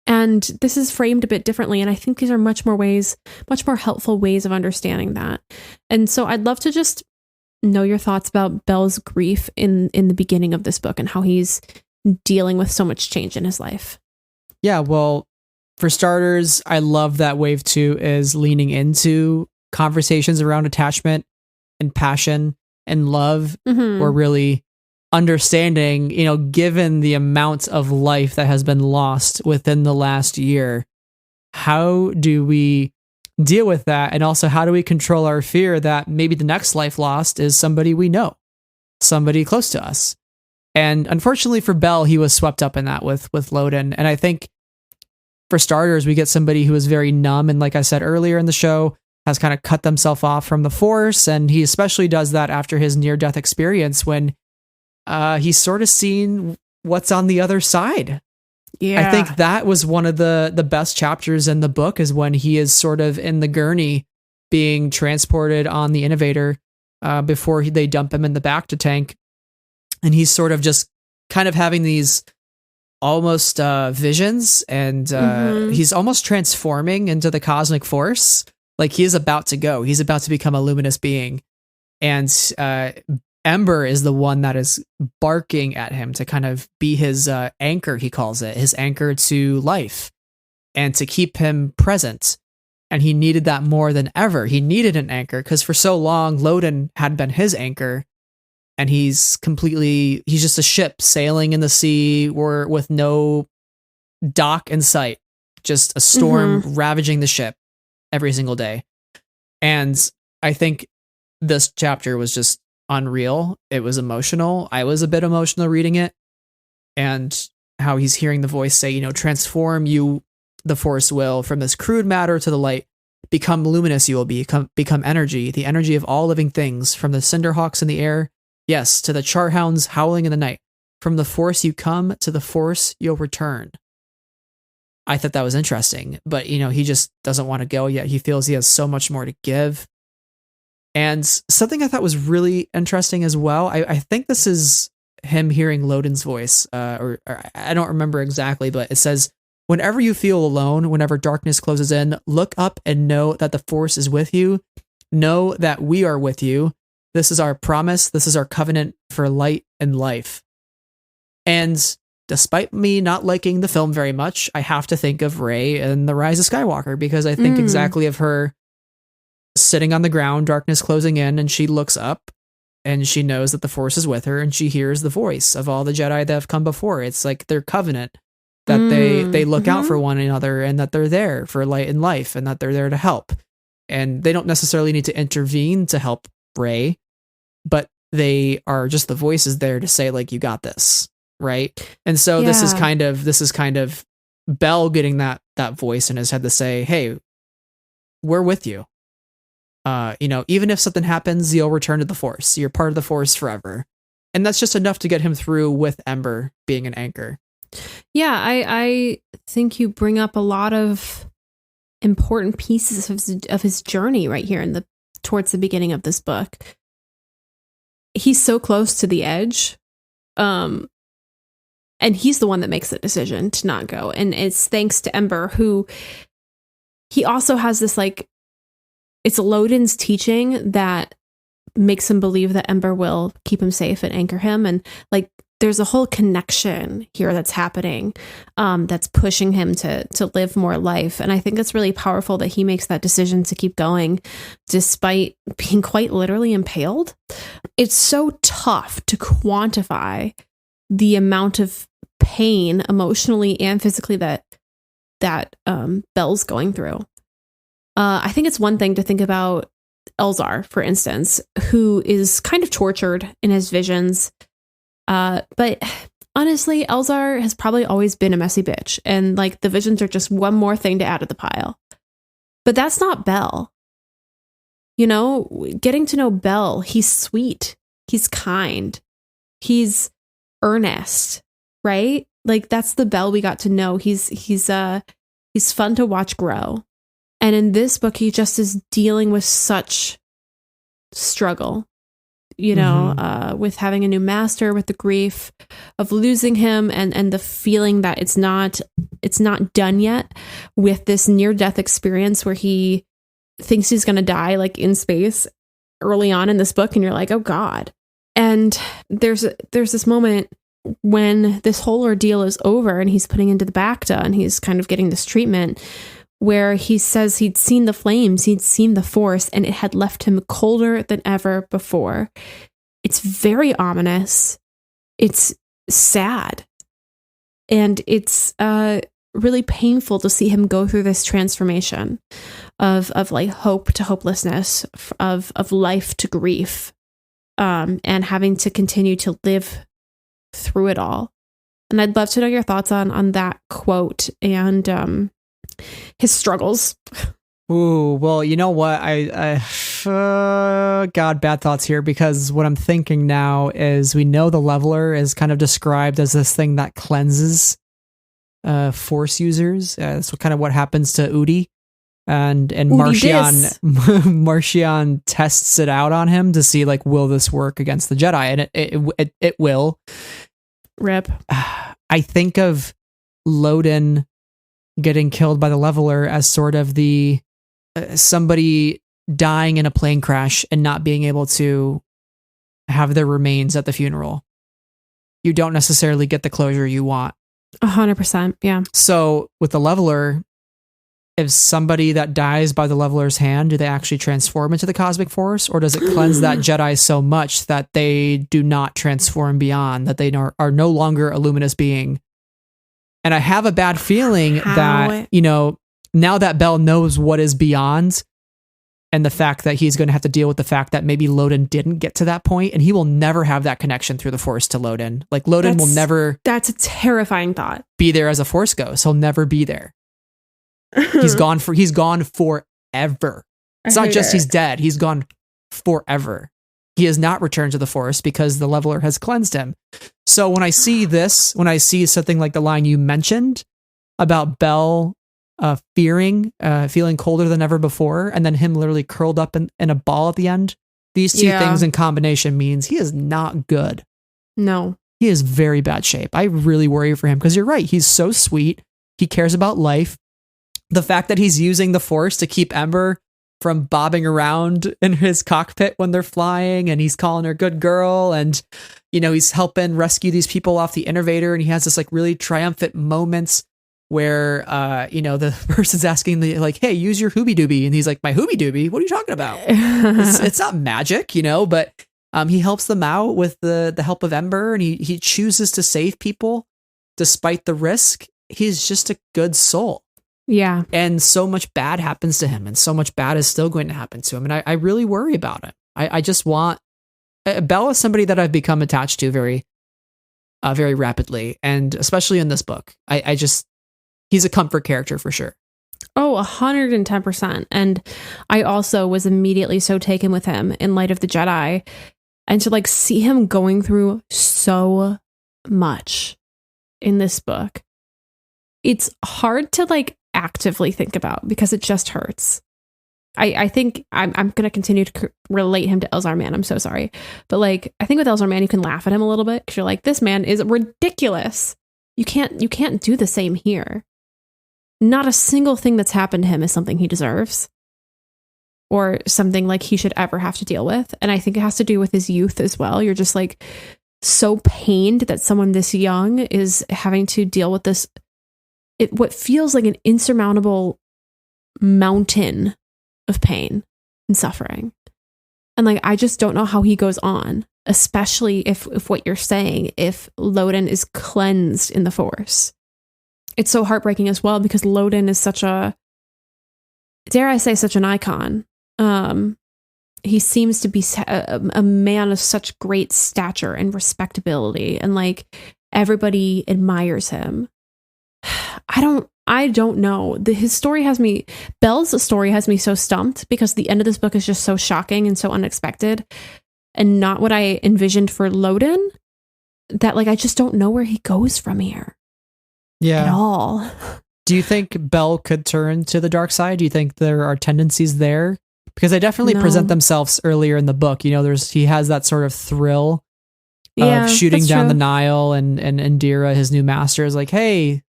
And this is framed a bit differently, and I think these are much more helpful ways of understanding that. And so I'd love to just know your thoughts about Bel's grief in the beginning of this book and how he's dealing with so much change in his life. Yeah, well, for starters, I love that Wave 2 is leaning into conversations around attachment and passion and love, or really understanding, given the amount of life that has been lost within the last year, how do we deal with that? And also, how do we control our fear that maybe the next life lost is somebody we know, somebody close to us? And unfortunately for Bel, he was swept up in that with Loden. And I think for starters, we get somebody who is very numb. And like I said earlier in the show, has kind of cut themselves off from the Force. And he especially does that after his near-death experience when he's sort of seen what's on the other side. Yeah. I think that was one of the best chapters in the book, is when he is sort of in the gurney being transported on the Innovator before they dump him in the Bacta tank. And he's sort of just kind of having these almost visions, and he's almost transforming into the cosmic force. Like he is about to go. He's about to become a luminous being. And Ember is the one that is barking at him to kind of be his anchor, he calls it, his anchor to life, and to keep him present. And he needed that more than ever. He needed an anchor because for so long, Loden had been his anchor. And he's just a ship sailing in the sea or with no dock in sight, just a storm ravaging the ship every single day. And I think this chapter was just unreal. It was emotional. I was a bit emotional reading it, and how he's hearing the voice say, transform you, the Force will, from this crude matter to the light. Become luminous, you will become energy, the energy of all living things, from the Cinderhawks in the air. Yes, to the charhounds howling in the night. From the Force you come, to the Force you'll return. I thought that was interesting, but he just doesn't want to go yet. He feels he has so much more to give. And something I thought was really interesting as well, I think this is him hearing Loden's voice, or I don't remember exactly, but it says, whenever you feel alone, whenever darkness closes in, look up and know that the Force is with you. Know that we are with you. This is our promise. This is our covenant for light and life. And despite me not liking the film very much, I have to think of Rey and The Rise of Skywalker, because I think exactly of her sitting on the ground, darkness closing in, and she looks up and she knows that the Force is with her, and she hears the voice of all the Jedi that have come before. It's like their covenant, that they look out for one another, and that they're there for light and life, and that they're there to help. And they don't necessarily need to intervene to help Rey, but they are just the voices there to say, like, you got this, right? And so this is kind of Bel getting that voice in his head to say, hey, we're with you. Even if something happens, you'll return to the Force. You're part of the Force forever. And that's just enough to get him through, with Ember being an anchor. Yeah, I think you bring up a lot of important pieces of his journey right here towards the beginning of this book. He's so close to the edge. And he's the one that makes the decision to not go. And it's thanks to Ember, who he also has this, like, it's Loden's teaching that makes him believe that Ember will keep him safe and anchor him. And like, there's a whole connection here that's happening, that's pushing him to live more life. And I think it's really powerful that he makes that decision to keep going despite being quite literally impaled. It's so tough to quantify the amount of pain emotionally and physically that Bel's going through. I think it's one thing to think about Elzar, for instance, who is kind of tortured in his visions. But honestly, Elzar has probably always been a messy bitch, and like the visions are just one more thing to add to the pile. But that's not Bel. Getting to know Bel, he's sweet, he's kind, he's earnest, right? Like that's the Bel we got to know. He's fun to watch grow. And in this book, he just is dealing with such struggle, you know, with having a new master, with the grief of losing him, and the feeling that it's not done yet, with this near-death experience where he thinks he's going to die, like in space early on in this book, and you're like, oh God. And there's this moment when this whole ordeal is over and he's putting into the Bacta and he's kind of getting this treatment, where he says he'd seen the flames, he'd seen the force, and it had left him colder than ever before. It's very ominous. It's sad. And it's really painful to see him go through this transformation of like hope to hopelessness, of life to grief, and having to continue to live through it all. And I'd love to know your thoughts on that quote and his struggles. Ooh, well, you know what? God, bad thoughts here, because what I'm thinking now is we know the Leveler is kind of described as this thing that cleanses Force users. That's kind of what happens to Udi. And Marcion tests it out on him to see, like, will this work against the Jedi? And it will. Rip. I think of Loden getting killed by the Leveler as sort of the somebody dying in a plane crash and not being able to have their remains at the funeral. You don't necessarily get the closure you want. 100%. Yeah. So with the Leveler, if somebody that dies by the Leveler's hand, do they actually transform into the cosmic force, or does it cleanse that Jedi so much that they do not transform beyond, that they are no longer a luminous being? And I have a bad feeling that, you know, now that Bell knows what is beyond, and the fact that he's going to have to deal with the fact that maybe Loden didn't get to that point, and he will never have that connection through the Force to Loden. Like, Loden will never... That's a terrifying thought. ...be there as a Force ghost. He'll never be there. He's gone forever. It's not just he's dead. He's gone forever. He has not returned to the Force because the Leveler has cleansed him. So when I see this, when I see something like the line you mentioned about Bell feeling colder than ever before, and then him literally curled up in a ball at the end, these two things in combination means he is not good. No. He is very bad shape. I really worry for him, because you're right. He's so sweet. He cares about life. The fact that he's using the Force to keep Ember from bobbing around in his cockpit when they're flying, and he's calling her good girl, and, you know, he's helping rescue these people off the Innovator, and he has this like really triumphant moments where you know, the person's asking like, hey, use your hoobie doobie, and he's like, my hoobie doobie? What are you talking about? It's not magic, you know, but he helps them out with the help of Ember, and he chooses to save people despite the risk. He's just a good soul. Yeah. And so much bad happens to him, and so much bad is still going to happen to him. And I really worry about it. I just want... Bell is somebody that I've become attached to very, very rapidly. And especially in this book, he's a comfort character for sure. Oh, 110%. And I also was immediately so taken with him in Light of the Jedi. And to like see him going through so much in this book, it's hard to like actively think about because it just hurts. I think I'm going to continue to relate him to Elzar Mann. I'm so sorry. But like, I think with Elzar Mann, you can laugh at him a little bit because you're like, this man is ridiculous. You can't do the same here. Not a single thing that's happened to him is something he deserves or something like he should ever have to deal with. And I think it has to do with his youth as well. You're just like so pained that someone this young is having to deal with this, what feels like an insurmountable mountain of pain and suffering. And like, I just don't know how he goes on, especially if what you're saying, if Loden is cleansed in the Force. It's so heartbreaking as well because Loden is such a, dare I say, such an icon. He seems to be a man of such great stature and respectability, and like everybody admires him. I don't know. Bell's story has me so stumped because the end of this book is just so shocking and so unexpected and not what I envisioned for Loden, that like I just don't know where he goes from here. Yeah. At all. Do you think Bell could turn to the dark side? Do you think there are tendencies there? Because they definitely No. present themselves earlier in the book. You know, he has that sort of thrill Yeah, of shooting that's down true. the Nihil, and Indira, his new master, is like, hey,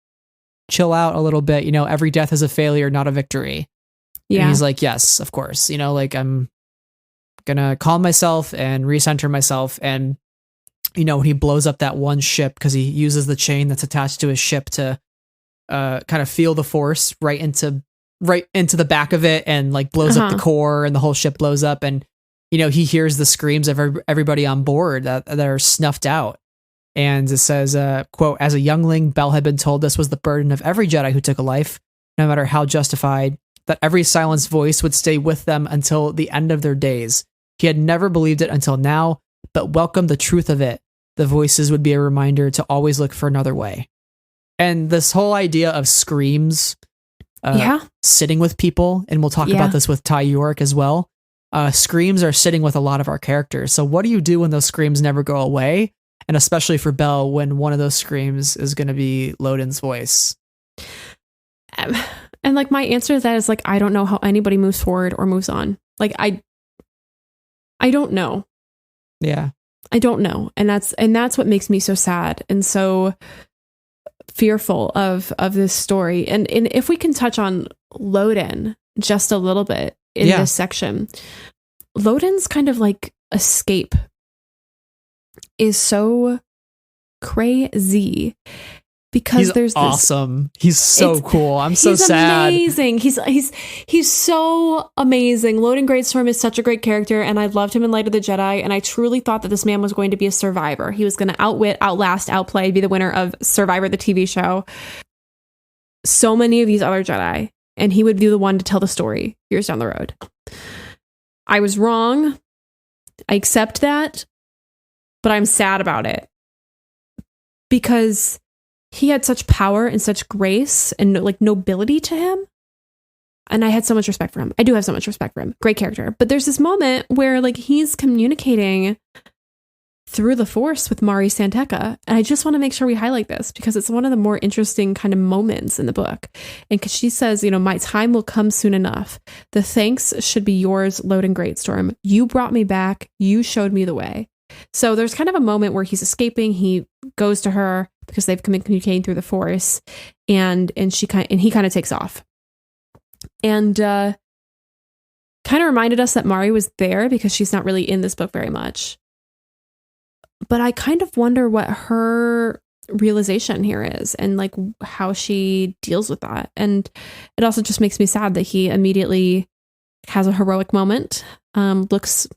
chill out a little bit. You know, every death is a failure, not a victory. And Yeah. he's like, yes, of course. You know, like, I'm gonna calm myself and recenter myself. And, you know, when he blows up that one ship, because he uses the chain that's attached to his ship to kind of feel the force right into the back of it, and like blows up the core, and the whole ship blows up. And, you know, he hears the screams of everybody on board that are snuffed out. And it says, quote, as a youngling, Bell had been told this was the burden of every Jedi who took a life, no matter how justified, that every silenced voice would stay with them until the end of their days. He had never believed it until now, but welcomed the truth of it. The voices would be a reminder to always look for another way. And this whole idea of screams sitting with people, and we'll talk about this with Ty York as well. Screams are sitting with a lot of our characters. So what do you do when those screams never go away? And especially for Belle, when one of those screams is going to be Loden's voice. And like my answer to that is like, I don't know how anybody moves forward or moves on. Like I don't know. Yeah. I don't know. And that's what makes me so sad and so fearful of this story. And if we can touch on Loden just a little bit in this section, Loden's kind of like escape is so crazy because there's this awesome. He's so cool. I'm so sad. He's amazing. He's so amazing. Loden Greatstorm is such a great character, and I loved him in Light of the Jedi, and I truly thought that this man was going to be a survivor. He was going to outwit, outlast, outplay, be the winner of Survivor, the TV show. So many of these other Jedi, and he would be the one to tell the story years down the road. I was wrong. I accept that, but I'm sad about it because he had such power and such grace and like nobility to him. And I had so much respect for him. I do have so much respect for him. Great character. But there's this moment where like he's communicating through the Force with Mari Santeca. And I just want to make sure we highlight this because it's one of the more interesting kind of moments in the book. And because she says, you know, my time will come soon enough. The thanks should be yours, Loden Greatstorm. You brought me back. You showed me the way. So there's kind of a moment where he's escaping. He goes to her because they've been communicating through the Force, and he kind of takes off, and kind of reminded us that Mari was there because she's not really in this book very much. But I kind of wonder what her realization here is, and like how she deals with that. And it also just makes me sad that he immediately has a heroic moment, looks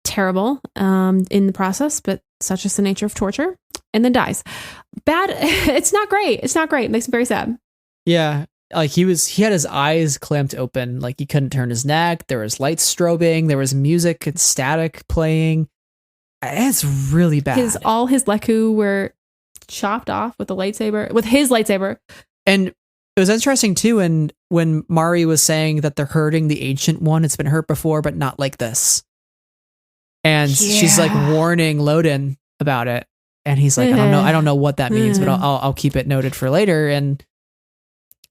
terrible in the process, but such is the nature of torture, and then dies. Bad. It's not great. It makes me very sad. Yeah. Like he had his eyes clamped open, like he couldn't turn his neck. There was lights strobing. There was music and static playing. It's really bad. All his Leku were chopped off with his lightsaber. And it was interesting too. And when Mari was saying that they're hurting the Ancient One, it's been hurt before, but not like this. And she's like warning Loden about it. And he's like, I don't know what that means, but I'll keep it noted for later. And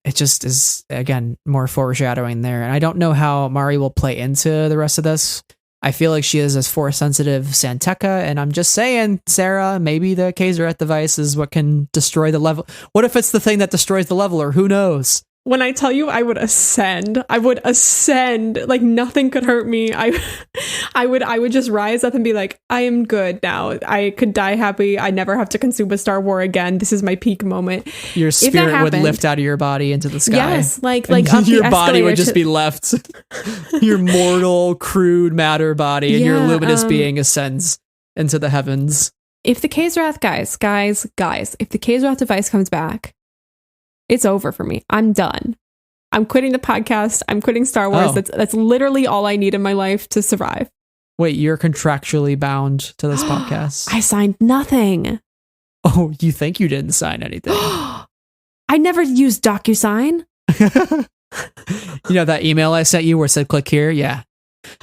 it just is, again, more foreshadowing there. And I don't know how Mari will play into the rest of this. I feel like she is as Force sensitive Santeca. And I'm just saying, Sarah, maybe the Kazareth device is what can destroy the level. What if it's the thing that destroys the leveler? Who knows? When I tell you I would ascend, like nothing could hurt me. I would just rise up and be like, I am good now. I could die happy. I never have to consume a Star War again. This is my peak moment. Your spirit would lift out of your body into the sky. Yes, like up your body would just be left. Your mortal, crude matter body, and your luminous being ascends into the heavens. If the Kazarath guys, if the Kazarath device comes back, it's over for me. I'm done. I'm quitting the podcast. I'm quitting Star Wars. Oh. That's literally all I need in my life to survive. Wait, you're contractually bound to this podcast? I signed nothing. Oh, you think you didn't sign anything? I never used DocuSign. You know that email I sent you where it said click here? Yeah.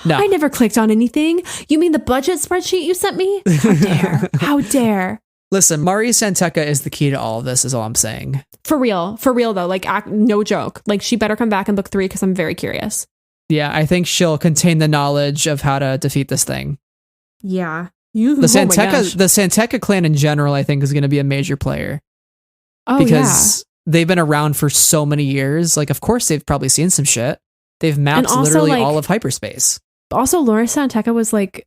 No. I never clicked on anything. You mean the budget spreadsheet you sent me? How dare. How dare. Listen, Mari Santeca is the key to all of this, is all I'm saying. For real though, like no joke. Like she better come back in book 3 because I'm very curious. Yeah, I think she'll contain the knowledge of how to defeat this thing. Yeah. The Santeca clan in general, I think, is going to be a major player. Oh, because they've been around for so many years. Like, of course, they've probably seen some shit. They've mapped literally all of hyperspace. Also, Laura Santeca was like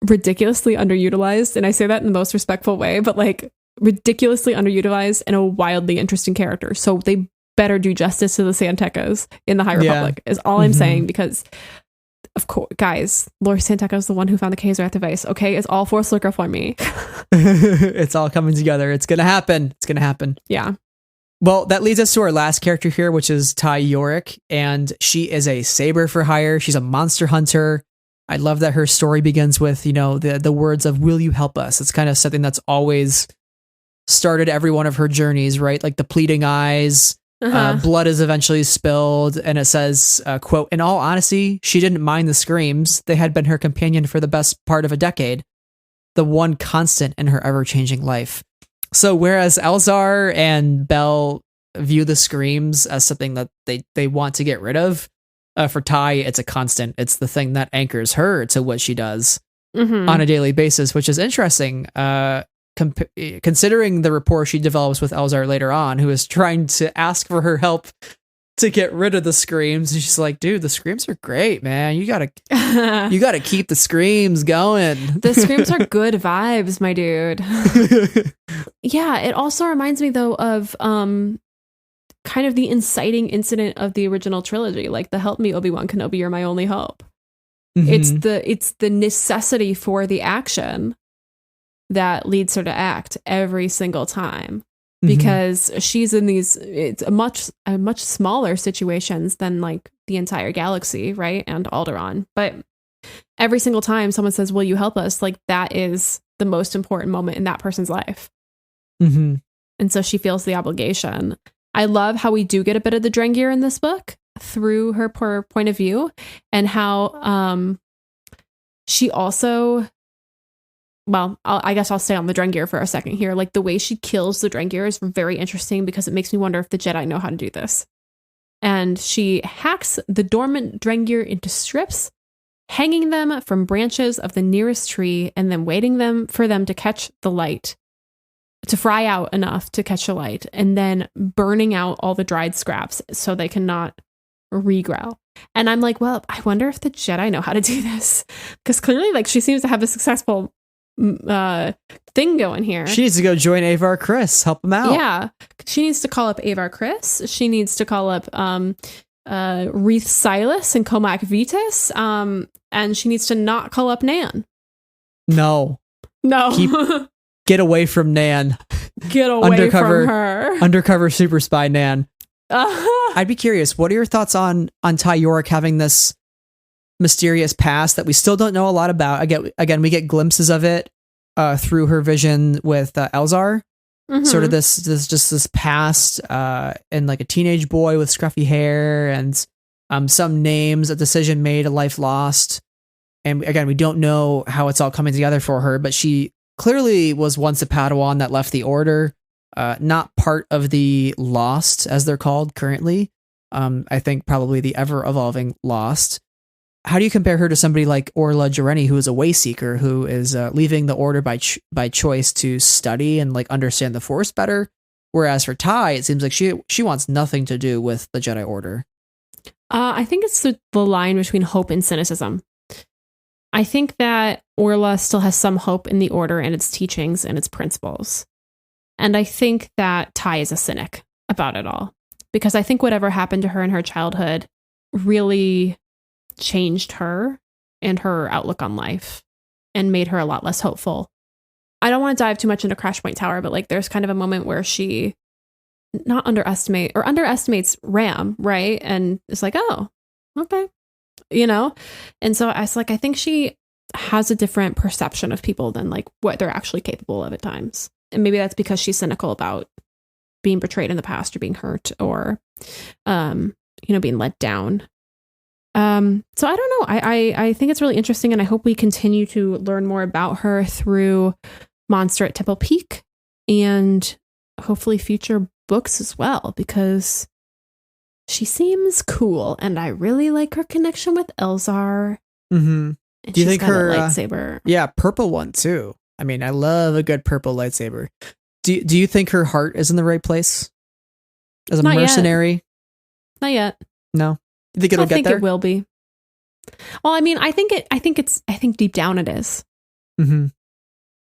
ridiculously underutilized, and I say that in the most respectful way, but like ridiculously underutilized and a wildly interesting character. So they better do justice to the Santecas in the High Republic, is all I'm saying, because of course, guys, Laura Santeca is the one who found the Kaiser device. Okay, it's all Force Lurker for me. It's all coming together. It's gonna happen. It's gonna happen. Yeah. Well, that leads us to our last character here, which is Ty Yorick, and she is a saber for hire. She's a monster hunter. I love that her story begins with, you know, the words of "Will you help us?" It's kind of something that's always started every one of her journeys, right? Like the pleading eyes. Blood is eventually spilled, and it says, quote, "In all honesty, she didn't mind the screams. They had been her companion for the best part of a decade, the one constant in her ever-changing life." So whereas Elzar and Bell view the screams as something that they want to get rid of, for Ty, it's a constant. It's the thing that anchors her to what she does on a daily basis, which is interesting. Considering the rapport she develops with Elzar later on, who is trying to ask for her help to get rid of the screams, and she's like, "Dude, the screams are great, man. You gotta keep the screams going. The screams are good vibes, my dude." Yeah, it also reminds me though of kind of the inciting incident of the original trilogy, like the "Help me, Obi-Wan Kenobi, you're my only hope." It's the necessity for the action that leads her to act every single time, because she's in these much smaller situations than like the entire galaxy, right? And Alderaan. But every single time someone says, "Will you help us?" like that is the most important moment in that person's life. And so she feels the obligation. I love how we do get a bit of the Drengir in this book through her point of view, and how she also, well, I guess I'll stay on the Drengir for a second here. Like the way she kills the Drengir is very interesting, because it makes me wonder if the Jedi know how to do this. And she hacks the dormant Drengir into strips, hanging them from branches of the nearest tree, and then waiting for them to catch the light, to fry out enough to catch the light, and then burning out all the dried scraps so they cannot regrow. And I'm like, well, I wonder if the Jedi know how to do this, because clearly, like, she seems to have a successful thing going here. She needs to go join Avar Kriss, help him out. Yeah, she needs to call up Avar Kriss. She needs to call up Reith Silas and Comac Vitus, and she needs to not call up Nan. No. Get away from Nan. Get away from her. Undercover super spy Nan. I'd be curious, what are your thoughts on Ty Yorick having this mysterious past that we still don't know a lot about? Again, we get glimpses of it through her vision with Elzar. Sort of this past and like a teenage boy with scruffy hair, and some names, a decision made, a life lost. And again, we don't know how it's all coming together for her, but she clearly was once a Padawan that left the Order, not part of the Lost, as they're called currently. I think probably the ever-evolving Lost. How do you compare her to somebody like Orla Jareni, who is a Wayseeker, who is leaving the Order by choice to study and like understand the Force better? Whereas for Ty, it seems like she wants nothing to do with the Jedi Order. I think it's the line between hope and cynicism. I think that Orla still has some hope in the Order and its teachings and its principles. And I think that Ty is a cynic about it all, because I think whatever happened to her in her childhood really changed her and her outlook on life and made her a lot less hopeful. I don't want to dive too much into Crash Point Tower, but like there's kind of a moment where she underestimates Ram, right? And it's like, oh, okay. You know? And so I was like, I think she has a different perception of people than like what they're actually capable of at times. And maybe that's because she's cynical about being betrayed in the past or being hurt or, being let down. So I don't know. I think it's really interesting, and I hope we continue to learn more about her through Monster at Temple Peak and hopefully future books as well, because She seems cool, and I really like her connection with Elzar. Mm-hmm. And Do you she's think got a her lightsaber? Yeah, purple one too. I mean, I love a good purple lightsaber. Do you think her heart is in the right place as a Not yet. mercenary? Not yet. No, you think it'll I get think there? it will be. Well, I mean, I think deep down it is. Mm-hmm.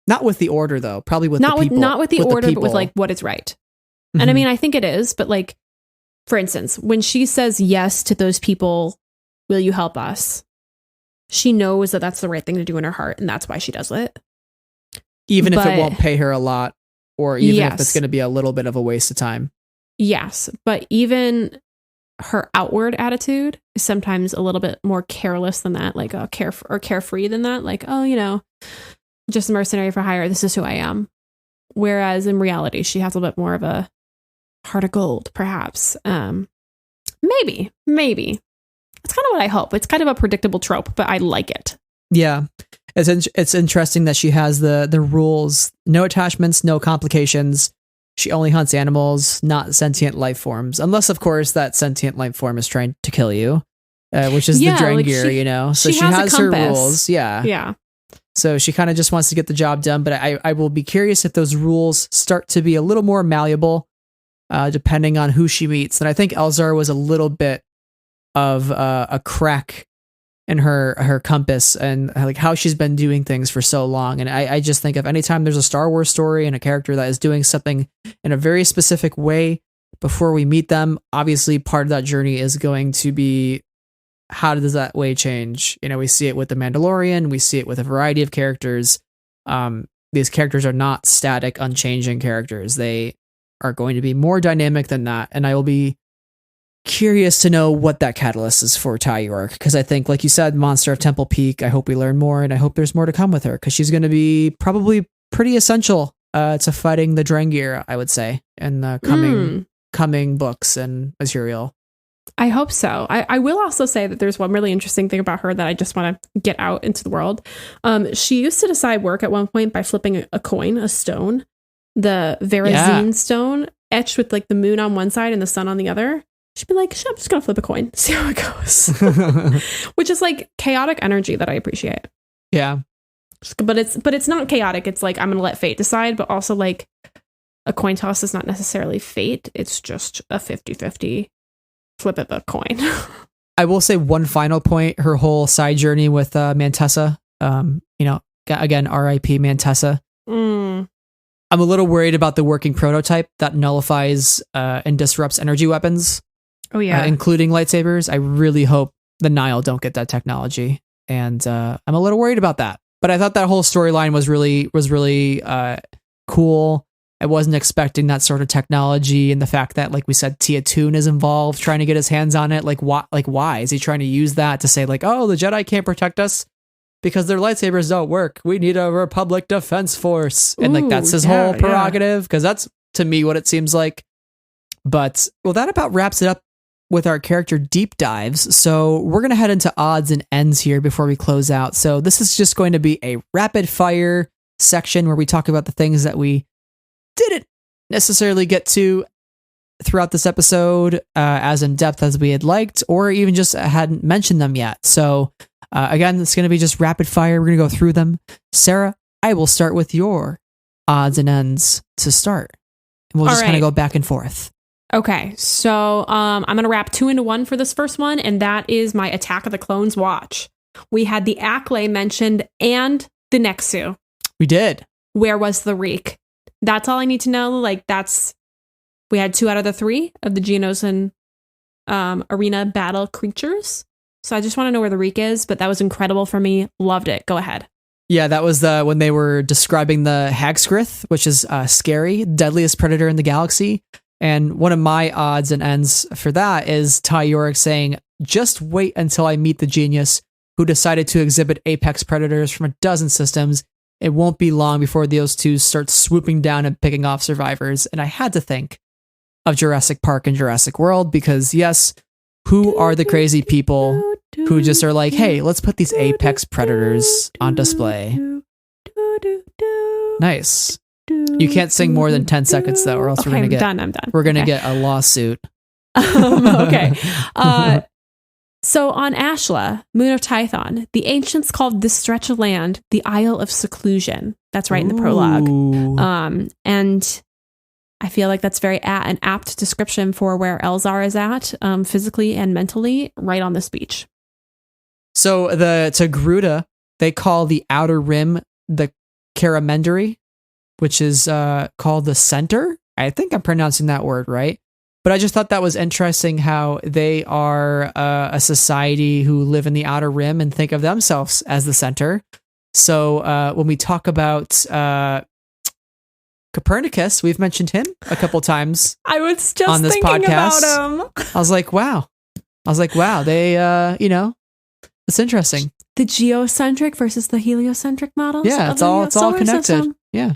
Not with the order though. Probably with Not the with people. not with the order, but with people. like what is right. And I mean, I think it is, but like, for instance, when she says yes to those people, will you help us? She knows that that's the right thing to do in her heart, and that's why she does it. Even if it But- won't pay her a lot, or even if Yes. it's going to be a little bit of a waste of time. Yes, but even her outward attitude is sometimes a little bit more careless than that, like carefree than that. Like, oh, you know, just a mercenary for hire. This is who I am. Whereas in reality, she has a little bit more of a heart of gold, perhaps. Maybe. It's kind of what I hope. It's kind of a predictable trope, but I like it. Yeah, it's interesting that she has the rules: no attachments, no complications. She only hunts animals, not sentient life forms, unless of course that sentient life form is trying to kill you, which is Yeah, the like Drengir, she- you know. So she she has a has her compass. rules. Yeah. Yeah. So she kind of just wants to get the job done, but I will be curious if those rules start to be a little more malleable, depending on who she meets. And I think Elzar was a little bit of a crack in her compass and like how she's been doing things for so long. And I just think of anytime there's a Star Wars story and a character that is doing something in a very specific way before we meet them, obviously part of that journey is going to be, how does that way change? You know, we see it with the Mandalorian, we see it with a variety of characters. These characters are not static, unchanging characters. They are going to be more dynamic than that. And I will be curious to know what that catalyst is for Ty York, because I think, like you said, Monster of Temple Peak, I hope we learn more, and I hope there's more to come with her, because she's going to be probably pretty essential to fighting the Drengir, I would say, in the coming books and material. I hope so. I will also say that there's one really interesting thing about her that I just want to get out into the world. She used to decide work at one point by flipping a coin, a stone, the Verazine stone, etched with like the moon on one side and the sun on the other. She'd be like, I'm just going to flip a coin, see how it goes. Which is like chaotic energy that I appreciate. Yeah. But it's not chaotic. It's like, I'm going to let fate decide, but also like a coin toss is not necessarily fate. It's just a 50-50 flip of a coin. I will say one final point, her whole side journey with Mantessa, again, R.I.P. Mantessa. I'm a little worried about the working prototype that nullifies and disrupts energy weapons. Oh yeah. Including lightsabers. I really hope the Nihil don't get that technology. And I'm a little worried about that. But I thought that whole storyline was really cool. I wasn't expecting that sort of technology, and the fact that, like we said, Tia Toon is involved trying to get his hands on it. Like why is he trying to use that to say like, oh, the Jedi can't protect us because their lightsabers don't work. We need a Republic Defense Force. And like that's his whole prerogative, because that's to me what it seems like. But well, that about wraps it up with our character deep dives. So we're going to head into odds and ends here before we close out. So this is just going to be a rapid fire section where we talk about the things that we didn't necessarily get to throughout this episode as in depth as we had liked, or even just hadn't mentioned them yet. So again, it's going to be just rapid fire. We're going to go through them. Sarah, I will start with your odds and ends to start. And we'll just kind of go back and forth. Okay, so I'm going to wrap 2 into 1 for this first one, and that is my Attack of the Clones watch. We had the Acklay mentioned and the Nexu. We did. Where was the Reek? That's all I need to know. Like, we had 2 out of the 3 of the Geonosian arena battle creatures. So I just want to know where the Reek is, but that was incredible for me. Loved it. Go ahead. Yeah, that was when they were describing the Hagskrith, which is scary, deadliest predator in the galaxy. And one of my odds and ends for that is Ty York saying, just wait until I meet the genius who decided to exhibit apex predators from a dozen systems. It won't be long before those two start swooping down and picking off survivors. And I had to think of Jurassic Park and Jurassic World, because yes, who are the crazy people who just are like, hey, let's put these apex predators on display. Nice. You can't sing more than 10 seconds though, or else we're gonna get I'm done. We're gonna get a lawsuit. Okay. So on Ashla, Moon of Tython, the ancients called this stretch of land the Isle of Seclusion. That's right in the prologue. And I feel like that's an apt description for where Elzar is at, physically and mentally, right on this beach. So to Garuda, they call the outer rim the Karamendari, which is called the center. I think I'm pronouncing that word right. But I just thought that was interesting how they are a society who live in the outer rim and think of themselves as the center. So when we talk about Copernicus, we've mentioned him a couple times. I was just on this thinking podcast. about him. I was like, wow. They, it's interesting. The geocentric versus the heliocentric models. Yeah, it's all connected. System. Yeah.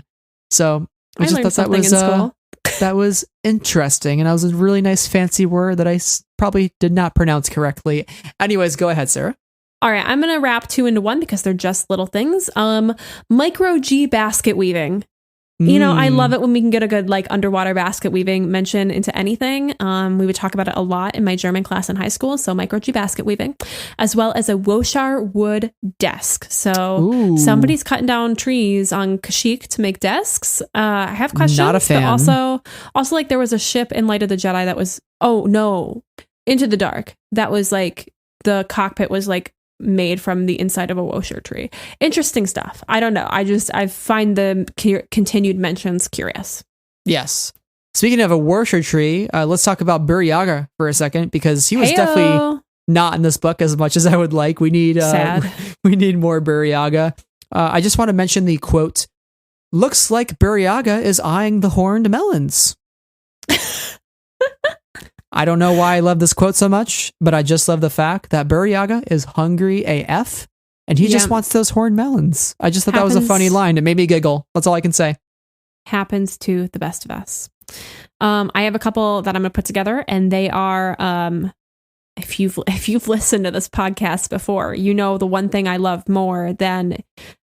So I just learned thought that something was in school. that was interesting, and that was a really nice fancy word that I probably did not pronounce correctly. Anyways, go ahead, Sarah. All right, I'm going to wrap two into one because they're just little things. Micro G basket weaving. You know, I love it when we can get a good like underwater basket weaving mention into anything. We would talk about it a lot in my German class in high school. So micro G basket weaving, as well as a Woshar wood desk. So somebody's cutting down trees on Kashyyyk to make desks. I have questions. Not a fan. But also like there was a ship in Light of the Jedi that was, Into the Dark. That was like the cockpit was like made from the inside of a Woshar tree. Interesting stuff. I don't know. I find the continued mentions curious. Yes. Speaking of a Woshar tree, let's talk about Buryaga for a second, because he was definitely not in this book as much as I would like. We need we need more Buryaga. I just want to mention the quote, "Looks like Buryaga is eyeing the horned melons." I don't know why I love this quote so much, but I just love the fact that Buryaga is hungry AF, and he just wants those horned melons. I just thought that was a funny line. It made me giggle. That's all I can say. Happens to the best of us. I have a couple that I'm going to put together, and they are, if you've listened to this podcast before, you know the one thing I love more than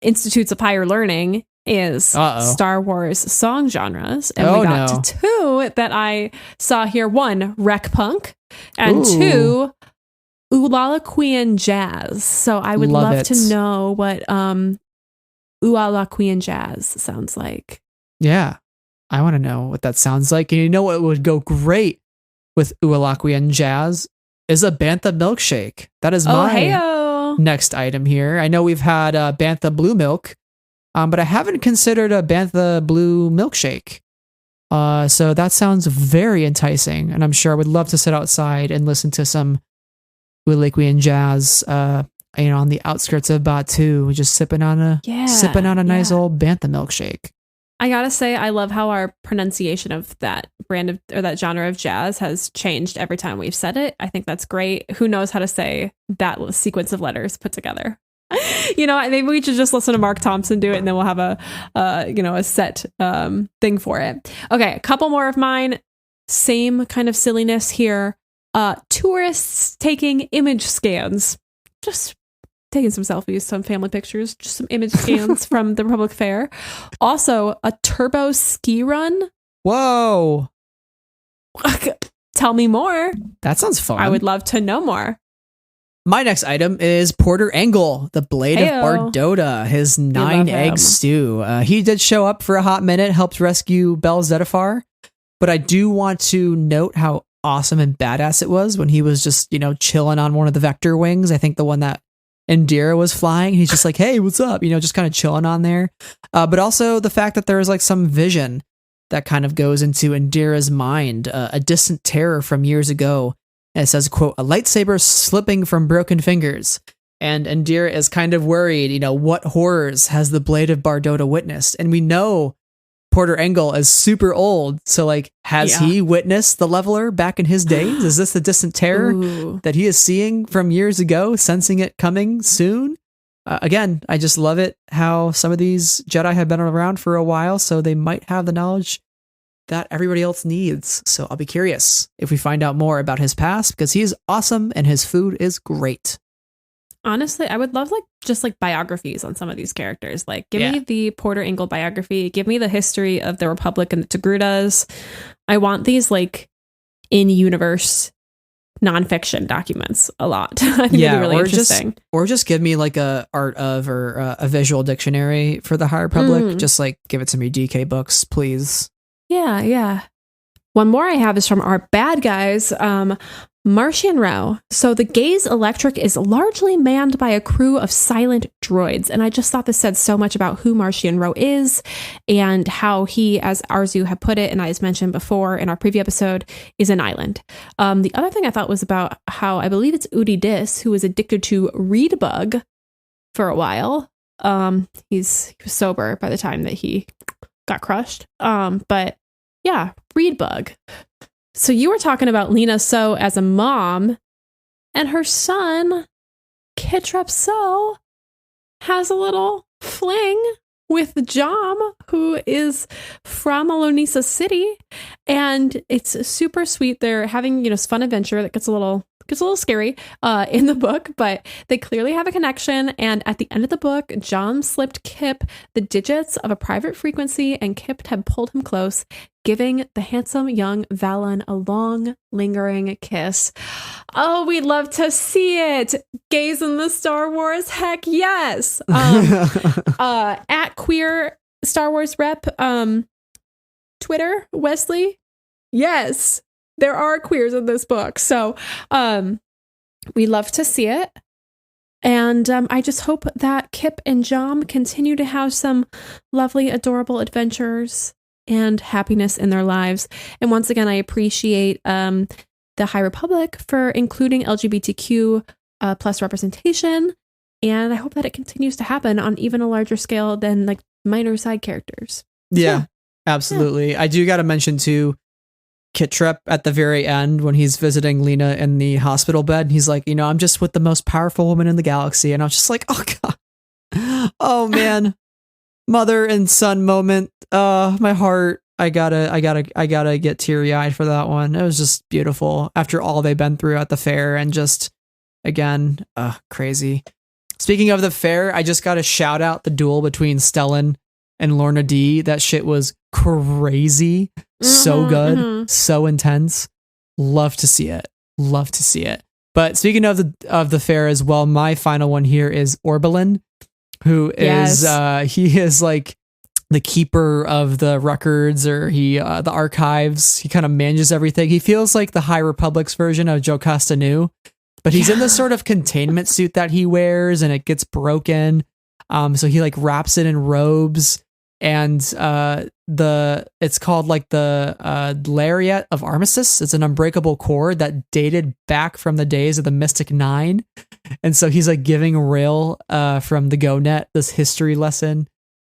Institutes of Higher Learning is Star Wars song genres. And we got to two that I saw here. One, rec punk, and two, Ualaquean jazz. So I would love to know what Ualaquean jazz sounds like. Yeah. I want to know what that sounds like. And you know what would go great with Ualaquean jazz is a Bantha milkshake. That is my next item here. I know we've had Bantha blue milk, but I haven't considered a Bantha blue milkshake. So that sounds very enticing, and I'm sure I would love to sit outside and listen to some Ualaquean jazz, on the outskirts of Batu, just sipping on a nice old Bantha milkshake. I gotta say, I love how our pronunciation of that brand of, or that genre of jazz has changed every time we've said it. I think that's great. Who knows how to say that sequence of letters put together? Maybe we should just listen to Mark Thompson do it, and then we'll have a set thing for it. Okay, a couple more of mine. Same kind of silliness here. Tourists taking image scans. Just taking some selfies, some family pictures, just some image scans from the Republic Fair. Also, a turbo ski run. Whoa. Tell me more. That sounds fun. I would love to know more. My next item is Porter Engle, the Blade of Bardota, his 9-egg stew. He did show up for a hot minute, helped rescue Bel Zettifar, but I do want to note how awesome and badass it was when he was just, chilling on one of the vector wings. I think the one that Indira was flying. He's just like, hey, what's up? Just kind of chilling on there. But also the fact that there is like some vision that kind of goes into Indira's mind, a distant terror from years ago. And it says, quote, a lightsaber slipping from broken fingers. And Indira is kind of worried, what horrors has the Blade of Bardota witnessed? And we know Porter Engle is super old. So has he witnessed the Leveler back in his days? Is this the distant terror that he is seeing from years ago, sensing it coming soon? Again, I just love it how some of these Jedi have been around for a while, so they might have the knowledge that everybody else needs. So I'll be curious if we find out more about his past, because he is awesome and his food is great. Honestly, I would love just biographies on some of these characters. Give me the Porter Engle biography. Give me the history of the Republic and the Togrutas. I want these in-universe nonfiction documents a lot. I think it'd be really interesting. Or just give me like a art of or a visual dictionary for the High Republic. Just like give it to me DK books, please. Yeah. One more I have is from our bad guys, Martian Row. So the Gaze Electric is largely manned by a crew of silent droids. And I just thought this said so much about who Martian Row is and how he, as Arzu had put it, and as mentioned before in our preview episode, is an island. The other thing I thought was about how I believe it's Udi Dis, who was addicted to Reedbug for a while. He was sober by the time that he got crushed. But yeah, Reedbug. So you were talking about Lena So as a mom, and her son, Kitrep So, has a little fling with Jom, who is from Alonisa City, and it's super sweet. They're having, this fun adventure that gets a little scary in the book, but they clearly have a connection. And at the end of the book, Jom slipped Kip the digits of a private frequency, and Kip had pulled him close, giving the handsome young Valen a long, lingering kiss. Oh, we'd love to see it. Gaze in the Star Wars. Heck yes. At Queer Star Wars Rep, Twitter, Wesley. Yes, there are queers in this book. So we love to see it. And I just hope that Kip and Jom continue to have some lovely, adorable adventures and happiness in their lives. And once again, I appreciate the High Republic for including LGBTQ plus representation. And I hope that it continues to happen on even a larger scale than like minor side characters. Yeah, absolutely. Yeah. I do got to mention too, Kitrep at the very end when he's visiting Lena in the hospital bed. He's like, I'm just with the most powerful woman in the galaxy. And I was just like, oh God. Oh man. Mother and son moment. My heart. I gotta get teary eyed for that one. It was just beautiful after all they've been through at the fair, and just again, crazy. Speaking of the fair, I just got to shout out the duel between Stellan and Lorna D. That shit was crazy. So good. So intense. Love to see it. But speaking of the fair as well, my final one here is Orbelin, who is he is like the keeper of the records, or the archives. He kind of manages everything. He feels like the High Republic's version of Joe Castanew, but he's in this sort of containment suit that he wears, and it gets broken. So he like wraps it in robes, and it's called like the Lariat of Armistice. It's an unbreakable cord that dated back from the days of the Mystic Nine. And so he's like giving Rail from the GoNet this history lesson.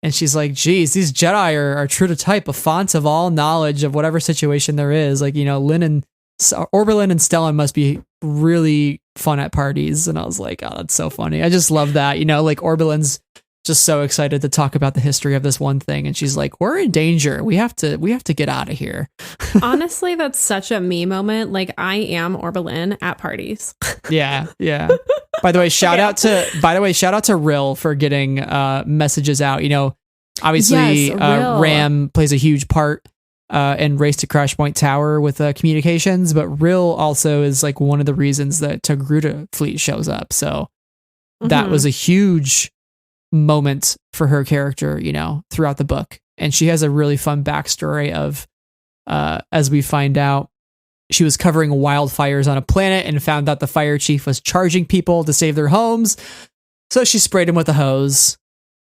And she's like, geez, these Jedi are true to type, a font of all knowledge of whatever situation there is. Like, Orbelin and Stellan must be really fun at parties. And I was like, oh, that's so funny. I just love that. Like Orbelin's just so excited to talk about the history of this one thing, and she's like, we're in danger, we have to get out of here. Honestly, that's such a me moment. Like, I am Orbelin at parties. yeah By the way, shout out to Rill for getting messages out. Obviously, Ram plays a huge part in Race to Crash Point Tower with communications, but Rill also is like one of the reasons that Togruta fleet shows up. So that was a huge moment for her character, throughout the book. And she has a really fun backstory of, as we find out, she was covering wildfires on a planet and found out the fire chief was charging people to save their homes. So she sprayed him with a hose.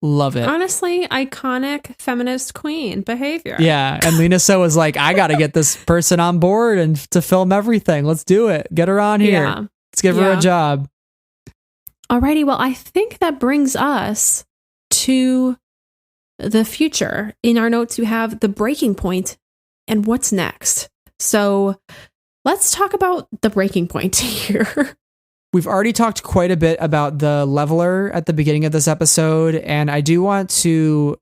Love it. Honestly, iconic feminist queen behavior. Yeah. And Lena So was like, I got to get this person on board and to film everything. Let's do it. Get her on here. Yeah. Let's give her a job. Alrighty, well, I think that brings us to the future. In our notes, you have the breaking point and what's next. So let's talk about the breaking point here. We've already talked quite a bit about the leveler at the beginning of this episode, and I do want to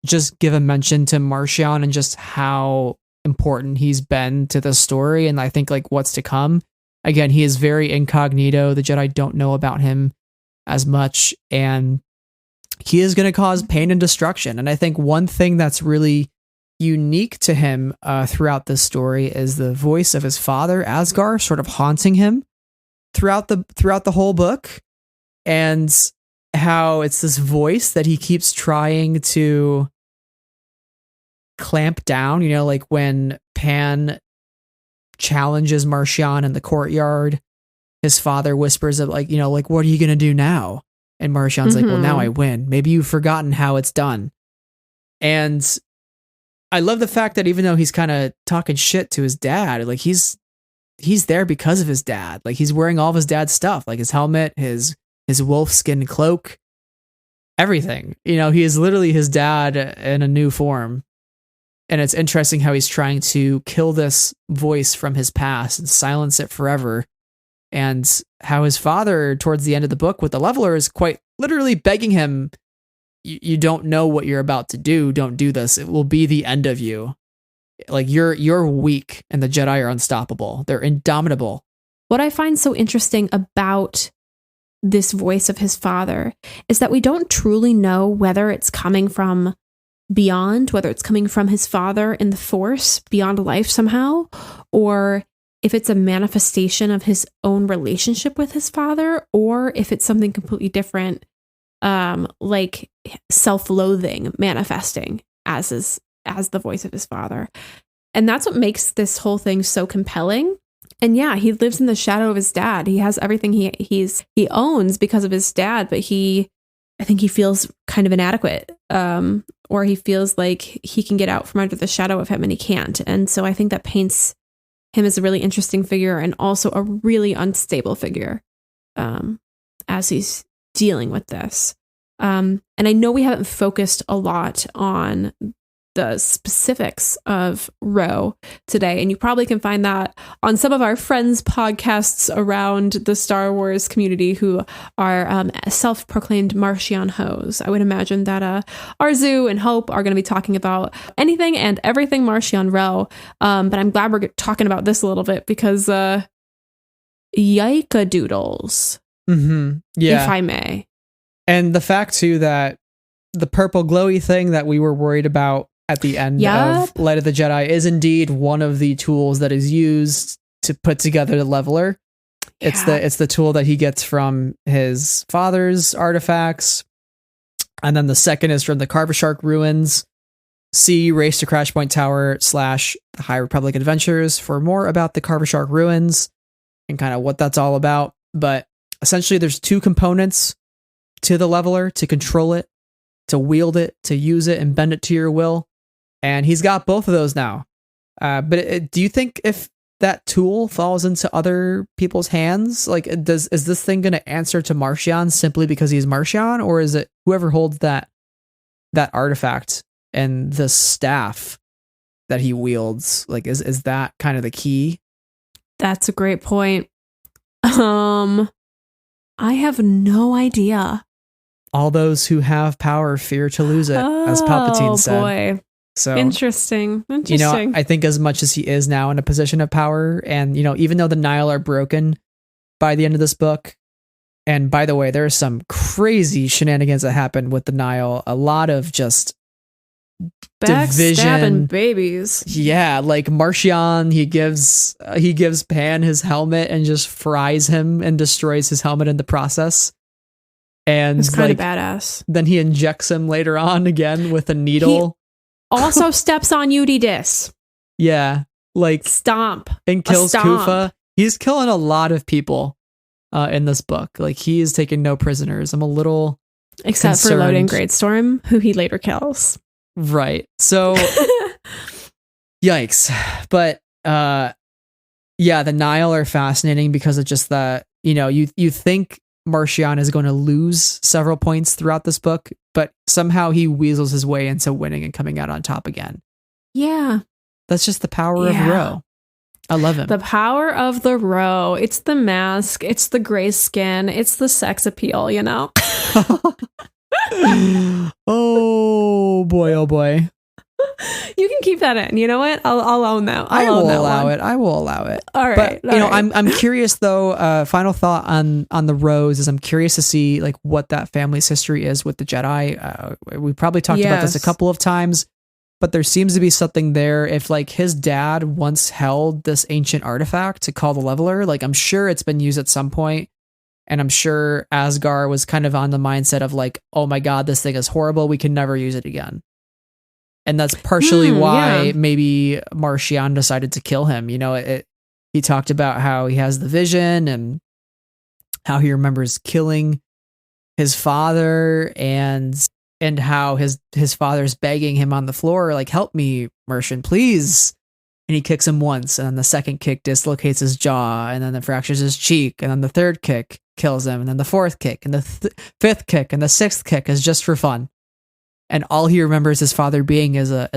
just give a mention to Marchion and just how important he's been to the story, and I think like what's to come. Again, he is very incognito. The Jedi don't know about him as much, and he is going to cause pain and destruction. And I think one thing that's really unique to him throughout this story is the voice of his father, Asgar, sort of haunting him throughout the whole book, and how it's this voice that he keeps trying to clamp down. You know, like when Pan challenges Marcion in the courtyard, his father whispers of like, you know, like, what are you gonna do now? And Marcion's like, well, now I win. Maybe you've forgotten how it's done. And I love the fact that even though he's kind of talking shit to his dad, like he's there because of his dad. Like he's wearing all of his dad's stuff, like his helmet, his wolf skin cloak, everything. You know, he is literally his dad in a new form. And it's interesting how he's trying to kill this voice from his past and silence it forever. And how his father, towards the end of the book with the leveler, is quite literally begging him, you don't know what you're about to do. Don't do this. It will be the end of you. Like you're weak and the Jedi are unstoppable. They're indomitable. What I find so interesting about this voice of his father is that we don't truly know whether it's coming from beyond, whether it's coming from his father in the Force, beyond life somehow, or if it's a manifestation of his own relationship with his father, or if it's something completely different, like self-loathing manifesting as the voice of his father. And that's what makes this whole thing so compelling. And yeah, he lives in the shadow of his dad. He has everything he owns because of his dad, but I think he feels kind of inadequate, or he feels like he can get out from under the shadow of him and he can't. And so I think that paints him as a really interesting figure and also a really unstable figure as he's dealing with this. And I know we haven't focused a lot on the specifics of Ro today, and you probably can find that on some of our friends' podcasts around the Star Wars community who are self-proclaimed Marcion hoes. I would imagine that Arzu and Hope are going to be talking about anything and everything Marcion Ro, but I'm glad we're talking about this a little bit because yike-a-doodles, yeah, if I may. And the fact too that the purple glowy thing that we were worried about at the end of Light of the Jedi is indeed one of the tools that is used to put together the leveler. Yeah. It's the tool that he gets from his father's artifacts. And then the second is from the Carver Shark ruins. See Race to Crash Point Tower / the High Republic Adventures for more about the Carver Shark ruins and kind of what that's all about. But essentially there's two components to the leveler: to control it, to wield it, to use it and bend it to your will. And he's got both of those now. But do you think if that tool falls into other people's hands, like is this thing going to answer to Marcion simply because he's Marcion, or is it whoever holds that artifact and the staff that he wields? Like is that kind of the key? That's a great point. I have no idea. All those who have power fear to lose it, as Palpatine said. Oh boy. So interesting. You know, I think as much as he is now in a position of power, and you know, even though the Nihil are broken by the end of this book, and by the way, there are some crazy shenanigans that happen with the Nihil. A lot of just division, babies. Yeah, like Marcion, he gives Pan his helmet and just fries him and destroys his helmet in the process. And it's kind of badass. Then he injects him later on again with a needle. He also steps on Udidis. Yeah, like stomp and kills Kufa. He's killing a lot of people in this book. Like he is taking no prisoners. I'm a little except concerned. For Loden Greatstorm, who he later kills. Right. So, yikes. But yeah, the Nihil are fascinating because of just that. You know, you think Marcion is going to lose several points throughout this book, but somehow he weasels his way into winning and coming out on top again. Yeah. That's just the power of Ro. I love him. The power of the Ro. It's the mask. It's the gray skin. It's the sex appeal, you know? Oh boy, oh boy. You can keep that in. You know what? I'll own that. I will allow it. All right. But you know, I'm curious though. Final thought on the Rose is I'm curious to see like what that family's history is with the Jedi. We probably talked about this a couple of times, but there seems to be something there. If like his dad once held this ancient artifact to call the leveler, like I'm sure it's been used at some point, and I'm sure Asgar was kind of on the mindset of like, oh my god, this thing is horrible, we can never use it again. And that's partially why maybe Martian decided to kill him. You know, he talked about how he has the vision and how he remembers killing his father, and how his father's begging him on the floor, like, help me, Martian, please. And he kicks him once, and then the second kick dislocates his jaw, and then it fractures his cheek, and then the third kick kills him, and then the fourth kick, and the fifth kick, and the sixth kick is just for fun. And all he remembers his father being is a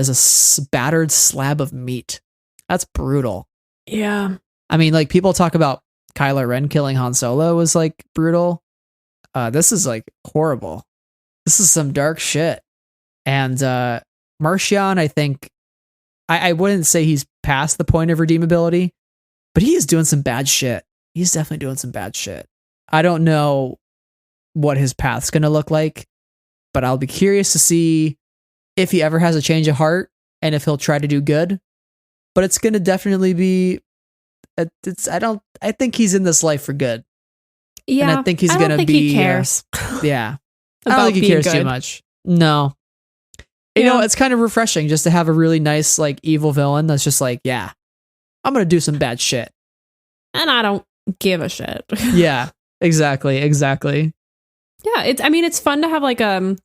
battered slab of meat. That's brutal. Yeah. I mean, like, people talk about Kylo Ren killing Han Solo was like brutal. This is like horrible. This is some dark shit. And Martian, I think, I wouldn't say he's past the point of redeemability, but he is doing some bad shit. He's definitely doing some bad shit. I don't know what his path's going to look like, but I'll be curious to see if he ever has a change of heart and if he'll try to do good. But it's going to definitely be, I think he's in this life for good. Yeah. And I think he's going to be, he cares. Yeah. I don't think he cares too much. No. You know, it's kind of refreshing just to have a really nice, like, evil villain that's just like, yeah, I'm going to do some bad shit. And I don't give a shit. Yeah, exactly. Yeah, it's fun to have like an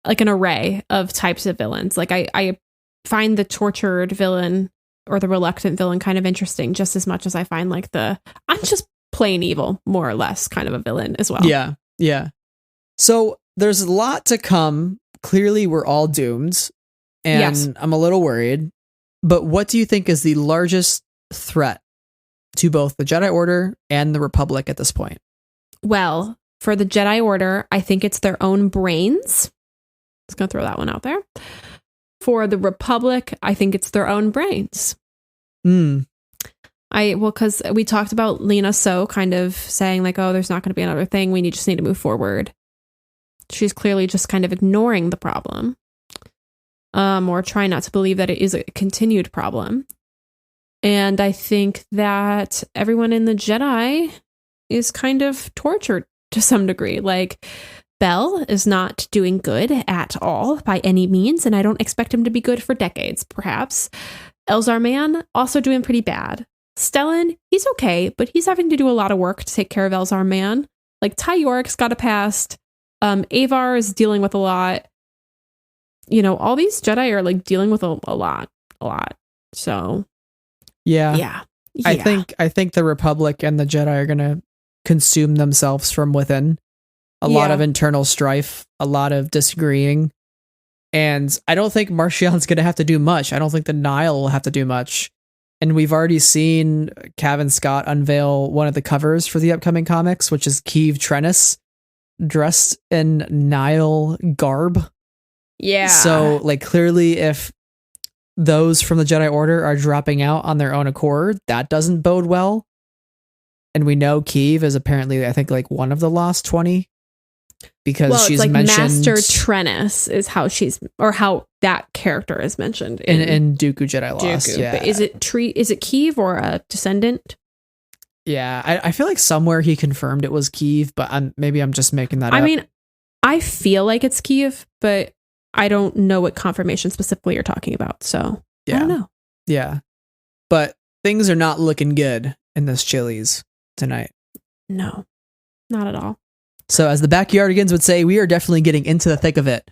array of types of villains. Like I find the tortured villain or the reluctant villain kind of interesting just as much as I find like I'm just plain evil, more or less, kind of a villain as well. Yeah. So there's a lot to come. Clearly, we're all doomed, and Yes. I'm a little worried. But what do you think is the largest threat to both the Jedi Order and the Republic at this point? Well, for the Jedi Order, I think it's their own brains. Just gonna throw that one out there. For the Republic, I think it's their own brains. Because we talked about Lena So kind of saying like, oh, there's not going to be another thing. We just need to move forward. She's clearly just kind of ignoring the problem, or trying not to believe that it is a continued problem. And I think that everyone in the Jedi is kind of tortured to some degree. Like, Bell is not doing good at all by any means, and I don't expect him to be good for decades, perhaps. Elzar Mann, also doing pretty bad. Stellan, he's okay, but he's having to do a lot of work to take care of Elzar Mann. Like, Ty York's got a past. Avar is dealing with a lot. You know, all these Jedi are like dealing with a lot. So, yeah. I think the Republic and the Jedi are going to consume themselves from within. A lot of internal strife, a lot of disagreeing. And I don't think Martian's going to have to do much. I don't think the Nihil will have to do much. And we've already seen Cavan Scott unveil one of the covers for the upcoming comics, which is Keeve Trennis dressed in Nihil garb. Yeah. So, like, clearly, if those from the Jedi Order are dropping out on their own accord, that doesn't bode well. And we know Keeve is apparently, I think, like one of the Lost 20. Because she's like mentioned Master Trennis is how that character is mentioned in Dooku Jedi Lost. Dooku. Yeah. But is it Keeve or a descendant? Yeah, I feel like somewhere he confirmed it was Keeve, but maybe I'm just making that up. I mean, I feel like it's Keeve, but I don't know what confirmation specifically you're talking about. So I don't know. Yeah, but things are not looking good in this Chili's tonight. No, not at all. So as the Backyardigans would say, we are definitely getting into the thick of it.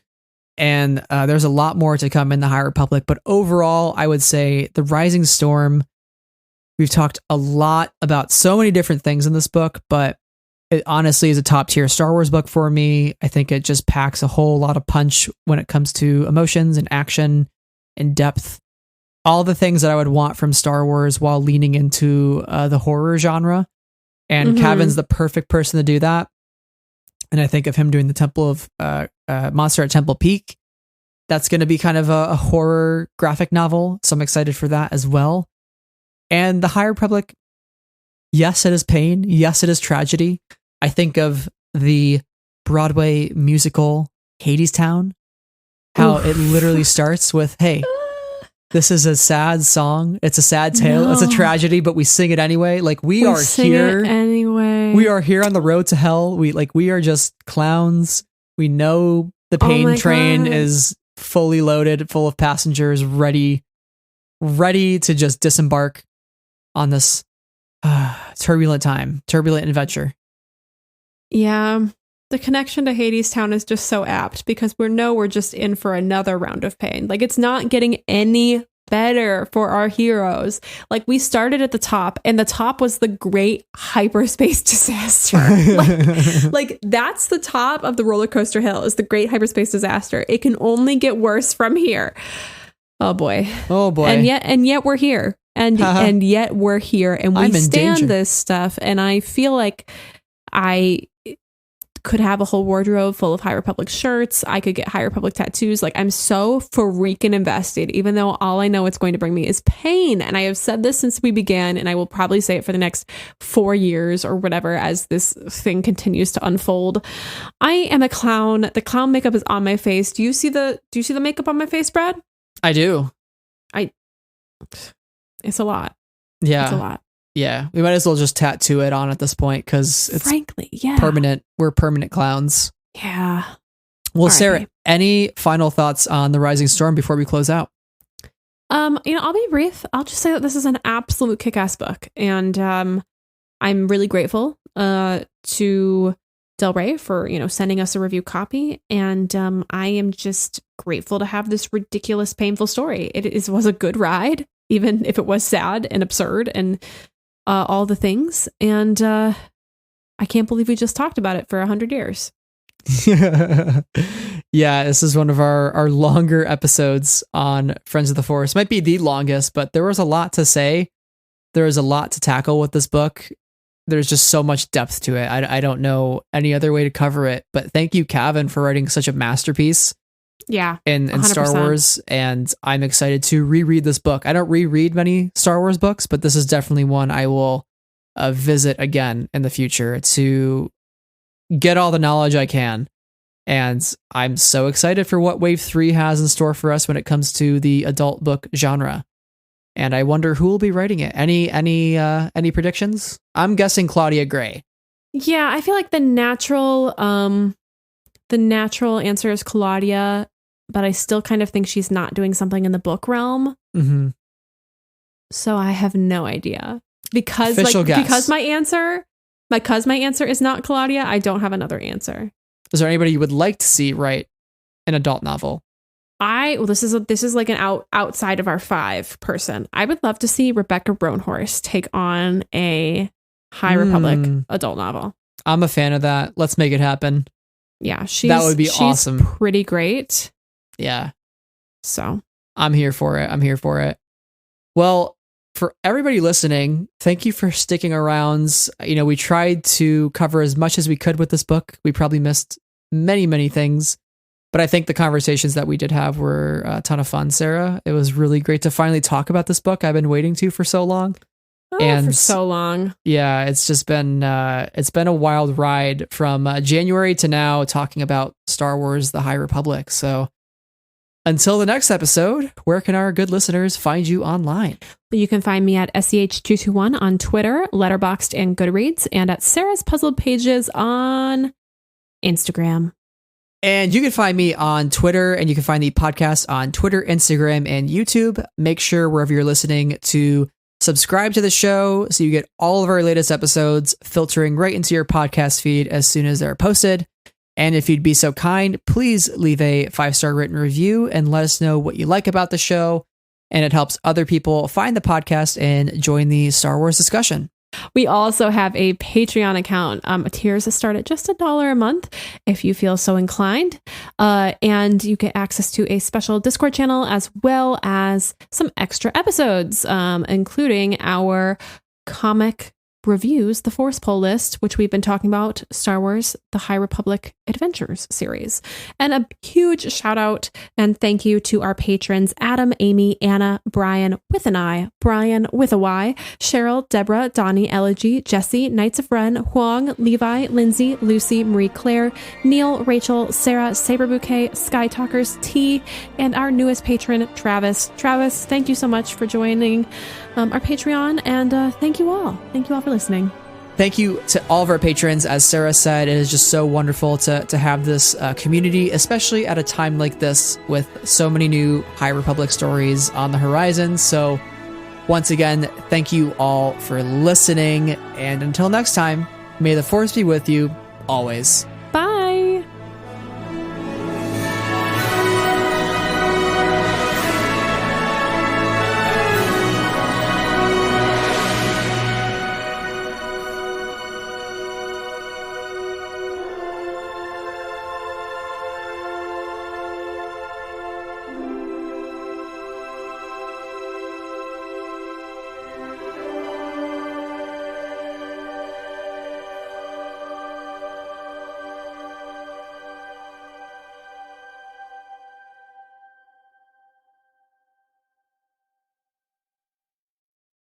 And there's a lot more to come in the High Republic. But overall, I would say The Rising Storm, we've talked a lot about so many different things in this book, but it honestly is a top tier Star Wars book for me. I think it just packs a whole lot of punch when it comes to emotions and action and depth. All the things that I would want from Star Wars while leaning into the horror genre. And Cavan's the perfect person to do that. And I think of him doing the Temple of Monster at Temple Peak. That's going to be kind of a horror graphic novel. So I'm excited for that as well. And the High Republic, yes, it is pain. Yes, it is tragedy. I think of the Broadway musical Hadestown how it literally starts with, hey, this is a sad song. It's a sad tale. No. It's a tragedy, but we sing it anyway. Like we are sing here it anyway. We are here on the road to hell. We are just clowns. We know the pain train God. is fully loaded, full of passengers, ready to just disembark on this turbulent adventure. Yeah. The connection to Hades Town is just so apt because we're just in for another round of pain. Like it's not getting any better for our heroes. Like we started at the top and the top was the great hyperspace disaster. like that's the top of the roller coaster hill is the great hyperspace disaster. It can only get worse from here. Oh boy. And yet we're here. And yet we're here and we stand this stuff. And I feel like I could have a whole wardrobe full of High Republic shirts. I could get High Republic tattoos. Like I'm so freaking invested, even though all I know it's going to bring me is pain. And I have said this since we began, and I will probably say it for the next 4 years or whatever as this thing continues to unfold. I am a clown. The clown makeup is on my face. Do you see the makeup on my face, Brad? I do. It's a lot. Yeah. It's a lot. Yeah, we might as well just tattoo it on at this point because it's frankly, yeah, permanent. We're permanent clowns. Yeah. Well, All right, Sarah, babe. Any final thoughts on The Rising Storm before we close out? I'll be brief. I'll just say that this is an absolute kick-ass book, and I'm really grateful to Del Rey for sending us a review copy, and I am just grateful to have this ridiculous, painful story. It was a good ride, even if it was sad and absurd and all the things. And I can't believe we just talked about it for 100 years. Yeah, this is one of our longer episodes on Friends of the Forest. Might be the longest, but there was a lot to say. There was a lot to tackle with this book. There's just so much depth to it. I don't know any other way to cover it, but thank you, Cavan, for writing such a masterpiece. Yeah. In Star Wars, and I'm excited to reread this book. I don't reread many Star Wars books, but this is definitely one I will visit again in the future to get all the knowledge I can. And I'm so excited for what Wave 3 has in store for us when it comes to the adult book genre. And I wonder who will be writing it. Any predictions? I'm guessing Claudia Gray. Yeah, I feel like the natural answer is Claudia, but I still kind of think she's not doing something in the book realm. Mm-hmm. So I have no idea because Official guess. Because my answer is not Claudia. I don't have another answer. Is there anybody you would like to see write an adult novel? This is like an outside of our 5 person. I would love to see Rebecca Roanhorse take on a High Republic adult novel. I'm a fan of that. Let's make it happen. Yeah, that would be awesome. Pretty great. Yeah. So I'm here for it. Well, for everybody listening, thank you for sticking around. We tried to cover as much as we could with this book. We probably missed many, many things, but I think the conversations that we did have were a ton of fun, Sarah. It was really great to finally talk about this book I've been waiting to for so long. For so long. Yeah, it's just been a wild ride from January to now talking about Star Wars: The High Republic. So until the next episode, where can our good listeners find you online? You can find me at SEH221 on Twitter, Letterboxd, and Goodreads, and at Sarah's Puzzled Pages on Instagram. And you can find me on Twitter, and you can find the podcast on Twitter, Instagram, and YouTube. Make sure wherever you're listening to subscribe to the show so you get all of our latest episodes filtering right into your podcast feed as soon as they're posted. And if you'd be so kind, please leave a 5-star written review and let us know what you like about the show. And it helps other people find the podcast and join the Star Wars discussion. We also have a Patreon account. Tiers start at just $1 a month if you feel so inclined. And you get access to a special Discord channel as well as some extra episodes, including our comic reviews the Force Pull list, which we've been talking about, Star Wars, the High Republic Adventures series. And a huge shout out and thank you to our patrons, Adam, Amy, Anna, Brian with an I, Brian with a Y, Cheryl, Deborah, Donnie, Elegy, Jesse, Knights of Ren, Huang, Levi, Lindsay, Lucy, Marie Claire, Neil, Rachel, Sarah, Saber Bouquet, Sky Talkers, T, and our newest patron, Travis. Travis, thank you so much for joining our Patreon, and thank you all. Thank you all for listening. Thank you to all of our patrons. As Sarah said, it is just so wonderful to have this community, especially at a time like this with so many new High Republic stories on the horizon. So once again, thank you all for listening. And until next time, may the Force be with you always.